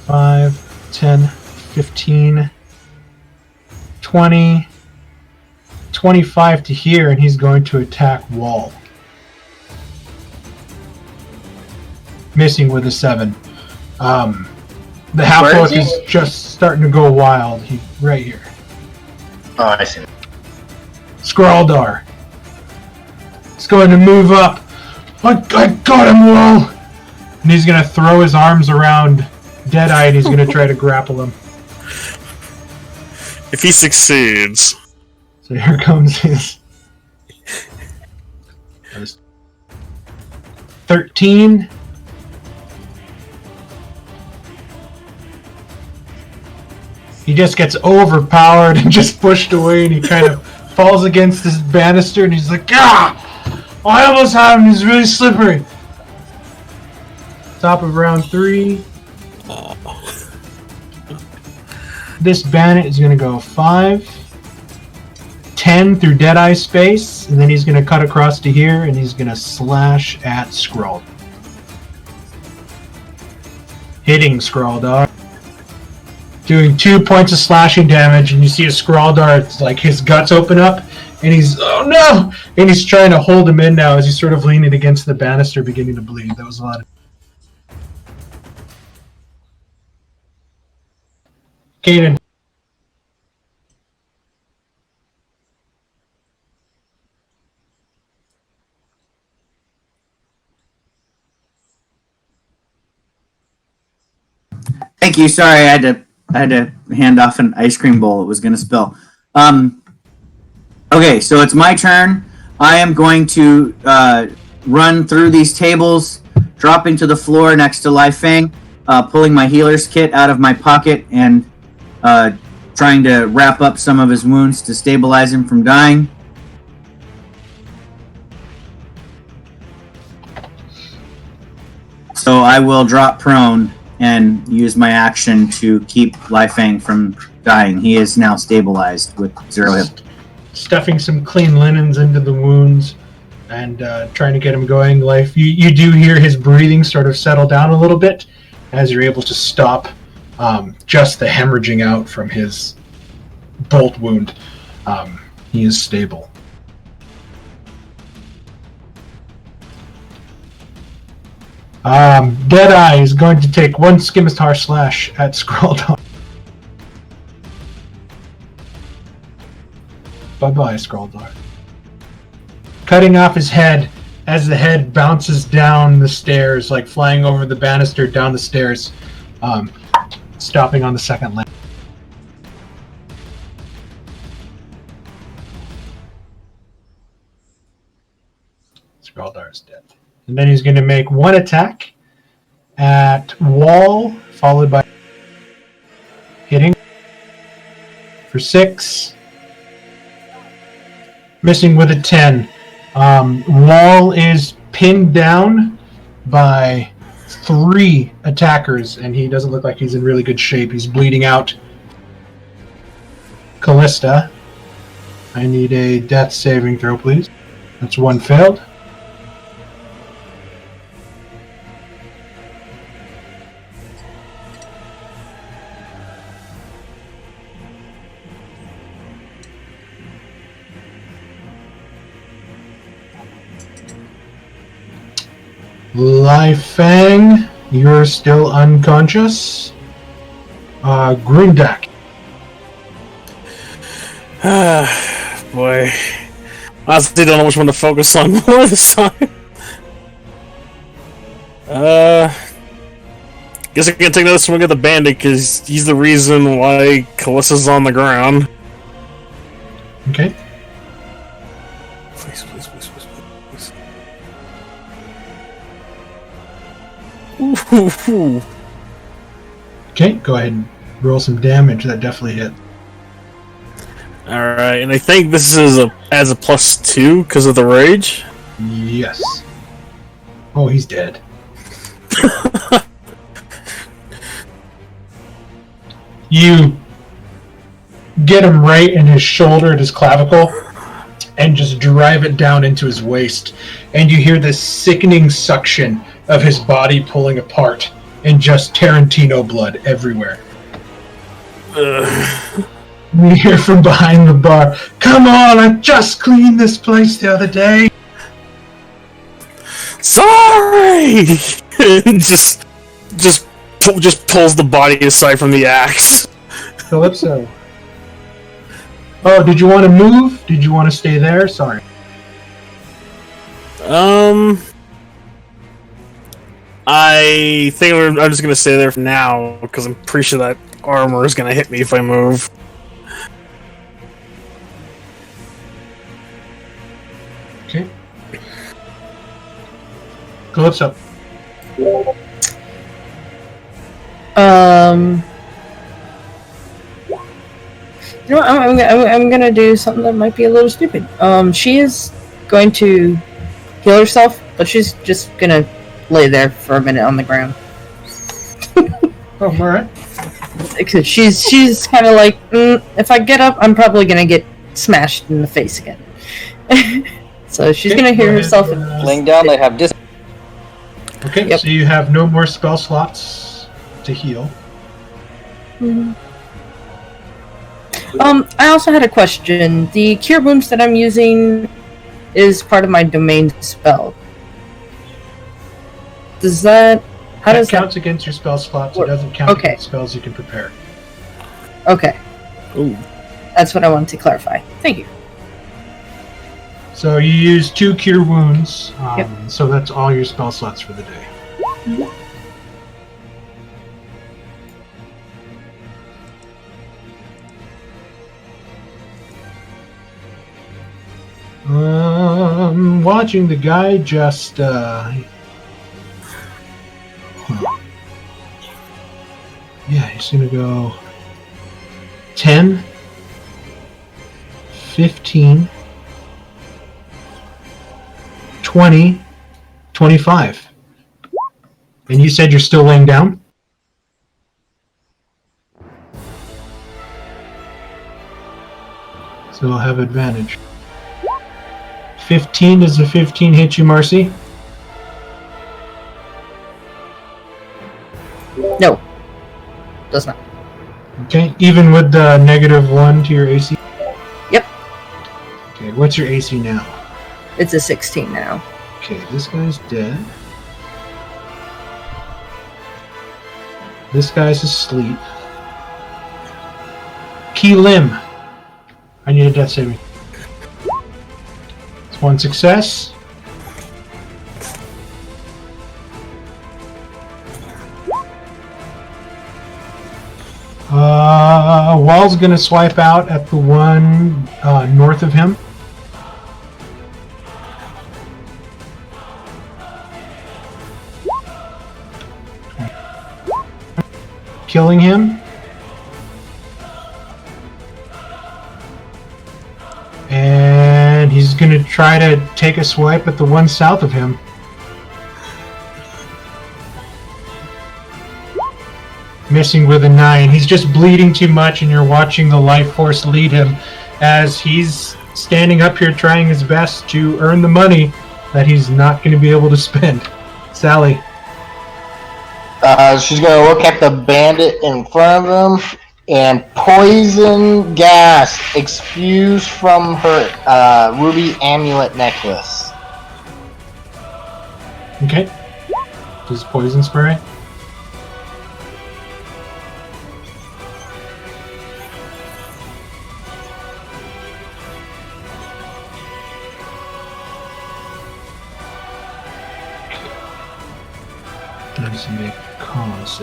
5, 10, 15, 20, 25 to here, and he's going to attack Wall. Missing with a 7. The half-orc is just starting to go wild. He's right here. Oh, I see. Scrawldar. He's going to move up. I got him, Wall! And he's going to throw his arms around Deadeye, and he's going to try to grapple him. If he succeeds... So here comes his... 13. He just gets overpowered and just pushed away, and he kind of falls against this banister, and he's like, "Ah! I almost have him, he's really slippery." Top of round 3. This bandit is going to go 5, 10 through Deadeye space, and then he's going to cut across to here, and he's going to slash at Skrull. Hitting Skrull, doing 2 points of slashing damage, and you see a Skrull, it's like his guts open up, and he's, oh no! And he's trying to hold him in now as he's sort of leaning against the banister, beginning to bleed. That was a lot of... Kaden. Thank you. Sorry, I had to hand off an ice cream bowl. It was going to spill. Okay, so it's my turn. I am going to run through these tables, dropping to the floor next to Lai Feng, pulling my healer's kit out of my pocket, and trying to wrap up some of his wounds to stabilize him from dying. So I will drop prone and use my action to keep Lai Feng from dying. He is now stabilized with 0 hit. Stuffing some clean linens into the wounds and trying to get him going. You do hear his breathing sort of settle down a little bit as you're able to stop just the hemorrhaging out from his bolt wound. He is stable. Deadeye is going to take 1 Scimitar slash at Skrull. Bye-bye, Skrull. Cutting off his head as the head bounces down the stairs, like flying over the banister down the stairs, stopping on the second landing. Skrull is dead. And then he's going to make 1 attack at Wall, followed by hitting for 6. Missing with a 10. Wall is pinned down by 3 attackers, and he doesn't look like he's in really good shape. He's bleeding out. Callista, I need a death saving throw, please. That's 1 failed. Lai Feng, you're still unconscious. Grindak. Boy. Honestly, don't know which one to focus on more this time. Guess I can take another swing at the bandit, because he's the reason why Callissa's on the ground. Okay. Please, please, please, please, please. Ooh. Okay, go ahead and roll some damage. That definitely hit. Alright, and I think this is as a +2 because of the rage? Yes. Oh, he's dead. You get him right in his shoulder at his clavicle and just drive it down into his waist. And you hear this sickening suction of his body pulling apart and just Tarantino blood everywhere. You hear from behind the bar, "Come on, I just cleaned this place the other day." Sorry! just pulls the body aside from the axe. Calypso. Oh, did you want to move? Did you want to stay there? Sorry. I think I'm just gonna stay there for now because I'm pretty sure that armor is gonna hit me if I move. Okay. Calypso. You know what? I'm gonna do something that might be a little stupid. She is going to heal herself, but she's just gonna lay there for a minute on the ground. Oh, alright. Because she's kind of like, if I get up, I'm probably gonna get smashed in the face again. So she's gonna heal herself. Laying down, they have Okay, Yep. so you have no more spell slots to heal. Mhm. I also had a question. The cure wounds that I'm using is part of my domain spell. Does that? How does that counts against your spell slots? It doesn't count against spells you can prepare. Okay. Ooh. That's what I wanted to clarify. Thank you. So you use 2 cure wounds. Yep. So that's all your spell slots for the day. Watching the guy just yeah, he's gonna go 10, 15, 20, 25. And you said you're still laying down? So I'll have advantage. 15, does the 15 hit you, Marcy? No. Does not. Okay, even with the -1 to your AC? Yep. Okay, what's your AC now? It's a 16 now. Okay, this guy's dead. This guy's asleep. Key limb. I need a death saving. It's 1 success. Wall's gonna swipe out at the one north of him. Killing him. And he's gonna try to take a swipe at the one south of him. Missing with a 9. He's just bleeding too much, and you're watching the life force lead him as he's standing up here trying his best to earn the money that he's not going to be able to spend. Sally. She's gonna look at the bandit in front of him, and poison gas exudes from her ruby amulet necklace. Okay. Does poison spray? That doesn't make cause.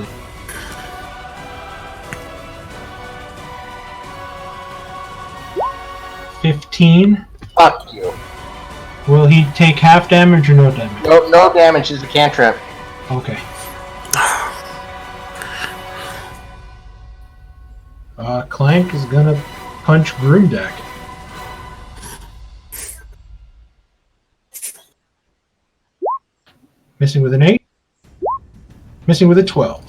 15. Fuck you. Will he take half damage or no damage? No damage. Is a cantrip. Okay. Clank is gonna punch Groomdeck. Missing with an 8. Missing with a 12.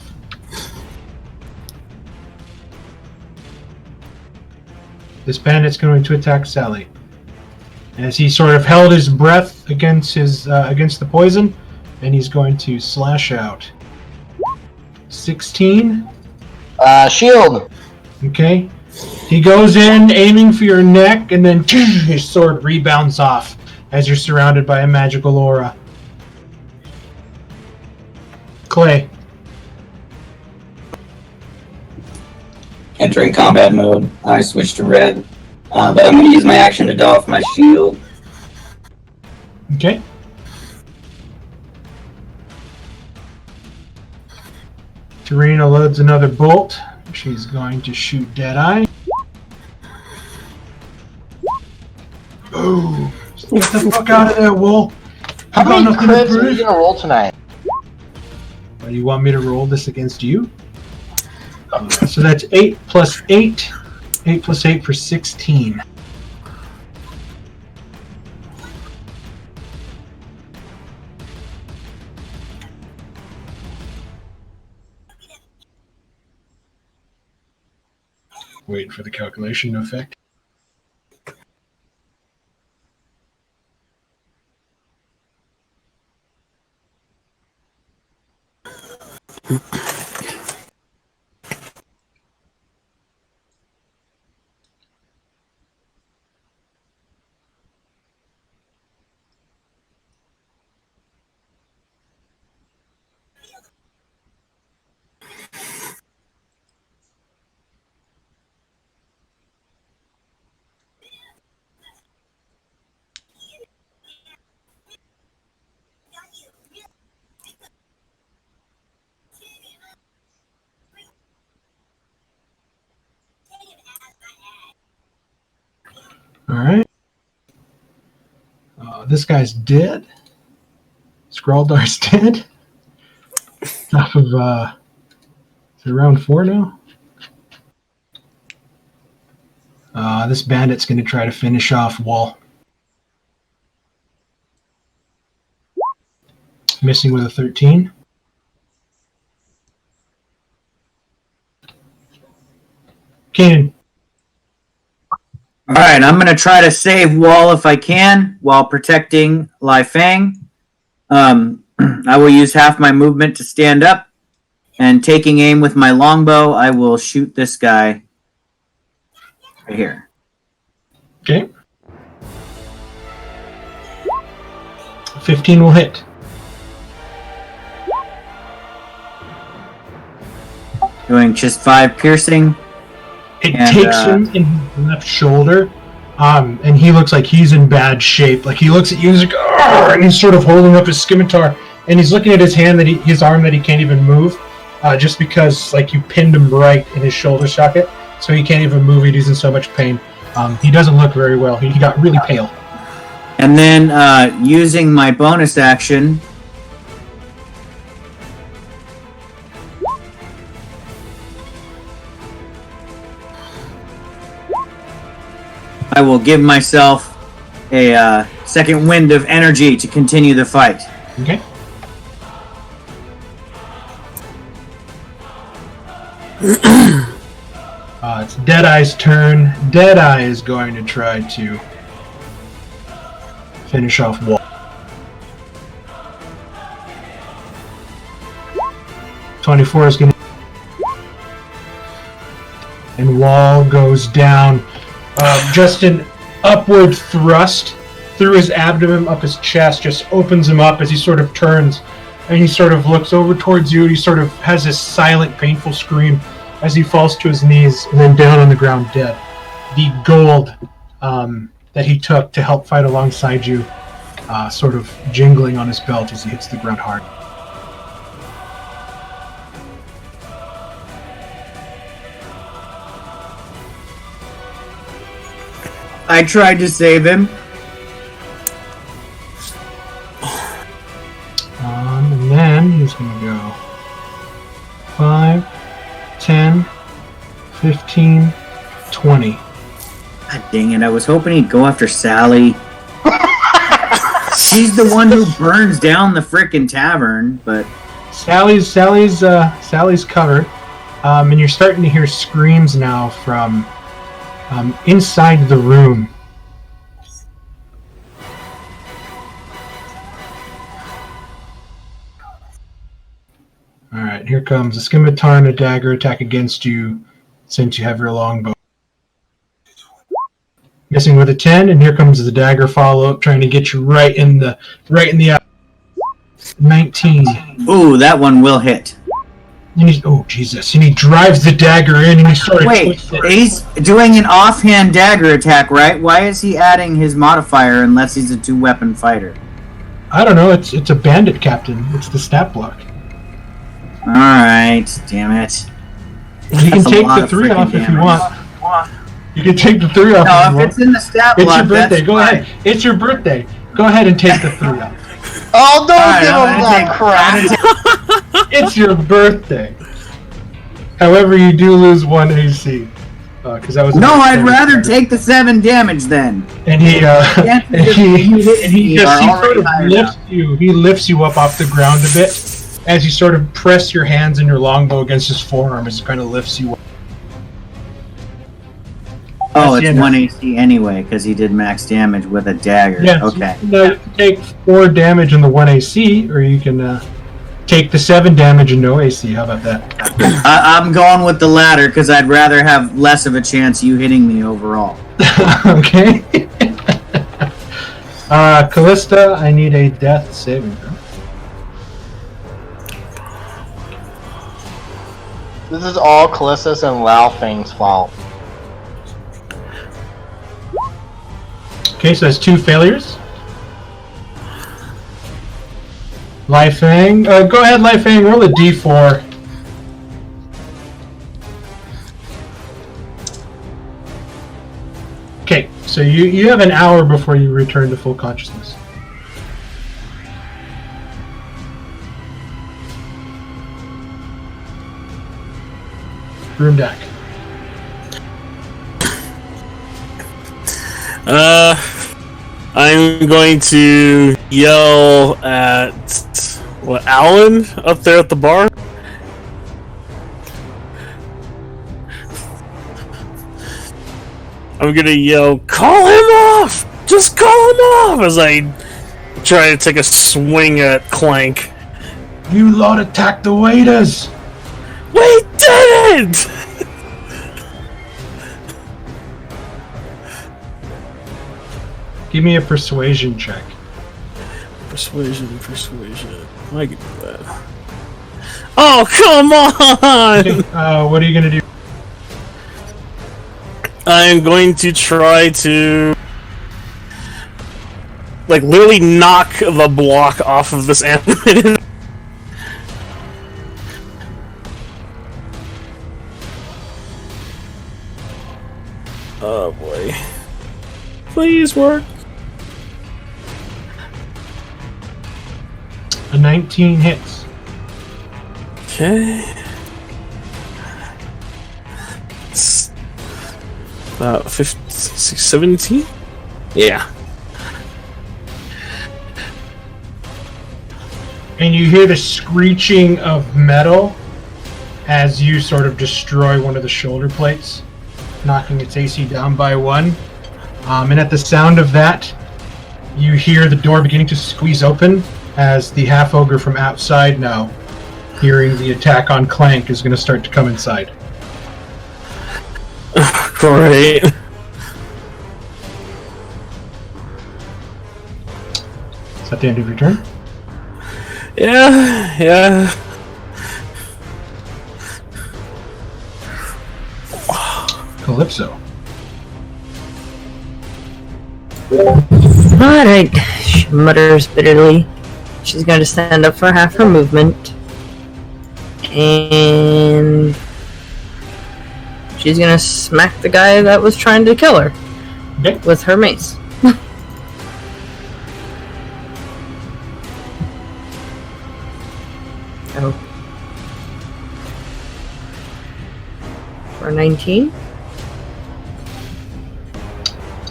This bandit's going to attack Sally. As he sort of held his breath against the poison, and he's going to slash out. 16. Shield. Okay. He goes in, aiming for your neck, and then his sword rebounds off as you're surrounded by a magical aura. Clay. Entering combat mode, I switch to red. But I'm going to use my action to doff my shield. Okay. Tarina loads another bolt. She's going to shoot Deadeye. Oh, get the fuck out of there, Wool. How You got many nothing to crits are prove? you gonna roll tonight? Well, you want me to roll this against you? So that's 8 plus 8. 8 plus 8 for 16. Waiting for the calculation to effect. Alright. This guy's dead. Scroldar's dead. Off of, is it round 4 now? This bandit's going to try to finish off Wall. Missing with a 13. Kanan. Alright, I'm going to try to save Wall if I can while protecting Lai Fang. I will use half my movement to stand up, and taking aim with my longbow, I will shoot this guy right here. Okay. 15 will hit. Doing just 5 piercing. It And, takes him in his left shoulder, and he looks like he's in bad shape. Like he looks at you, and he's like, "Arr!" And he's sort of holding up his scimitar, and he's looking at his hand his arm that he can't even move, just because like you pinned him right in his shoulder socket, so he can't even move. He's in so much pain. He doesn't look very well. He got really pale. And then using my bonus action, I will give myself a second wind of energy to continue the fight. Okay. It's Deadeye's turn. Deadeye is going to try to finish off Wall. 24 is going to... And Wall goes down. Just an upward thrust through his abdomen, up his chest, just opens him up as he sort of turns. And he sort of looks over towards you, and he sort of has this silent, painful scream as he falls to his knees and then down on the ground dead. The gold that he took to help fight alongside you sort of jingling on his belt as he hits the ground hard. I tried to save him. And then he's going to go 5, 10, 15, 20. God dang it, I was hoping he'd go after Sally. She's the one who burns down the frickin' tavern, but... Sally's covered, and you're starting to hear screams now from inside the room. All right, here comes a scimitar and a dagger attack against you, since you have your longbow. Missing with a 10, and here comes the dagger follow-up, trying to get you right in the eye. 19. Ooh, that one will hit. And Jesus! And he drives the dagger in, and he starts. Wait, he's doing an offhand dagger attack, right? Why is he adding his modifier unless he's a 2-weapon fighter? I don't know. It's a bandit captain. It's the stat block. All right, damn it. You can take the 3 off if you want. You can take the 3 off. No, if it's in the stat block, it's your birthday. that's Go fine. ahead. It's your birthday. Go ahead and take the 3 off. Oh, don't Alright, give I'm him gonna that crap! It's your birthday. However, you do lose 1 AC. Because that was. No, I'd rather take the 7 damage then. And he are sort of already lifts you. He lifts you up off the ground a bit as you sort of press your hands and your longbow against his forearm. As he kind of lifts you up. Oh, it's 1 AC anyway, because he did max damage with a dagger. Yeah, okay. So you can take 4 damage in the 1 AC, or you can take the 7 damage and no AC. How about that? I'm going with the latter, because I'd rather have less of a chance you hitting me overall. Okay. Callista, I need a death saving throw. This is all Callistus and Laofeng's fault. Okay, so that's 2 failures. Laofeng, go ahead, Laofeng, roll a d4. Okay, so you have an hour before you return to full consciousness. Room deck. I'm going to yell at Alan up there at the bar. I'm gonna yell, "Call him off! Just call him off!" as I try to take a swing at Clank. You lot attack the waiters! We didn't! Give me a persuasion check. Persuasion. I can do that. Oh, come on! Okay, what are you gonna do? I'm going to try to, literally knock the block off of this animated. Oh boy. Please work. A 19 hits. Okay. It's about 15, 17? Yeah. And you hear the screeching of metal as you sort of destroy one of the shoulder plates, knocking its AC down by 1. And at the sound of that, you hear the door beginning to squeeze open as the half-ogre from outside now, hearing the attack on Clank, is going to start to come inside. Great. Is that the end of your turn? Yeah. Calypso. Alright, she mutters bitterly. She's going to stand up for half her movement. And she's going to smack the guy that was trying to kill her. Okay. With her mace. Oh. For 19.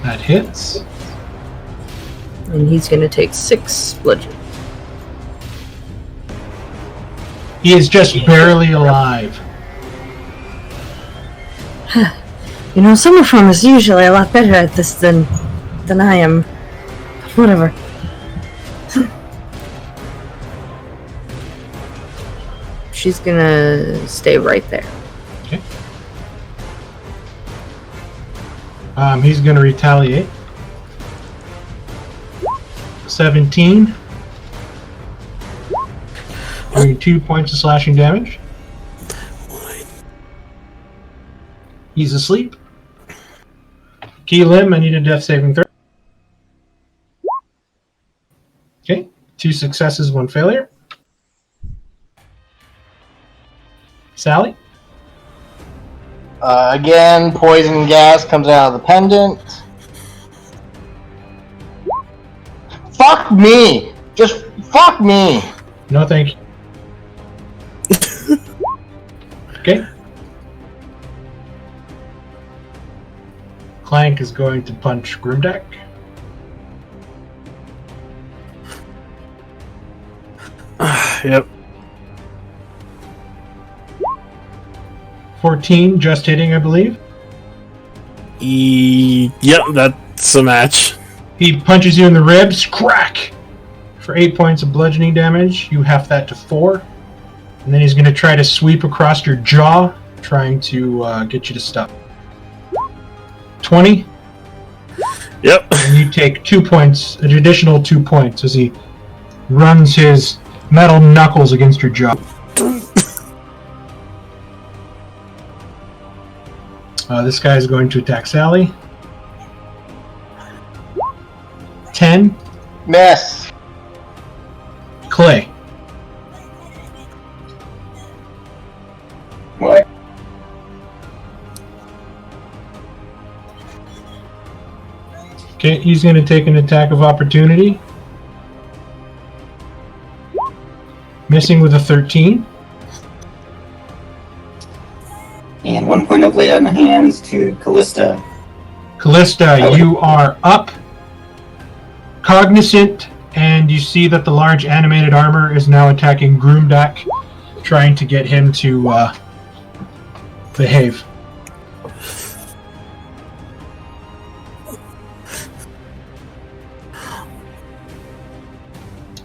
That hits. And he's going to take 6 bludgeoning. He is just barely alive. You know, Summer Form is usually a lot better at this than I am. But whatever. She's gonna stay right there. Okay. He's gonna retaliate. 17. Doing 2 points of slashing damage. He's asleep. Keelim, I need a death saving throw. Okay, 2 successes, 1 failure. Sally? Again, poison gas comes out of the pendant. Fuck me! Just fuck me! No, thank you. Okay. Clank is going to punch Grimdeck. Yep. 14, just hitting, I believe. Yep, that's a match. He punches you in the ribs, crack! For 8 points of bludgeoning damage. You half that to 4. And then he's going to try to sweep across your jaw, trying to get you to stop. 20. Yep. And you take 2 points, an additional 2 points, as he runs his metal knuckles against your jaw. This guy is going to attack Sally. 10. Miss. Clay. What? Okay, he's going to take an attack of opportunity. Missing with a 13. And 1 point of lay on the hands to Callista. Callista, you are up, cognizant, and you see that the large animated armor is now attacking Groomdak, trying to get him to behave.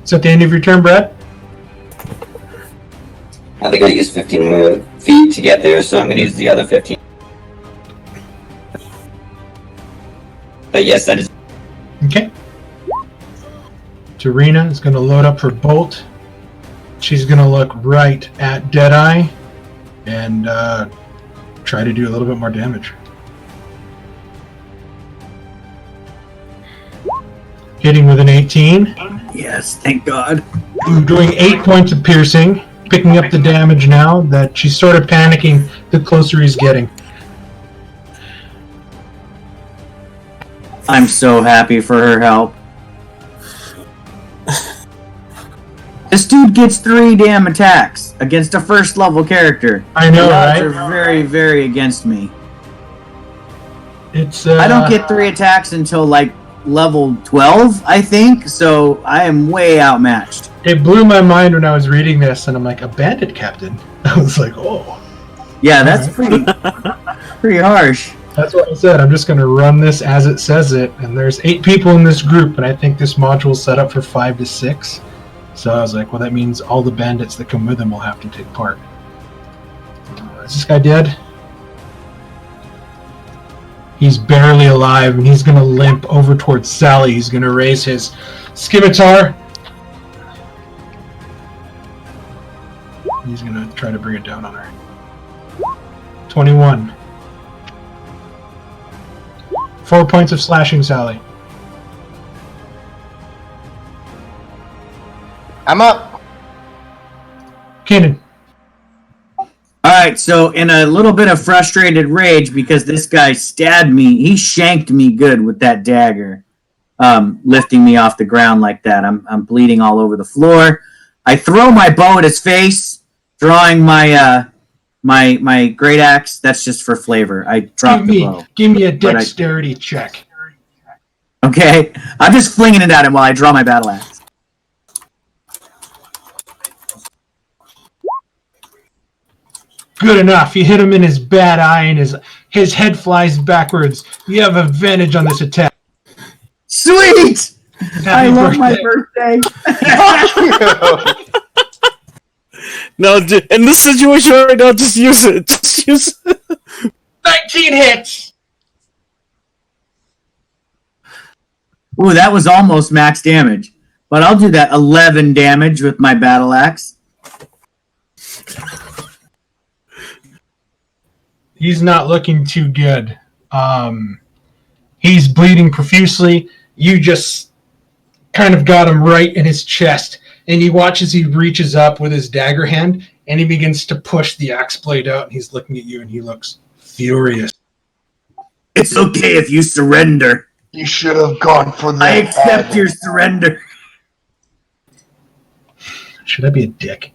Is that the end of your turn, Brad? I think I used 15 feet to get there, so I'm going to use the other 15. But yes, that is... Okay. Tarina is going to load up her bolt. She's going to look right at Deadeye and try to do a little bit more damage. Hitting with an 18. Yes, thank God. Doing 8 points of piercing. Picking up the damage now that she's sort of panicking the closer he's getting. I'm so happy for her help. This dude gets 3 damn attacks against a first level character. I know, The odds right? are very, very against me. It's I don't get 3 attacks until like level 12, I think, so I am way outmatched. It blew my mind when I was reading this, and I'm like, a bandit captain? I was like, oh. Yeah, that's pretty harsh. That's what I said. I'm just going to run this as it says it, and there's 8 people in this group, and I think this module is set up for 5 to 6. So I was like, well, that means all the bandits that come with him will have to take part. Is this guy dead? He's barely alive, and he's going to limp over towards Sally. He's going to raise his scimitar. He's going to try to bring it down on her. 21. 4 points of slashing, Sally. I'm up. Kanan. Alright, so in a little bit of frustrated rage because this guy stabbed me, he shanked me good with that dagger, lifting me off the ground like that. I'm bleeding all over the floor. I throw my bow at his face, drawing my my great axe. That's just for flavor. I drop the bow. Give me a dexterity check. Okay, I'm just flinging it at him while I draw my battle axe. Good enough. You hit him in his bad eye, and his head flies backwards. You have advantage on this attack. Sweet! I Happy love my birthday. birthday. No, in this situation right now, just use it. Just use it. 19 hits! Ooh, that was almost max damage. But I'll do that 11 damage with my battle axe. He's not looking too good. He's bleeding profusely. You just kind of got him right in his chest. And you watch as he reaches up with his dagger hand, and he begins to push the axe blade out, and he's looking at you, and he looks furious. It's okay if you surrender. You should have gone for that. I accept your surrender. Should I be a dick?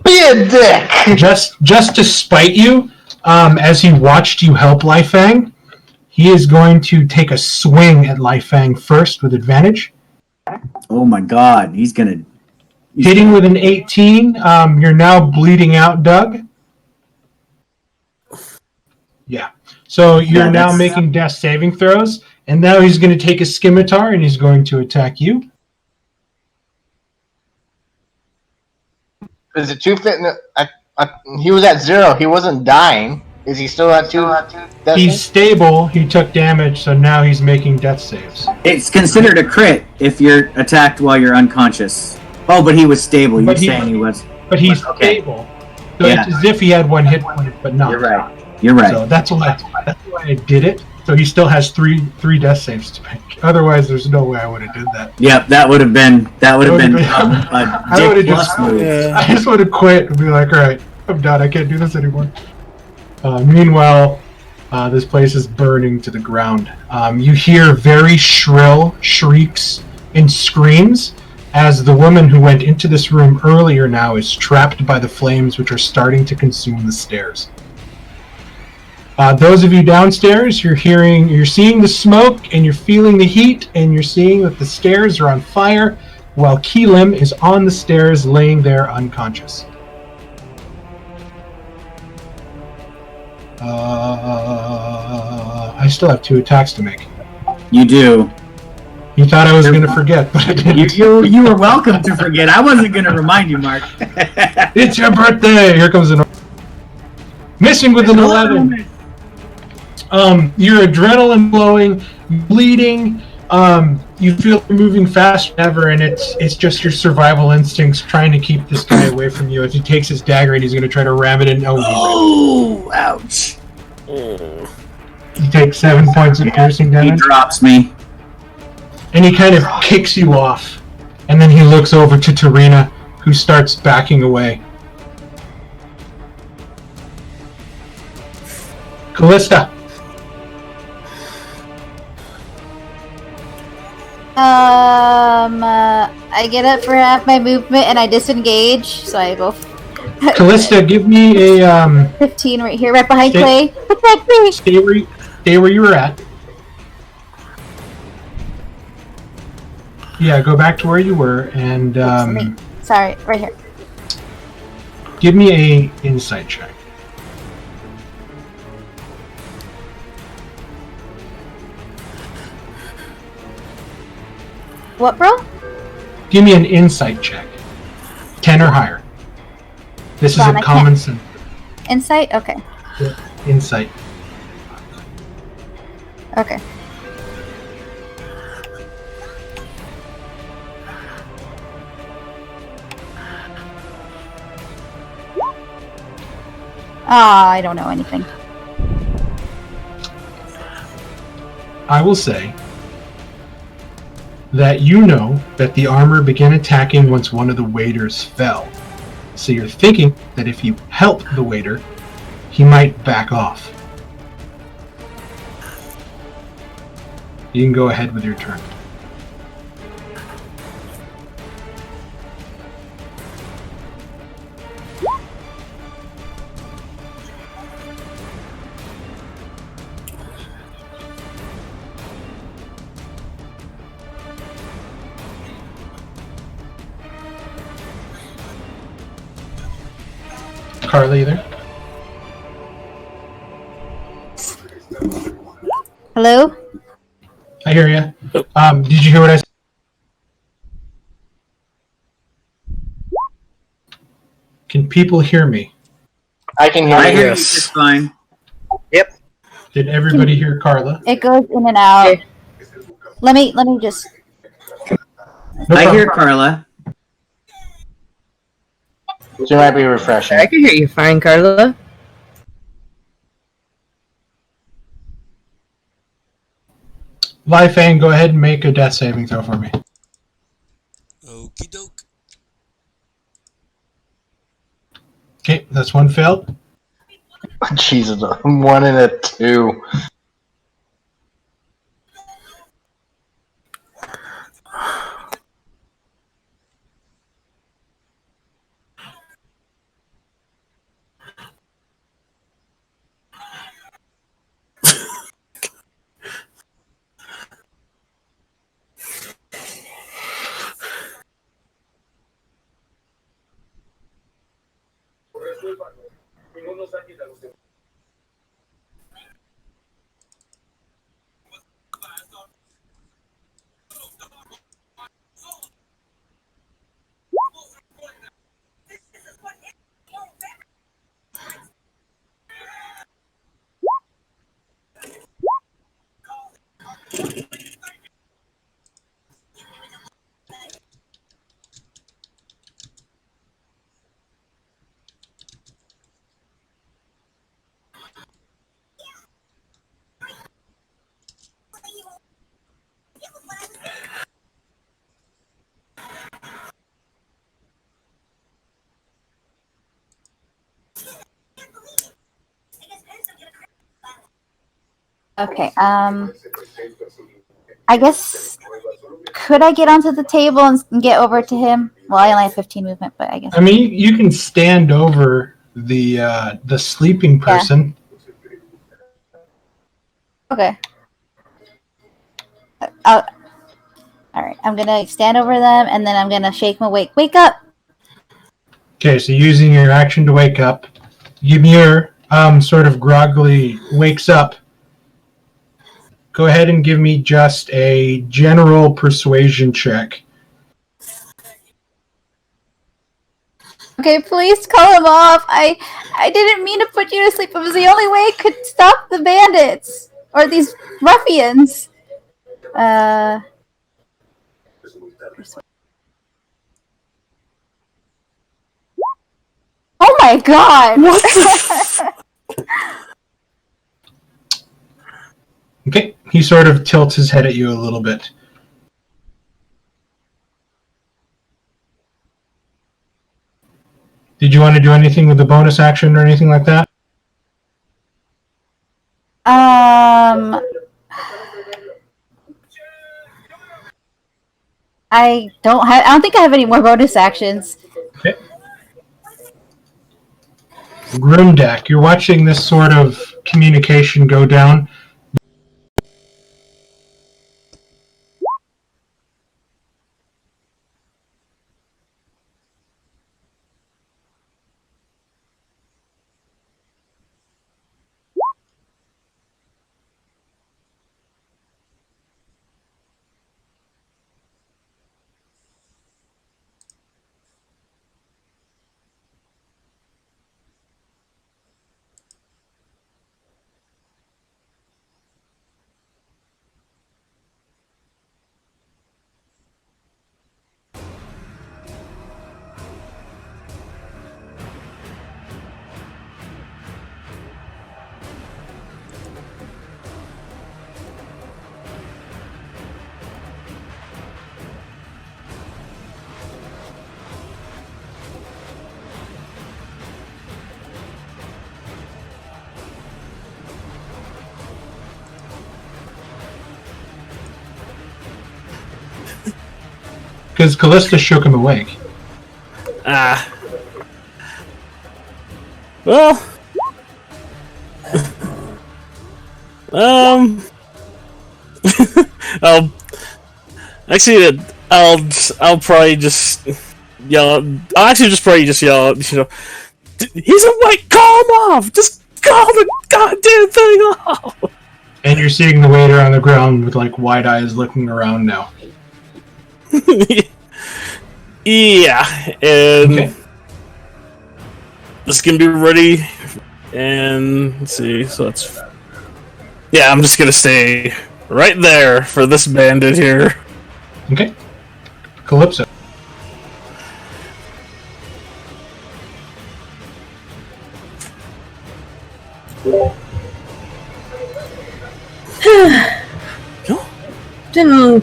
Be a dick! Just to spite you, as he watched you help Lifang, he is going to take a swing at Lifang first with advantage. Oh my god, he's Hitting with an 18, you're now bleeding out, Doug. Yeah. So you're now making death saving throws, and now he's going to take a scimitar and he's going to attack you. Is it 2 fit? He was at 0. He wasn't dying. Is he still at 2? He's stable. He took damage, so now he's making death saves. It's considered a crit if you're attacked while you're unconscious. Oh, but he was stable. You're saying he was. But he's stable. So it's as if he had 1 hit point, but not. You're right. You're right. So that's why I did it. So he still has three death saves to make. Otherwise, there's no way I would have did that. Yep, that would have been a dick plus move. I just would have quit and be like, all right, I'm done. I can't do this anymore. Meanwhile, this place is burning to the ground. You hear very shrill shrieks and screams as the woman who went into this room earlier now is trapped by the flames, which are starting to consume the stairs. Those of you downstairs, you're seeing the smoke, and you're feeling the heat, and you're seeing that the stairs are on fire, while Keelim is on the stairs, laying there unconscious. I still have 2 attacks to make. You do. You thought I was going to forget, but I didn't. You were welcome to forget. I wasn't going to remind you, Mark. It's your birthday! Here comes an... Missing with an 11. Your adrenaline flowing, bleeding. You feel you're moving faster than ever, and it's just your survival instincts trying to keep this guy away from you as he takes his dagger and he's going to try to ram it in. Oh, ouch. You take 7 points of piercing damage. He drops me. And he kind of kicks you off. And then he looks over to Tarina, who starts backing away. Callista. I get up for half my movement and I disengage, so I go. Callista, give me a 15 right here, right behind Clay. Protect me. Stay where you were at. Yeah, go back to where you were and Sorry, right here. give me a insight check. What, bro? Give me an insight check. 10 or higher. This is a common sense. Insight? Okay. Insight. Okay. I don't know anything. I will say that you know that the armor began attacking once one of the waiters fell. So you're thinking that if you help the waiter, he might back off. You can go ahead with your turn. Carla either. Hello? I hear you. Did you hear what I said? Can people hear me? I can hear I you. hear you just fine. Did everybody hear Carla? It goes in and out. Let me just. No I problem. hear Carla. She might be refreshing. I can hear you fine, Carla. Lifeang, go ahead and make a death saving throw for me. Okie doke. Okay, that's one failed. Jesus, 1 and a 2. Okay, I guess, could I get onto the table and get over to him? Well, I only have 15 movement, but I guess. I mean, you can stand over the sleeping person. Okay. Alright, I'm gonna stand over them, and then I'm gonna shake him awake. Wake up! Okay, so using your action to wake up, Ymir sort of groggily wakes up. Go ahead and give me just a general persuasion check. Okay, please call him off. I didn't mean to put you to sleep. It was the only way I could stop the bandits. Or these ruffians. Oh my god! What the Okay, he sort of tilts his head at you a little bit. Did you want to do anything with the bonus action or anything like that? I don't think I have any more bonus actions. Okay. Grimdak, you're watching this sort of communication go down. Because Callista shook him awake. Well, I'll probably just yell. I'll actually just probably just yell. He's a white. Call him off. Just call the goddamn thing off. And you're seeing the waiter on the ground with like wide eyes looking around now. Yeah, and Okay. this can be ready. And let's see. So that's. Yeah, I'm just gonna stay right there for this bandit here. Okay. Calypso.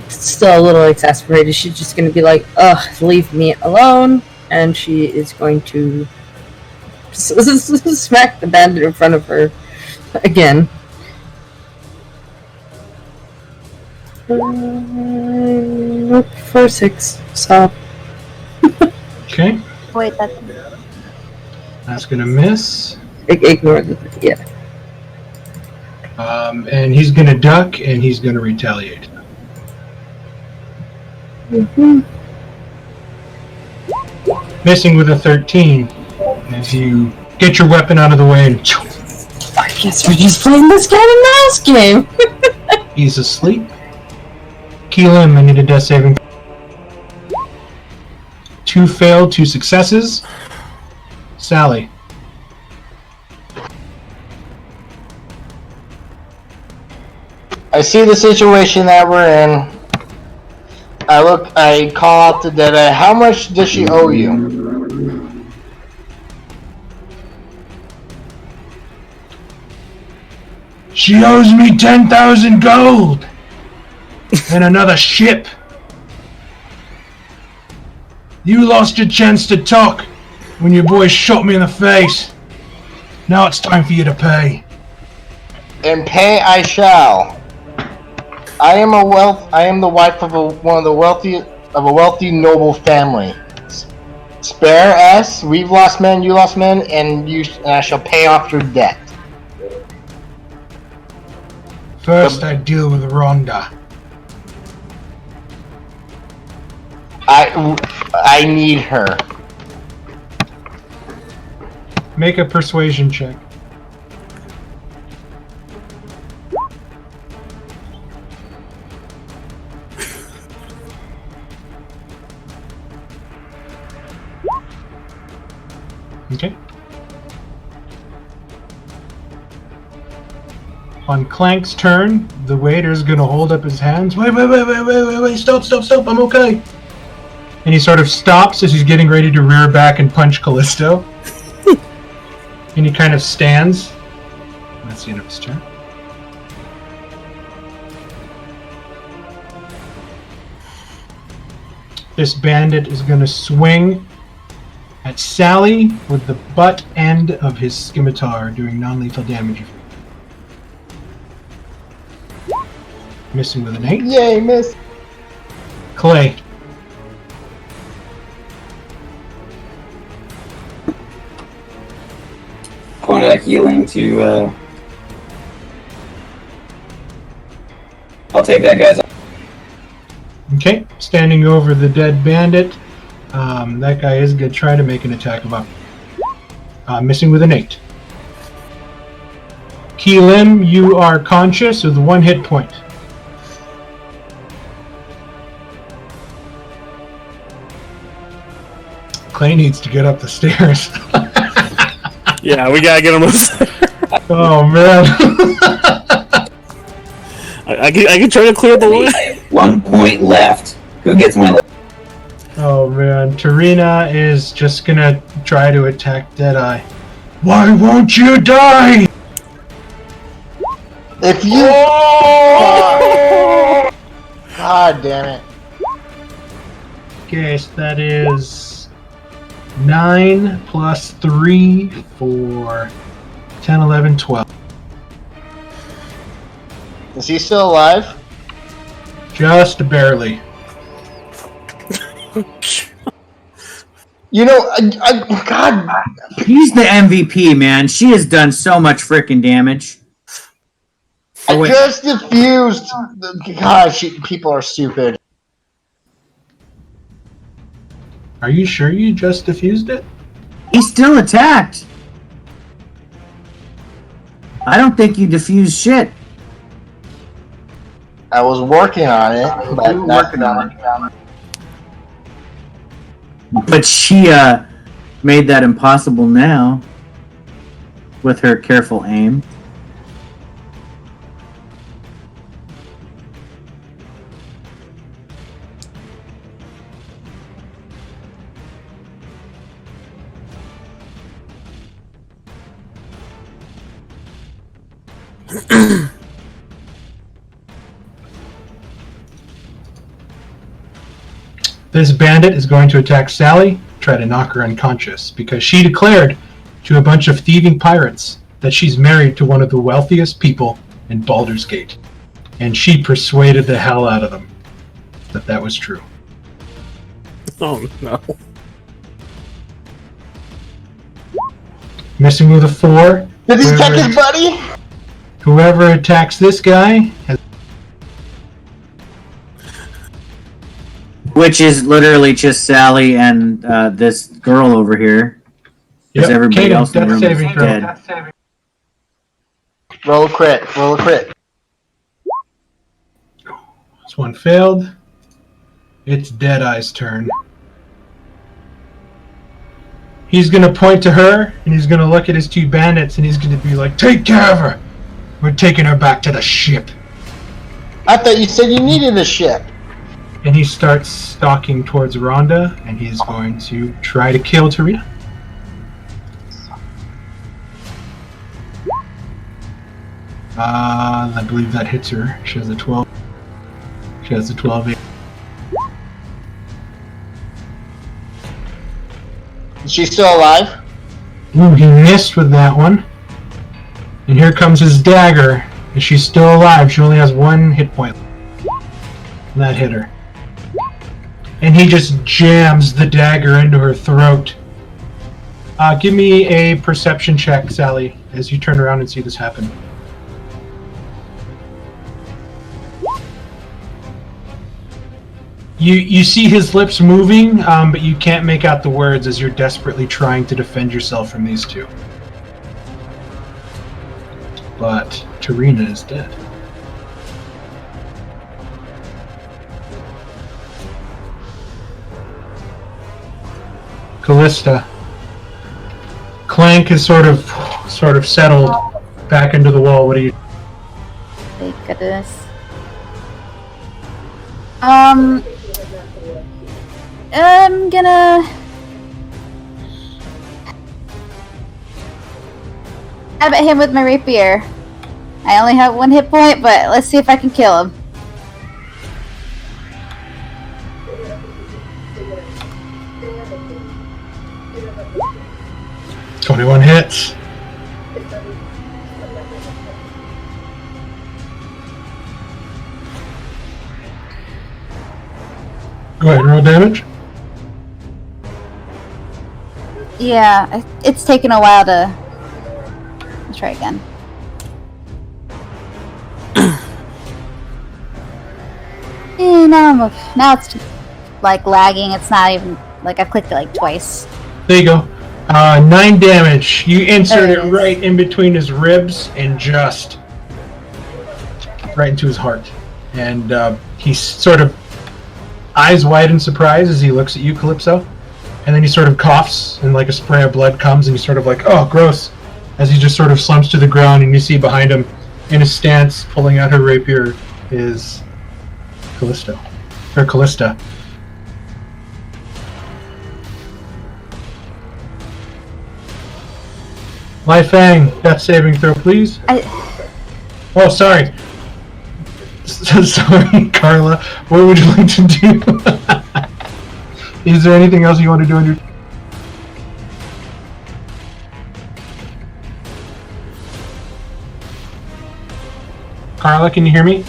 Still a little exasperated. She's just going to be like, ugh, leave me alone. And she is going to smack the bandit in front of her again. 4-6. Stop. Okay. Wait, That's gonna miss. Ignore the. Yeah. And he's gonna duck and he's gonna retaliate. Mm-hmm. Missing with a 13 as you get your weapon out of the way and I guess we're just playing this cat and mouse game. he's asleep. Keelan, I need a death saving. 2 failed, 2 successes. Sally. I see the situation that we're in. I call out to Deadeye. How much does she owe you? She owes me 10,000 gold! And another ship! You lost your chance to talk when your boy shot me in the face. Now it's time for you to pay. And pay I shall. I am the wife of a wealthy noble family. Spare us. We've lost men. You lost men, and I shall pay off your debt. First, I deal with Rhonda. I need her. Make a persuasion check. Okay. On Clank's turn, the waiter's gonna hold up his hands. Wait, stop, I'm okay. And he sort of stops as he's getting ready to rear back and punch Callisto. And he kind of stands. That's the end of his turn. This bandit is gonna swing at Sally with the butt end of his scimitar, doing non-lethal damage. Missing with an 8. Yay, miss. Clay. Point of healing to. I'll take that guy's. Okay, standing over the dead bandit. That guy is going to try to make an attack of missing with an 8. Keelim, you are conscious with 1 hit point. Clay needs to get up the stairs. Yeah, we gotta get him up. Oh man. I can try to clear the way. 1 point left. Who gets my? Oh man, Tarina is just gonna try to attack Deadeye. Why won't you die? If you. God damn it. Okay, so that is 9 plus 3 for 10, 11, 12. Is he still alive? Just barely. You know, God. He's the MVP, man. She has done so much freaking damage. I wait. just diffused. God, people are stupid. Are you sure you just diffused it? He's still attacked. I don't think you defused shit. I was working on it, but working on it. But she made that impossible now with her careful aim. This bandit is going to attack Sally, try to knock her unconscious, because she declared to a bunch of thieving pirates that she's married to one of the wealthiest people in Baldur's Gate. And she persuaded the hell out of them that that was true. Oh no. Missing with a 4. Did he attack his buddy? Whoever attacks this guy has... Which is literally just Sally and this girl over here. Because everybody Kaden, else in the room is saving throw. dead. Roll a crit. Roll a crit. This one failed. It's Deadeye's turn. He's going to point to her, and he's going to look at his 2 bandits, and he's going to be like, "Take care of her! We're taking her back to the ship." I thought you said you needed a ship. And he starts stalking towards Rhonda, and he's going to try to kill Tarina. I believe that hits her. She has a 12. She has a 12. Is she still alive? Ooh, he missed with that one. And here comes his dagger. And she's still alive. She only has 1 hit point. And that hit her. And he just jams the dagger into her throat. Give me a perception check, Sally, as you turn around and see this happen. You see his lips moving, but you can't make out the words as you're desperately trying to defend yourself from these 2. But Tarina is dead. Callista. Clank is sort of settled back into the wall. What do you? Thank goodness. I'm gonna stab at him with my rapier. I only have 1 hit point, but let's see if I can kill him. "21 hits." Go ahead, roll damage. Yeah, it's taken a while to... Let's try again. Now it's like lagging. It's not even like I've clicked it like twice. There you go. 9 damage. You insert it right in between his ribs and just right into his heart. And he's sort of eyes wide in surprise as he looks at you, Calypso. And then he sort of coughs and like a spray of blood comes and he's sort of like, "Oh, gross," as he just sort of slumps to the ground, and you see behind him in his stance pulling out her rapier is Callista. Lai Fang, death saving throw, please. Oh, sorry. Sorry, Carla. What would you like to do? Is there anything else you want to do on your... Carla, can you hear me?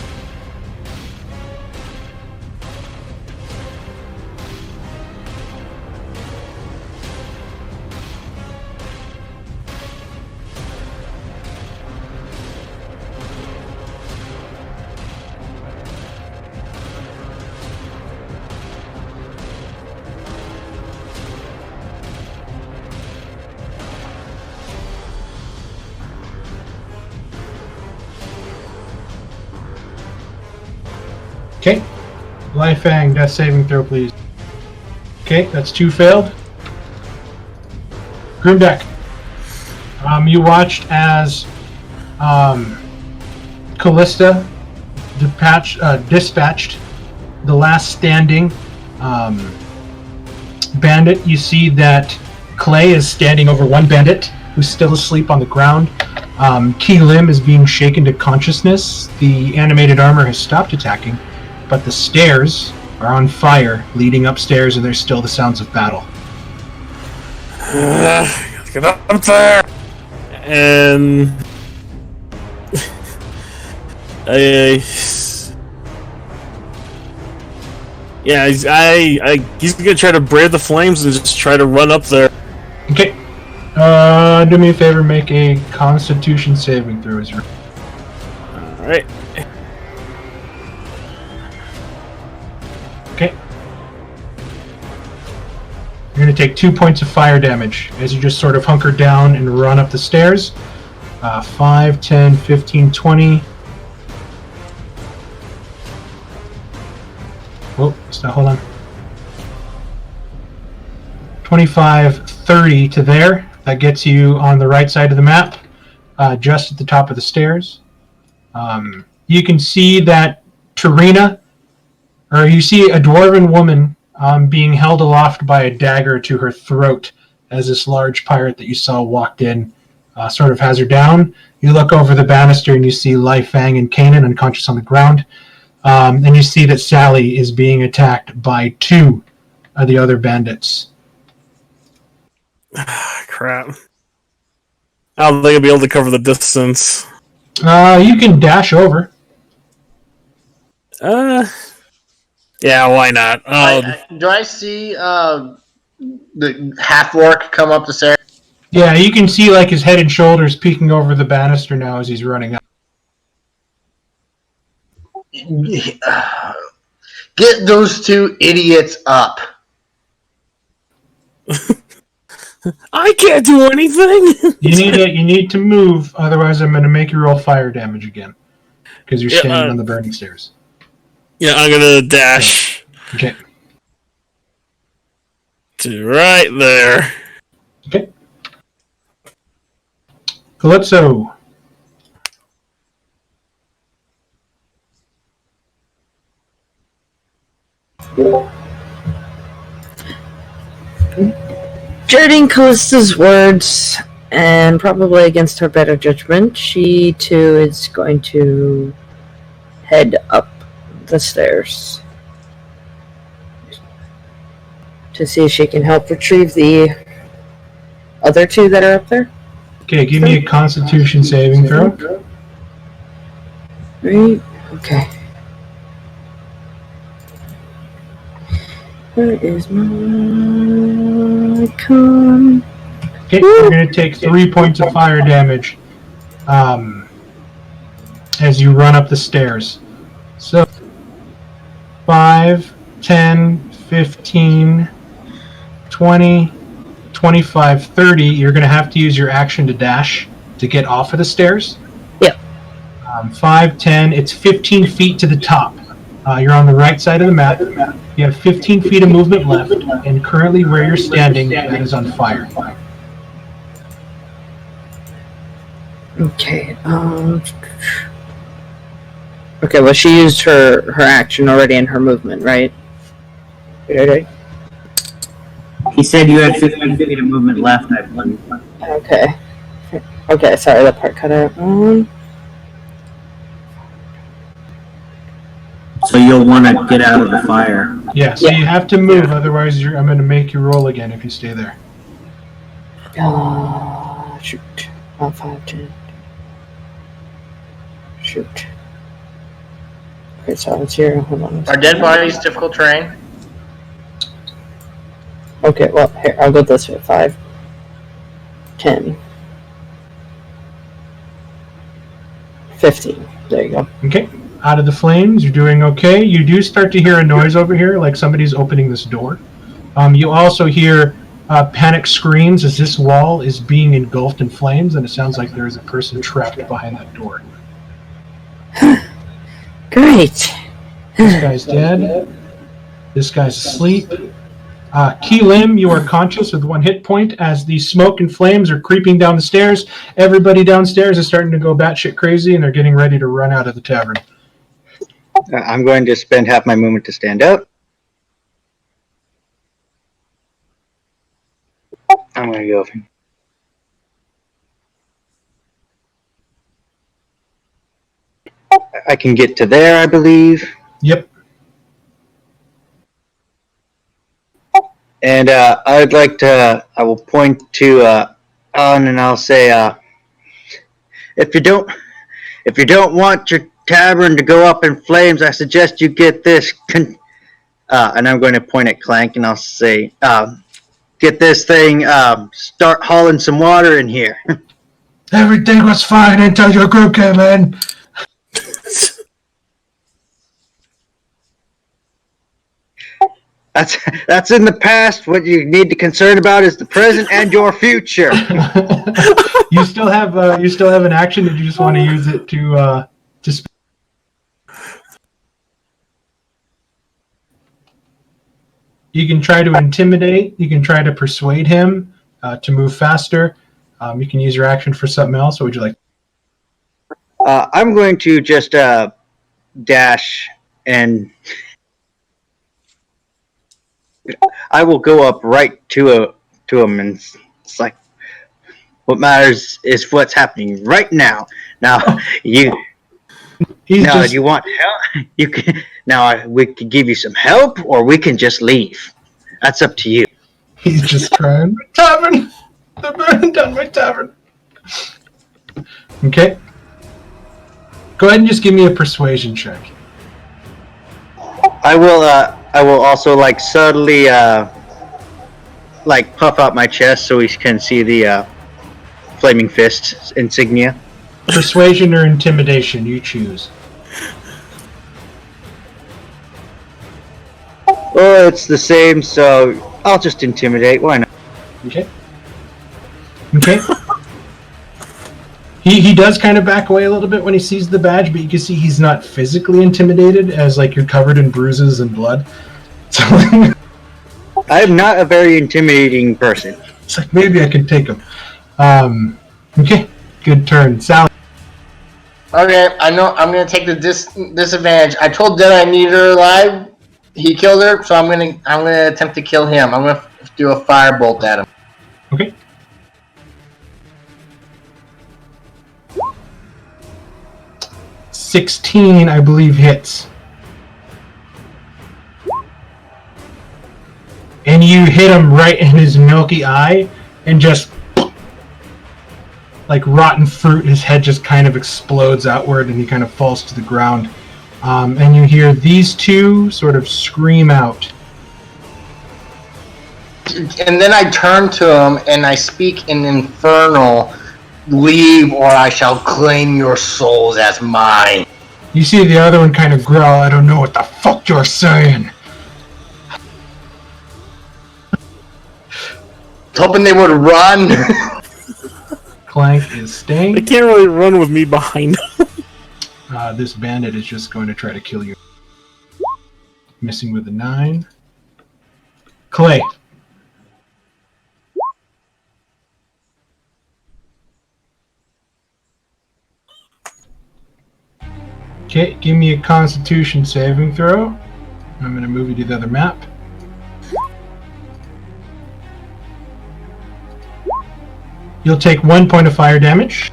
Okay. Life Fang, death saving throw, please. Okay, that's 2 failed. Grimdeck. You watched as Callista dispatched the last standing bandit. You see that Clay is standing over one bandit who's still asleep on the ground. Ki Lim is being shaken to consciousness. The animated armor has stopped attacking, but the stairs are on fire, leading upstairs, and there's still the sounds of battle. Get up there! And he's gonna try to brave the flames and just try to run up there. Okay. Do me a favor, make a Constitution saving throw. Alright. Okay. You're going to take 2 points of fire damage as you just sort of hunker down and run up the stairs. 5, 10, 15, 20. Oh, stop, hold on. 25, 30 to there. That gets you on the right side of the map, just at the top of the stairs. You can see that you see a dwarven woman being held aloft by a dagger to her throat as this large pirate that you saw walked in sort of has her down. You look over the banister and you see Lai Fang and Kanan unconscious on the ground. And you see that Sally is being attacked by 2 of the other bandits. Crap. How are they gonna be able to cover the distance? You can dash over. Yeah, why not? Do I see the half-orc come up the stairs? Yeah, you can see like his head and shoulders peeking over the banister now as he's running up. Get those 2 idiots up. I can't do anything. You need to move, otherwise I'm going to make you roll fire damage again because you're standing on the burning stairs. Yeah, I'm gonna dash. Okay. To right there. Okay. Calypso. Judging Callista's words, and probably against her better judgment, she too is going to head up the stairs to see if she can help retrieve the other 2 that are up there. Okay, give me a Constitution saving throw. Right, okay. Where is my con? Okay, you're going to take 3 points of fire damage as you run up the stairs. So, 5, 10, 15, 20, 25, 30. You're going to have to use your action to dash to get off of the stairs. Yep. 5, 10, it's 15 feet to the top. You're on the right side of the map. You have 15 feet of movement left, and currently where you're standing, that is on fire. Okay, okay, well, she used her action already in her movement, right? He said you had 15 feet of movement left, I believe. Okay. Okay, sorry, that part cut out. So you'll want to get out of the fire. Yeah, so you have to move, otherwise I'm going to make you roll again if you stay there. Shoot. 5, 10. Shoot. Okay, so it's here. Hold on. Are dead bodies difficult terrain? Okay, well, here, I'll go this way. 5, 10, 15. There you go. Okay, out of the flames, you're doing okay. You do start to hear a noise over here, like somebody's opening this door. You also hear panic screams as this wall is being engulfed in flames, and it sounds like there is a person trapped behind that door. Great. This guy's dead. This guy's asleep. Key Lim, you are conscious with 1 hit point as the smoke and flames are creeping down the stairs. Everybody downstairs is starting to go batshit crazy, and they're getting ready to run out of the tavern. I'm going to spend half my movement to stand up. I'm going to go. I can get to there, I believe. Yep. And I'd like to. I will point to Alan, and I'll say, if you don't want your tavern to go up in flames, I suggest you get this. And I'm going to point at Clank, and I'll say, get this thing. Start hauling some water in here. Everything was fine until your group came in. That's in the past. What you need to concern about is the present and your future. You still have an action. Did you just want to use it to You can try to intimidate. You can try to persuade him to move faster. You can use your action for something else. What would you like? I'm going to just dash, and I will go up right to him, and it's like, what matters is what's happening right now. Now, you want help? You can. Now, we can give you some help, or we can just leave. That's up to you. He's just trying. Tavern! They're burning down my tavern. Okay. Go ahead and just give me a persuasion check. I will also subtly puff out my chest so we can see the flaming fist insignia. Persuasion or intimidation, you choose. Well, it's the same, so I'll just intimidate. Why not? Okay. He does kind of back away a little bit when he sees the badge, but you can see he's not physically intimidated, as you're covered in bruises and blood. So I am not a very intimidating person. It's like, maybe I can take him. Okay, good turn, Sally. Okay, I know I'm gonna take the disadvantage. I told Dead I need her alive. He killed her, so I'm gonna attempt to kill him. I'm gonna do a firebolt at him. Okay. $16, I believe, hits. And you hit him right in his milky eye, and just like rotten fruit, his head just kind of explodes outward, and he kind of falls to the ground. And you hear these two sort of scream out. And then I turn to him and I speak in Infernal, leave or I shall claim your souls as mine. You see the other one kind of growl, I don't know what the fuck you're saying. Hoping they would run. Clank is staying. They can't really run with me behind them. This bandit is just going to try to kill you. Missing with a 9. Clay. Okay, give me a Constitution saving throw. I'm going to move you to the other map. You'll take 1 point of fire damage.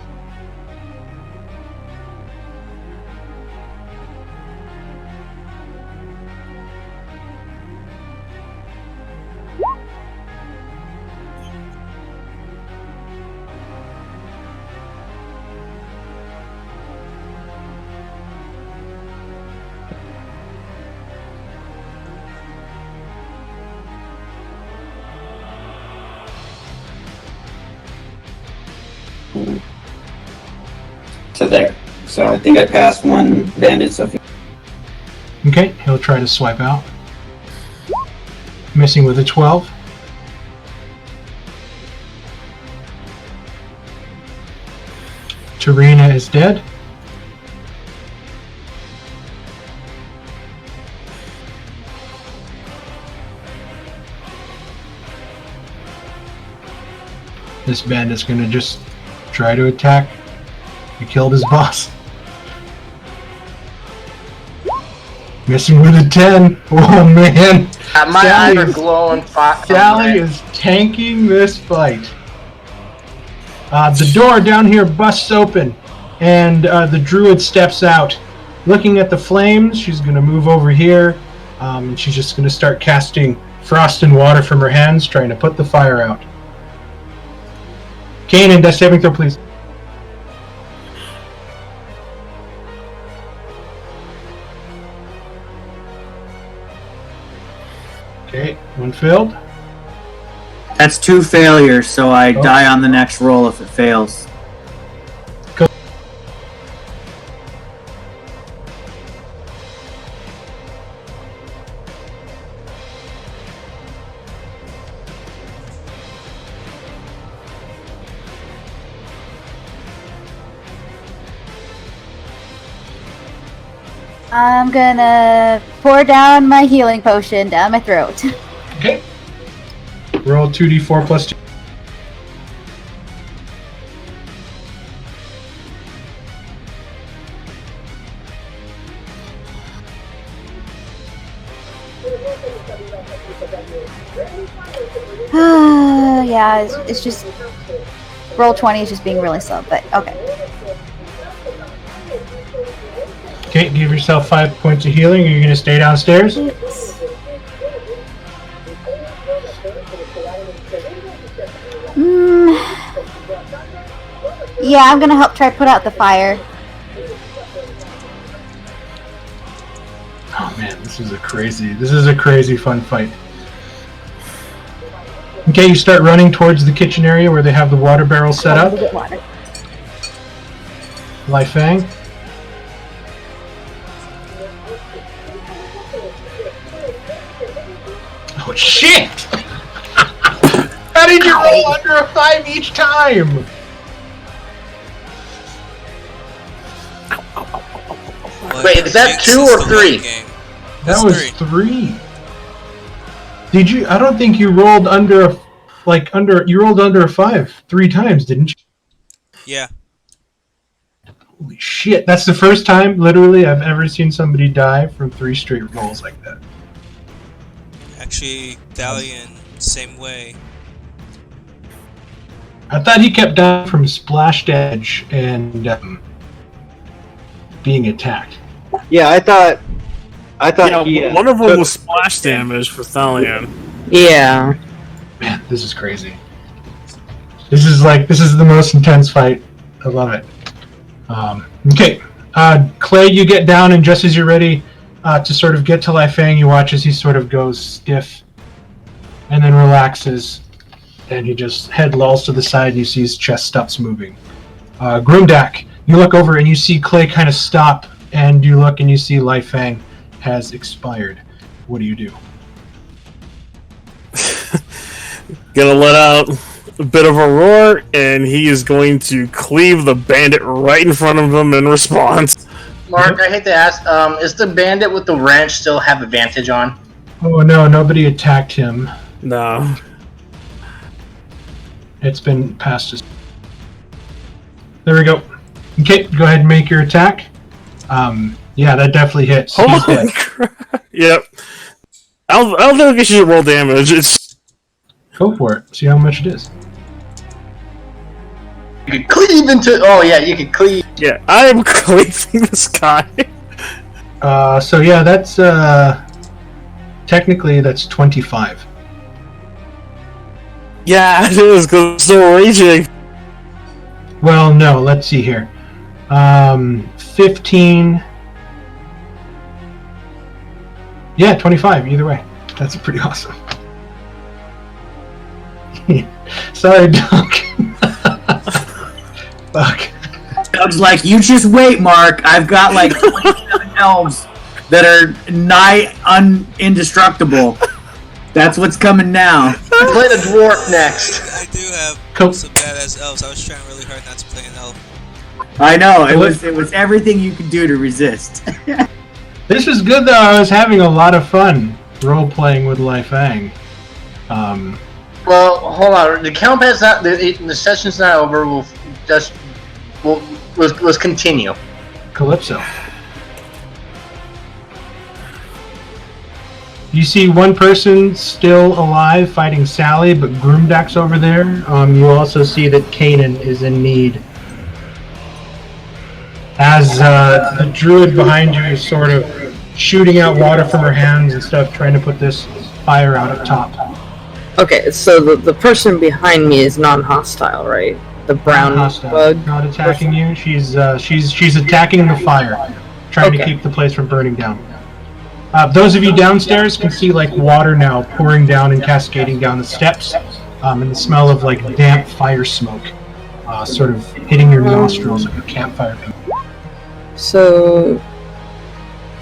To there. So I think I passed one bandit, so Okay, he'll try to swipe out. Missing with a 12. Tarina is dead. This bandit's gonna just try to attack. He killed his boss. Missing with a 10. Oh man. My eyes are glowing. Sally is tanking this fight. The door down here busts open, and the druid steps out. Looking at the flames, she's going to move over here, and she's just going to start casting frost and water from her hands, trying to put the fire out. Kanan, death saving throw, please. Okay, one failed. That's 2 failures, so I die on the next roll if it fails. I'm gonna pour down my healing potion down my throat. Okay. Roll 2d4 plus 2. Yeah, it's just roll 20 is just being really slow, but okay. Okay, give yourself 5 points of healing. Are you going to stay downstairs? Yeah, I'm gonna help try put out the fire. Oh man, this is a crazy fun fight. Okay, you start running towards the kitchen area where they have the water barrel set up. Lai Fang. Oh shit! How did you roll under a 5 each time? Wait, is that 2 or 3? That was 3. Did you? I don't think you rolled under you rolled under a 5 3 times, didn't you? Yeah. Holy shit! That's the first time, literally, I've ever seen somebody die from 3 straight rolls like that. Actually, Dalian, same way. I thought he kept dying from splash damage and being attacked. Yeah, I thought Yeah, one of them was splash damage for Thalian. Yeah. Man, this is crazy. This is the most intense fight. I love it. Okay, Clay, you get down, and just as you're ready to sort of get to Lai Fang, you watch as he sort of goes stiff and then relaxes, and he just head lolls to the side, and you see his chest stops moving. Grimdak, you look over and you see Clay kind of stop, and you look and you see Lai Fang has expired. What do you do? Gonna let out a bit of a roar, and he is going to cleave the bandit right in front of him in response. Mark, I hate to ask, is the bandit with the wrench still have advantage on? Oh no, nobody attacked him. No. It's been passed us. There we go. Okay, go ahead and make your attack. Yeah, that definitely hits. He's dead. Crap. Yep. I don't think I should roll damage. Go for it. See how much it is. You could cleave into... Oh yeah, you could cleave. Yeah, I am cleaving this guy. So yeah, that's... technically, that's 25. Yeah, it is, because it's still raging. Well, no, let's see here. 15... Yeah, 25, either way. That's pretty awesome. Sorry, Doug. Fuck. Doug's like, you just wait, Mark. I've got like 27 elves that are nigh indestructible. That's what's coming now. Play the dwarf next. I do have some badass elves. I was trying really hard not to play an elf. I know, it was everything you could do to resist. This is good though. I was having a lot of fun role playing with Lai Fang. Well, hold on. The count has not. The session's not over. Let's continue. Calypso. You see one person still alive fighting Sally, but Groomdack's over there. You also see that Kanan is in need. As the druid behind you is sort of shooting out water from her hands and stuff, trying to put this fire out at top. Okay, so the person behind me is non-hostile, right? The brown bug. Not attacking you. She's attacking the fire, trying to keep the place from burning down. Those of you downstairs can see like water now pouring down and cascading down the steps, and the smell of like damp fire smoke, sort of hitting your nostrils like a campfire. So,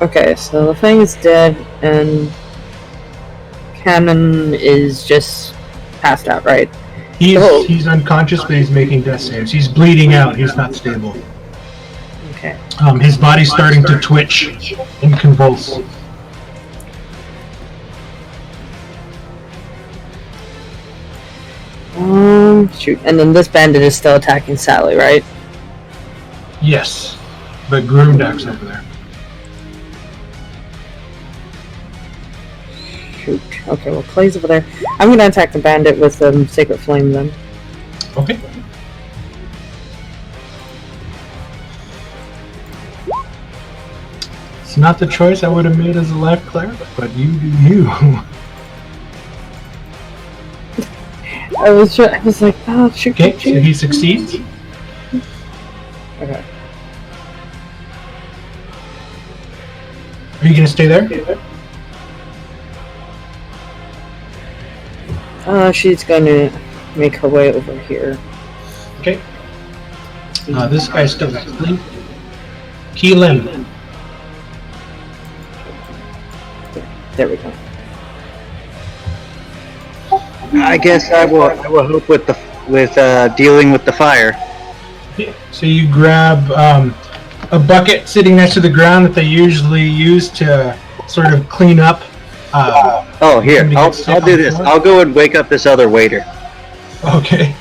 okay, so the thing is dead, and Cannon is just passed out, right? He's unconscious, but he's making death saves. He's bleeding out. He's not stable. Okay. His body's starting to twitch and convulse. Shoot. And then this bandit is still attacking Sally, right? Yes, but Groomdack's over there. Shoot. Okay, well, Clay's over there. I'm gonna attack the bandit with Sacred Flame then. Okay. It's not the choice I would have made as a life cleric, but you do you. I was like, oh, shoot. Okay, so he succeeds. Okay. Are you gonna stay there? She's gonna make her way over here. Okay. This guy's still asleep. Keelan. There we go. I guess I will help with dealing with the fire. So you grab a bucket sitting next to the ground that they usually use to sort of clean up. Oh, here, I'll do this. I'll go and wake up this other waiter. Okay.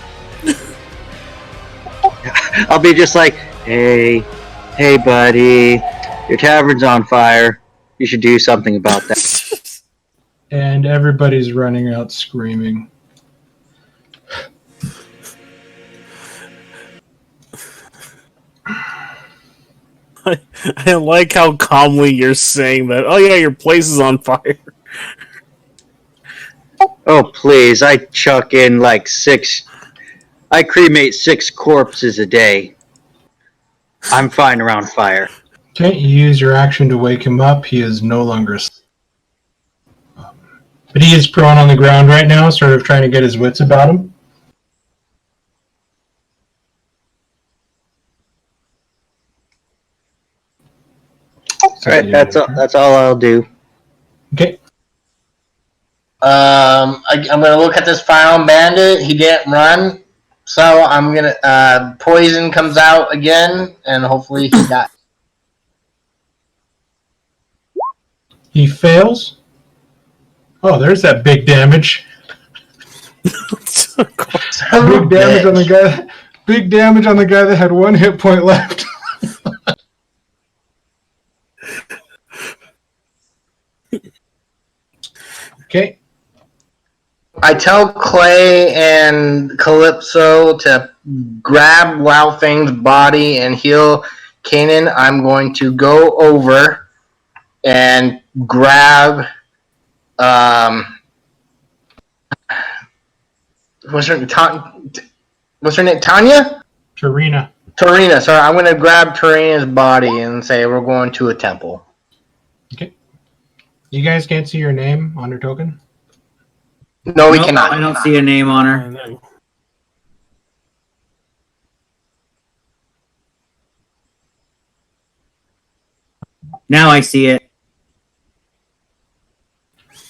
I'll be just like, hey, buddy, your tavern's on fire. You should do something about that. And everybody's running out screaming. I like how calmly you're saying that. Oh yeah, your place is on fire. Oh please, I chuck in like I cremate 6 corpses a day. I'm fine around fire. Okay, you use your action to wake him up. He is no longer asleep. But he is prone on the ground right now, sort of trying to get his wits about him. Alright, that's all I'll do. Okay. I'm gonna look at this final bandit. He didn't run, so I'm gonna poison comes out again, and hopefully he dies. He fails. Oh, there's that big damage. Big damage on the guy. Big damage on the guy that had 1 hit point left. Okay. I tell Clay and Calypso to grab Laufeng's body and heal Kanan. I'm going to go over and grab what's her name? Tanya? Tarina. Sorry, I'm going to grab Tarina's body and say we're going to a temple. Okay. You guys can't see your name on her token? No, we cannot. I don't see a name on her. Now I see it.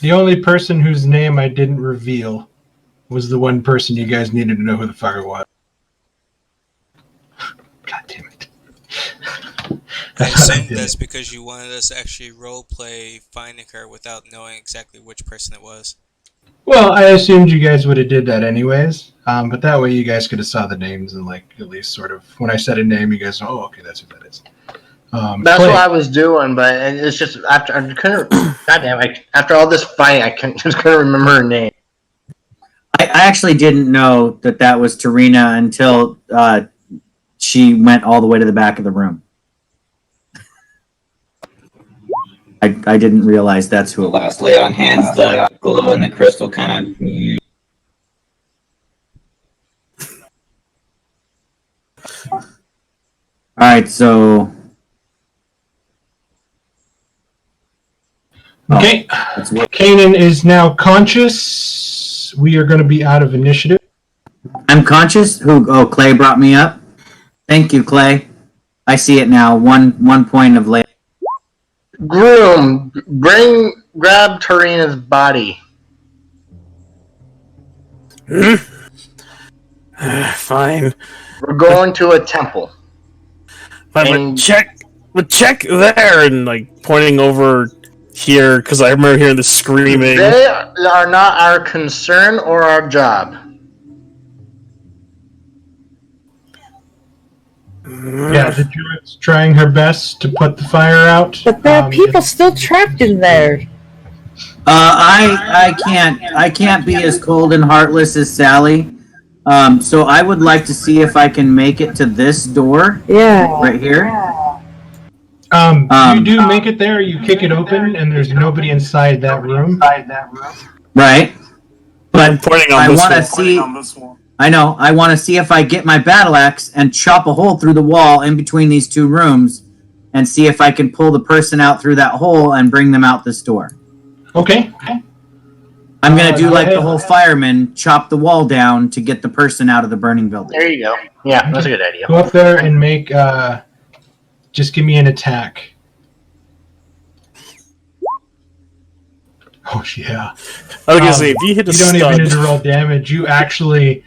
The only person whose name I didn't reveal was the one person you guys needed to know who the fire was. God damn it. I assume that's because you wanted us to actually roleplay finding her without knowing exactly which person it was. Well, I assumed you guys would have did that anyways, but that way you guys could have saw the names and like at least sort of when I said a name, you guys know, oh, okay, that's who that is. That's Clay. what I was doing, but it's just after I couldn't. Goddamn! After all this fight, I just couldn't remember her name. I actually didn't know that was Tarina until she went all the way to the back of the room. I didn't realize that's who it was. Lastly, on hands, the glow and the crystal kind of. All right, so Okay, Kanan is now conscious. We are going to be out of initiative. I'm conscious. Who? Oh, Clay brought me up. Thank you, Clay. I see it now. One point of late. Groom, grab Tarina's body. Fine. We're going to a temple. But check there, and like pointing over here because I remember hearing the screaming. They are not our concern or our job. Yeah, the druid's trying her best to put the fire out. But there are people still trapped in there. I can't be as cold and heartless as Sally. So I would like to see if I can make it to this door. Yeah. Right here. You do make it there, you kick it open, and there's nobody inside that room. Right. But I'm pointing on I this want to one. see. On this one. I know. I want to see if I get my battle axe and chop a hole through the wall in between these two rooms, and see if I can pull the person out through that hole and bring them out this door. Okay. I'm gonna do like the whole fireman, chop the wall down to get the person out of the burning building. There you go. Yeah, that's a good idea. Go up there and make. Just give me an attack. Oh yeah. I was gonna say if you hit a you don't even stud, need to roll damage. You actually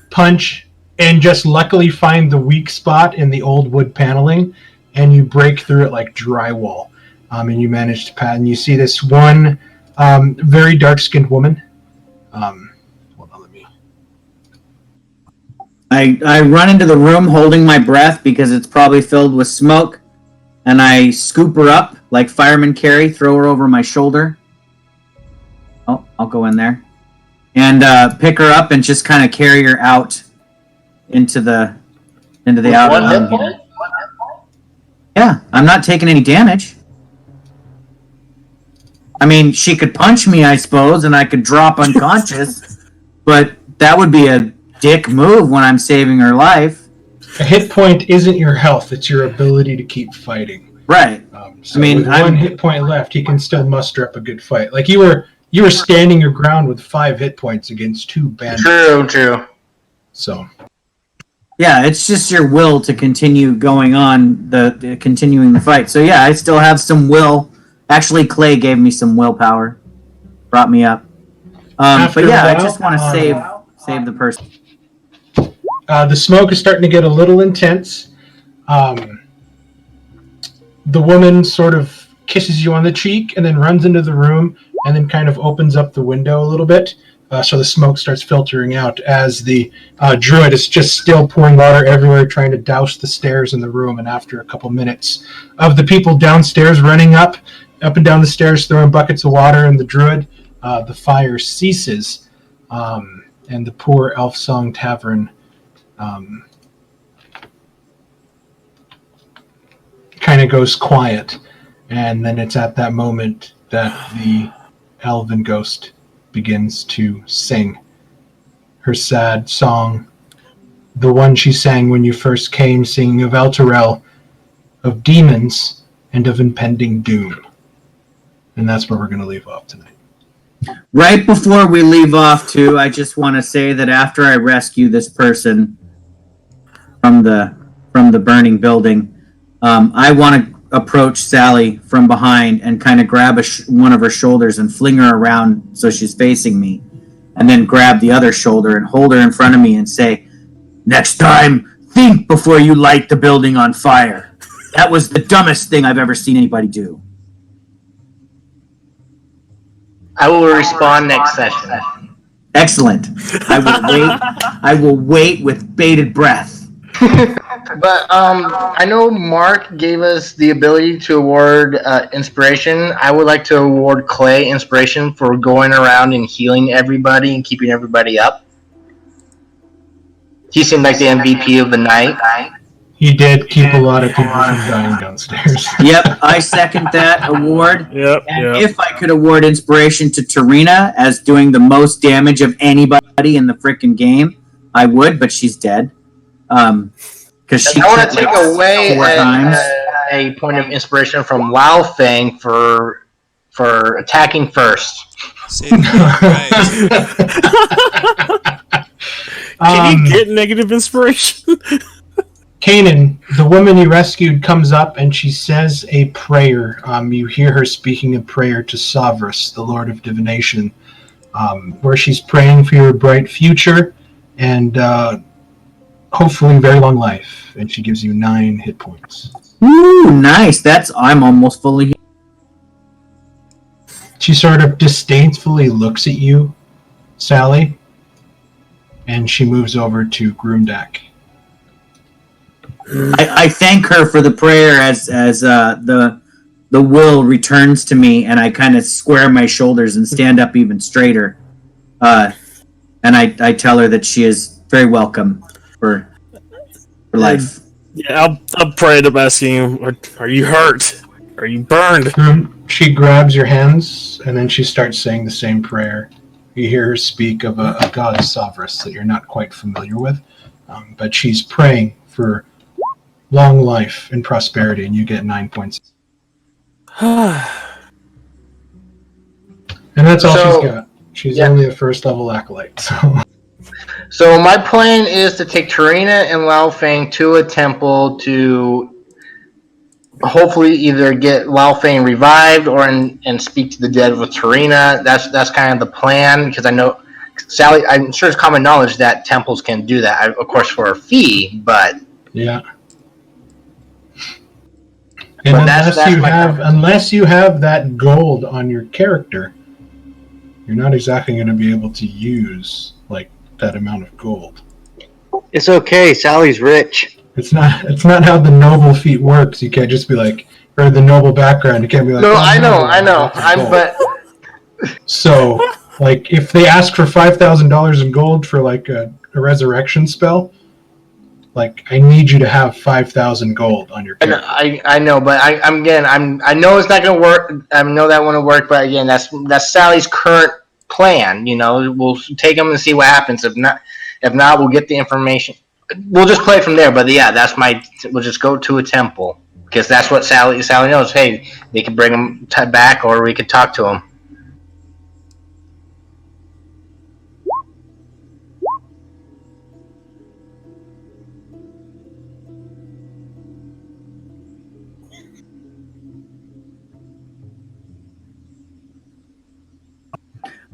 punch and just luckily find the weak spot in the old wood paneling, and you break through it like drywall. And you manage to pat. And you see this one very dark-skinned woman. Hold on, let me. I run into the room holding my breath because it's probably filled with smoke, and I scoop her up like firemen carry, throw her over my shoulder. Oh, I'll go in there. And pick her up and just kind of carry her out into the outer room here. Yeah, I'm not taking any damage. I mean, she could punch me, I suppose, and I could drop unconscious, but that would be a dick move when I'm saving her life. A hit point isn't your health; it's your ability to keep fighting. Right. So I mean, with one hit point left, he can still muster up a good fight. Like you were standing your ground with 5 hit points against 2 bandits. True. So. Yeah, it's just your will to continue going on continuing the fight. So yeah, I still have some will. Actually, Clay gave me some willpower, brought me up. But yeah, I just want to save the person. The smoke is starting to get a little intense. The woman sort of kisses you on the cheek and then runs into the room and then kind of opens up the window a little bit. So the smoke starts filtering out as the druid is just still pouring water everywhere, trying to douse the stairs in the room. And after a couple minutes of the people downstairs running up and down the stairs, throwing buckets of water, and the druid, the fire ceases. And the poor Elf Song Tavern kind of goes quiet. And then it's at that moment that the elven ghost begins to sing her sad song, the one she sang when you first came, singing of Elturel, of demons, and of impending doom. And that's where we're going to leave off tonight. Right before we leave off, too, I just want to say that after I rescue this person from the burning building, I want to approach Sally from behind and kind of grab one of her shoulders and fling her around so she's facing me, and then grab the other shoulder and hold her in front of me and say, "Next time, think before you light the building on fire. That was the dumbest thing I've ever seen anybody do." I will respond next session. Excellent. I will wait with bated breath. But I know Mark gave us the ability to award inspiration. I would like to award Clay inspiration for going around and healing everybody and keeping everybody up. He seemed like the MVP of the night. He did keep a lot of people from dying downstairs. Yep, I second that award. Yep. And if I could award inspiration to Tarina as doing the most damage of anybody in the freaking game, I would, but she's dead. Because she I want to take away 4 times. a point of inspiration from Lao Feng for attacking first. Saving lives. Can you get negative inspiration? Kanan, the woman you rescued, comes up and she says a prayer. You hear her speaking a prayer to Savrus, the Lord of Divination, where she's praying for your bright future and hopefully very long life. And she gives you 9 hit points. Ooh, nice. I'm almost fully healed. She sort of disdainfully looks at you, Sally, and she moves over to Groomdak. I thank her for the prayer as the will returns to me, and I kind of square my shoulders and stand up even straighter. And I tell her that she is very welcome for life. Yeah, I'll pray to asking you, are you hurt? Are you burned? She grabs your hands, and then she starts saying the same prayer. You hear her speak of a god Savrus that you're not quite familiar with, but she's praying for long life and prosperity, and you get 9 points. And that's all she's got. She's only a first level acolyte. So my plan is to take Tarina and Lao Feng to a temple to hopefully either get Lao Feng revived or and speak to the dead with Tarina. That's kind of the plan, because I know Sally. I'm sure it's common knowledge that temples can do that, of course, for a fee. But yeah. And unless you have that gold on your character, you're not exactly going to be able to use that amount of gold. It's okay. Sally's rich. It's not how the noble feat works. You can't just be or the noble background. You can't be like. No, I know. But so, if they ask for $5,000 in gold for a resurrection spell, I need you to have 5,000 gold on your character. I know, but I know it's not going to work. I know that won't work, but again, that's Sally's current plan. We'll take them and see what happens. If not, we'll get the information. We'll just play from there. But yeah, we'll just go to a temple, because that's what Sally knows. Hey, they can bring them back, or we could talk to them.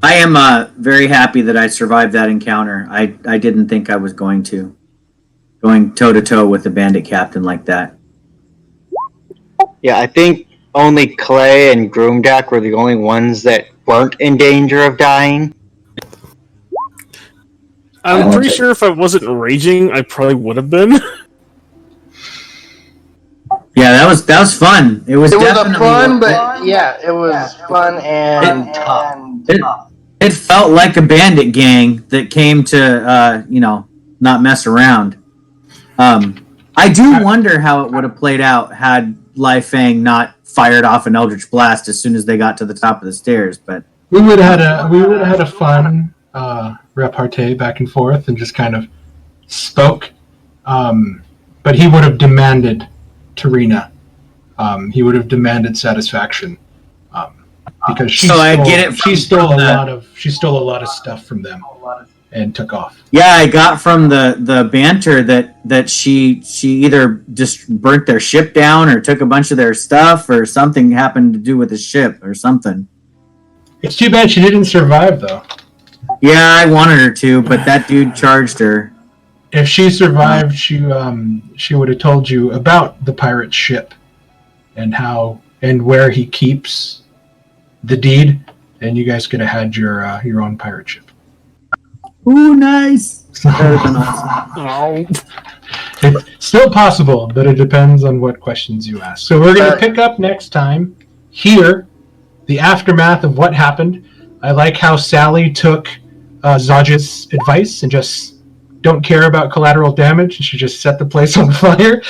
I am very happy that I survived that encounter. I didn't think I was going to. Going toe-to-toe with a bandit captain like that. Yeah, I think only Clay and Groomdak were the only ones that weren't in danger of dying. I'm pretty sure if I wasn't raging, I probably would have been. Yeah, that was fun. It was fun, but yeah, it was fun and tough. It felt like a bandit gang that came to not mess around. I do wonder how it would have played out had Lai Feng not fired off an Eldritch Blast as soon as they got to the top of the stairs. But we would have had a fun repartee back and forth and just kind of spoke. But he would have demanded Tarina. He would have demanded satisfaction because she stole a lot of stuff from them and took off. Yeah, I got from the banter that she either just burnt their ship down or took a bunch of their stuff, or something happened to do with the ship or something. It's too bad she didn't survive, though. Yeah, I wanted her to, but that dude charged her. If she survived, she would have told you about the pirate ship and where he keeps the deed, and you guys could have had your own pirate ship. Ooh, nice. So, That would have been awesome. it's still possible, but it depends on what questions you ask. So we're going to pick up next time here, the aftermath of what happened. I like how Sally took Zodge's advice and just don't care about collateral damage, and she just set the place on fire.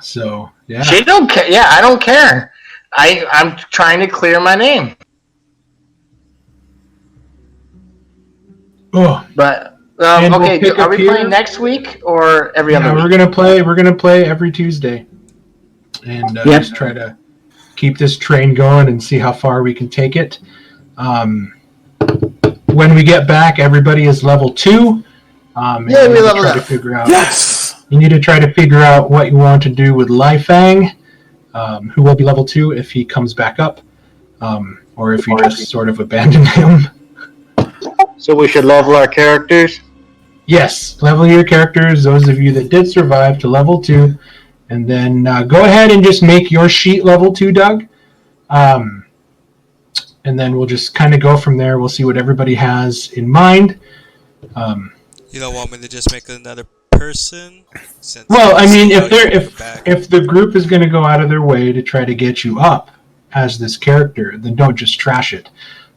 So, yeah. She don't care. Yeah, I don't care. I'm trying to clear my name. Oh. But And we'll okay, pick are up we here. playing next week or every other Yeah, week? we're gonna play every Tuesday, and Yep. just try to keep this train going and see how far we can take it. When we get back, everybody is level 2. And Yeah, you we need to leveled try to up. figure out. Yes! You need to try to figure out what you want to do with Lifang, who will be level 2 if he comes back up, or if you just sort of abandon him. So we should level our characters. Yes, level your characters, those of you that did survive, to level 2. And then go ahead and just make your sheet level 2, Doug. And then we'll just kind of go from there. We'll see what everybody has in mind. You don't want me to just make another person? Since Well, I mean, now you're back. if the group is going to go out of their way to try to get you up as this character, then don't just trash it.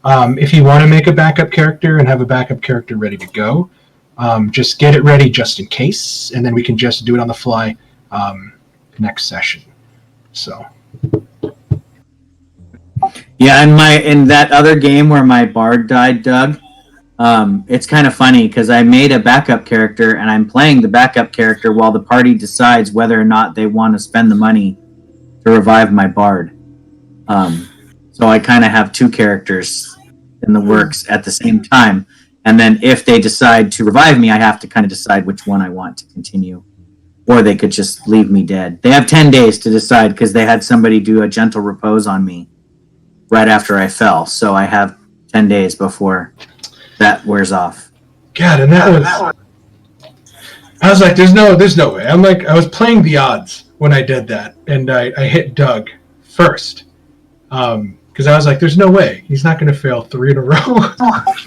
If you want to make a backup character and have a backup character ready to go, just get it ready just in case, and then we can just do it on the fly next session. So. Yeah, in that other game where my bard died, Doug, it's kind of funny because I made a backup character and I'm playing the backup character while the party decides whether or not they want to spend the money to revive my bard. So I kind of have 2 characters in the works at the same time. And then if they decide to revive me, I have to kind of decide which one I want to continue. Or they could just leave me dead. They have 10 days to decide because they had somebody do a gentle repose on me right after I fell. So I have 10 days before that wears off. God, and that was... I was like, there's no way. I'm like, I was playing the odds when I did that, and I hit Doug first. Because I was like, there's no way. He's not going to fail 3 in a row.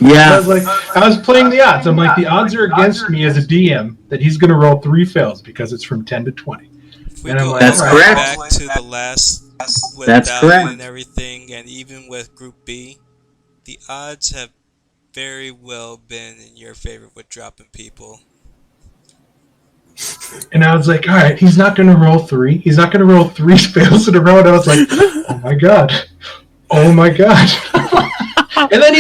Yeah. I was playing the odds. I'm like, the odds are against me as a DM that he's going to roll 3 fails because it's from 10 to 20. If we And I'm go like, That's right correct. back to the last with That's Dahlia correct. and everything, and even with Group B, the odds have very well been in your favor with dropping people. And I was like, all right, he's not going to roll 3. He's not going to roll 3 fails in a row. And I was like, oh my god. Oh my god. And then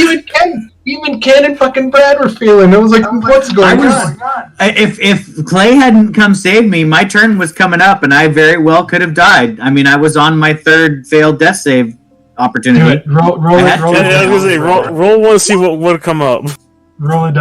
even Ken and fucking Brad were feeling. I was like, what's going on? If Clay hadn't come save me, my turn was coming up, and I very well could have died. I mean, I was on my 3rd failed death save opportunity. Do it. Roll I it. had Roll to. it. Yeah, I was gonna say, roll one, see what would come up. Roll it.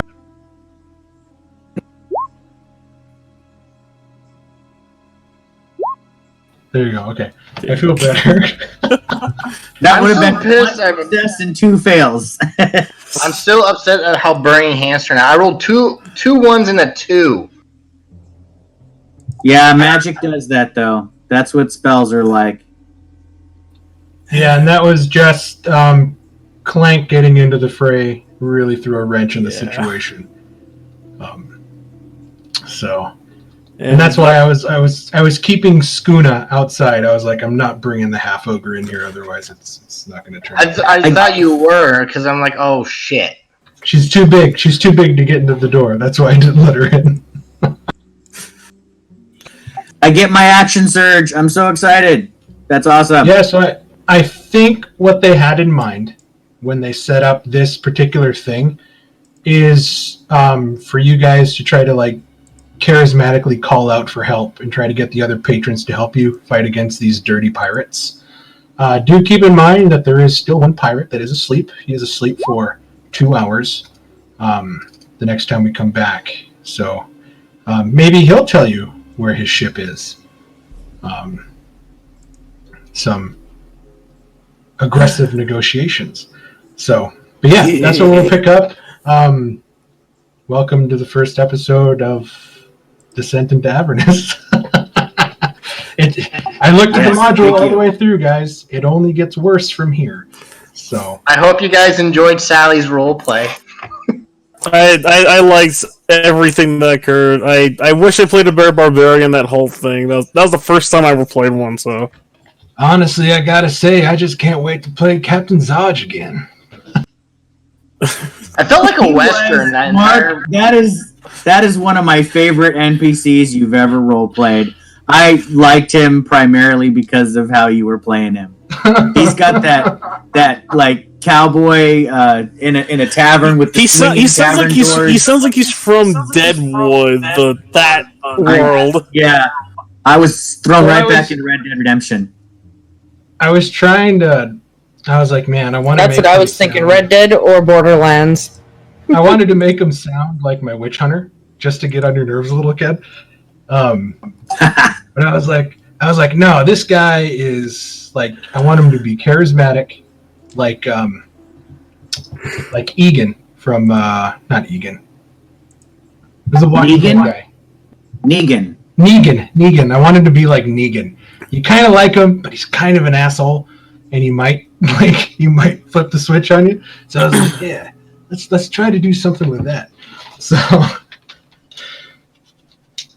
There you go. Okay, I feel better. That I'm would have so been pissed. 1 success and 2 fails. I'm still upset at how Burning Hands turned out. I rolled two 1s and a 2. Yeah, magic does that, though. That's what spells are like. Yeah, and that was just Clank getting into the fray really threw a wrench in the situation. And that's why I was keeping Skuna outside. I was like, I'm not bringing the half ogre in here, otherwise it's not going to turn. I thought you were, because I'm like, oh shit. She's too big. She's too big to get into the door. That's why I didn't let her in. I get my action surge. I'm so excited. That's awesome. Yeah, so I think what they had in mind when they set up this particular thing is for you guys to try to like charismatically call out for help and try to get the other patrons to help you fight against these dirty pirates. Do keep in mind that there is still one pirate that is asleep. He is asleep for 2 hours the next time we come back. So maybe he'll tell you where his ship is. Some aggressive negotiations. So, but yeah, that's what we'll pick up. Welcome to the first episode of Descent into Avernus. I looked at the module all the way through, guys. It only gets worse from here. So I hope you guys enjoyed Sally's role play. I liked everything that occurred. I wish I played a Bear Barbarian that whole thing. That was the first time I ever played one, so. Honestly, I gotta say, I just can't wait to play Captain Zodge again. I felt like a Western. Mark, that is one of my favorite NPCs you've ever roleplayed. I liked him primarily because of how you were playing him. He's got that like cowboy in a tavern with the he sounds like he's from Deadwood, that world. Yeah, I was thrown back into Red Dead Redemption. I was trying to. I was like, man, I want to. That's what I was thinking: Red Dead or Borderlands. I wanted to make him sound like my witch hunter, just to get on your nerves a little, kid. But I was like, no, this guy is like, I want him to be charismatic, like Egan from not Egan. There's a Walking Dead guy. Negan. I want him to be like Negan. You kind of like him, but he's kind of an asshole, and he might flip the switch on you. So I was like, yeah, let's try to do something with that. So.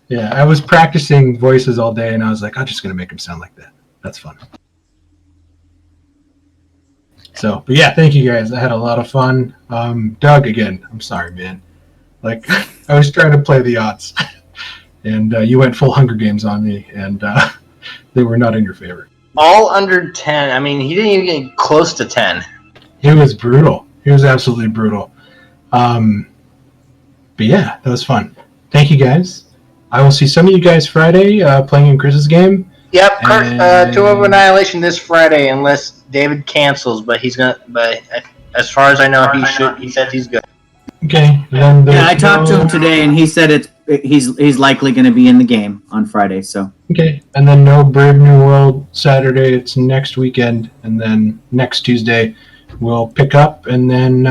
Yeah, I was practicing voices all day, and I was like, I'm just going to make him sound like that. That's fun. So, but yeah, thank you guys. I had a lot of fun. Doug, again, I'm sorry, man. Like, I was trying to play the odds, and you went full Hunger Games on me, and they were not in your favor. All under 10. I mean, he didn't even get close to 10. It was brutal. It was absolutely brutal. But yeah, that was fun. Thank you, guys. I will see some of you guys Friday playing in Chris's game. Yep, Tour of Annihilation this Friday, unless David cancels. But he's gonna. But as far as I know, he said he's good. Okay. I talked to him today, and he said he's likely going to be in the game on Friday. So. Okay, and then no Brave New World Saturday. It's next weekend, and then next Tuesday we'll pick up, and then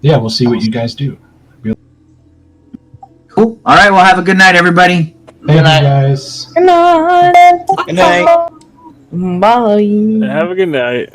we'll see what you guys do. Cool. All right. Well, have a good night, everybody. Thank you, guys. Good night. Good night. Bye. Have a good night.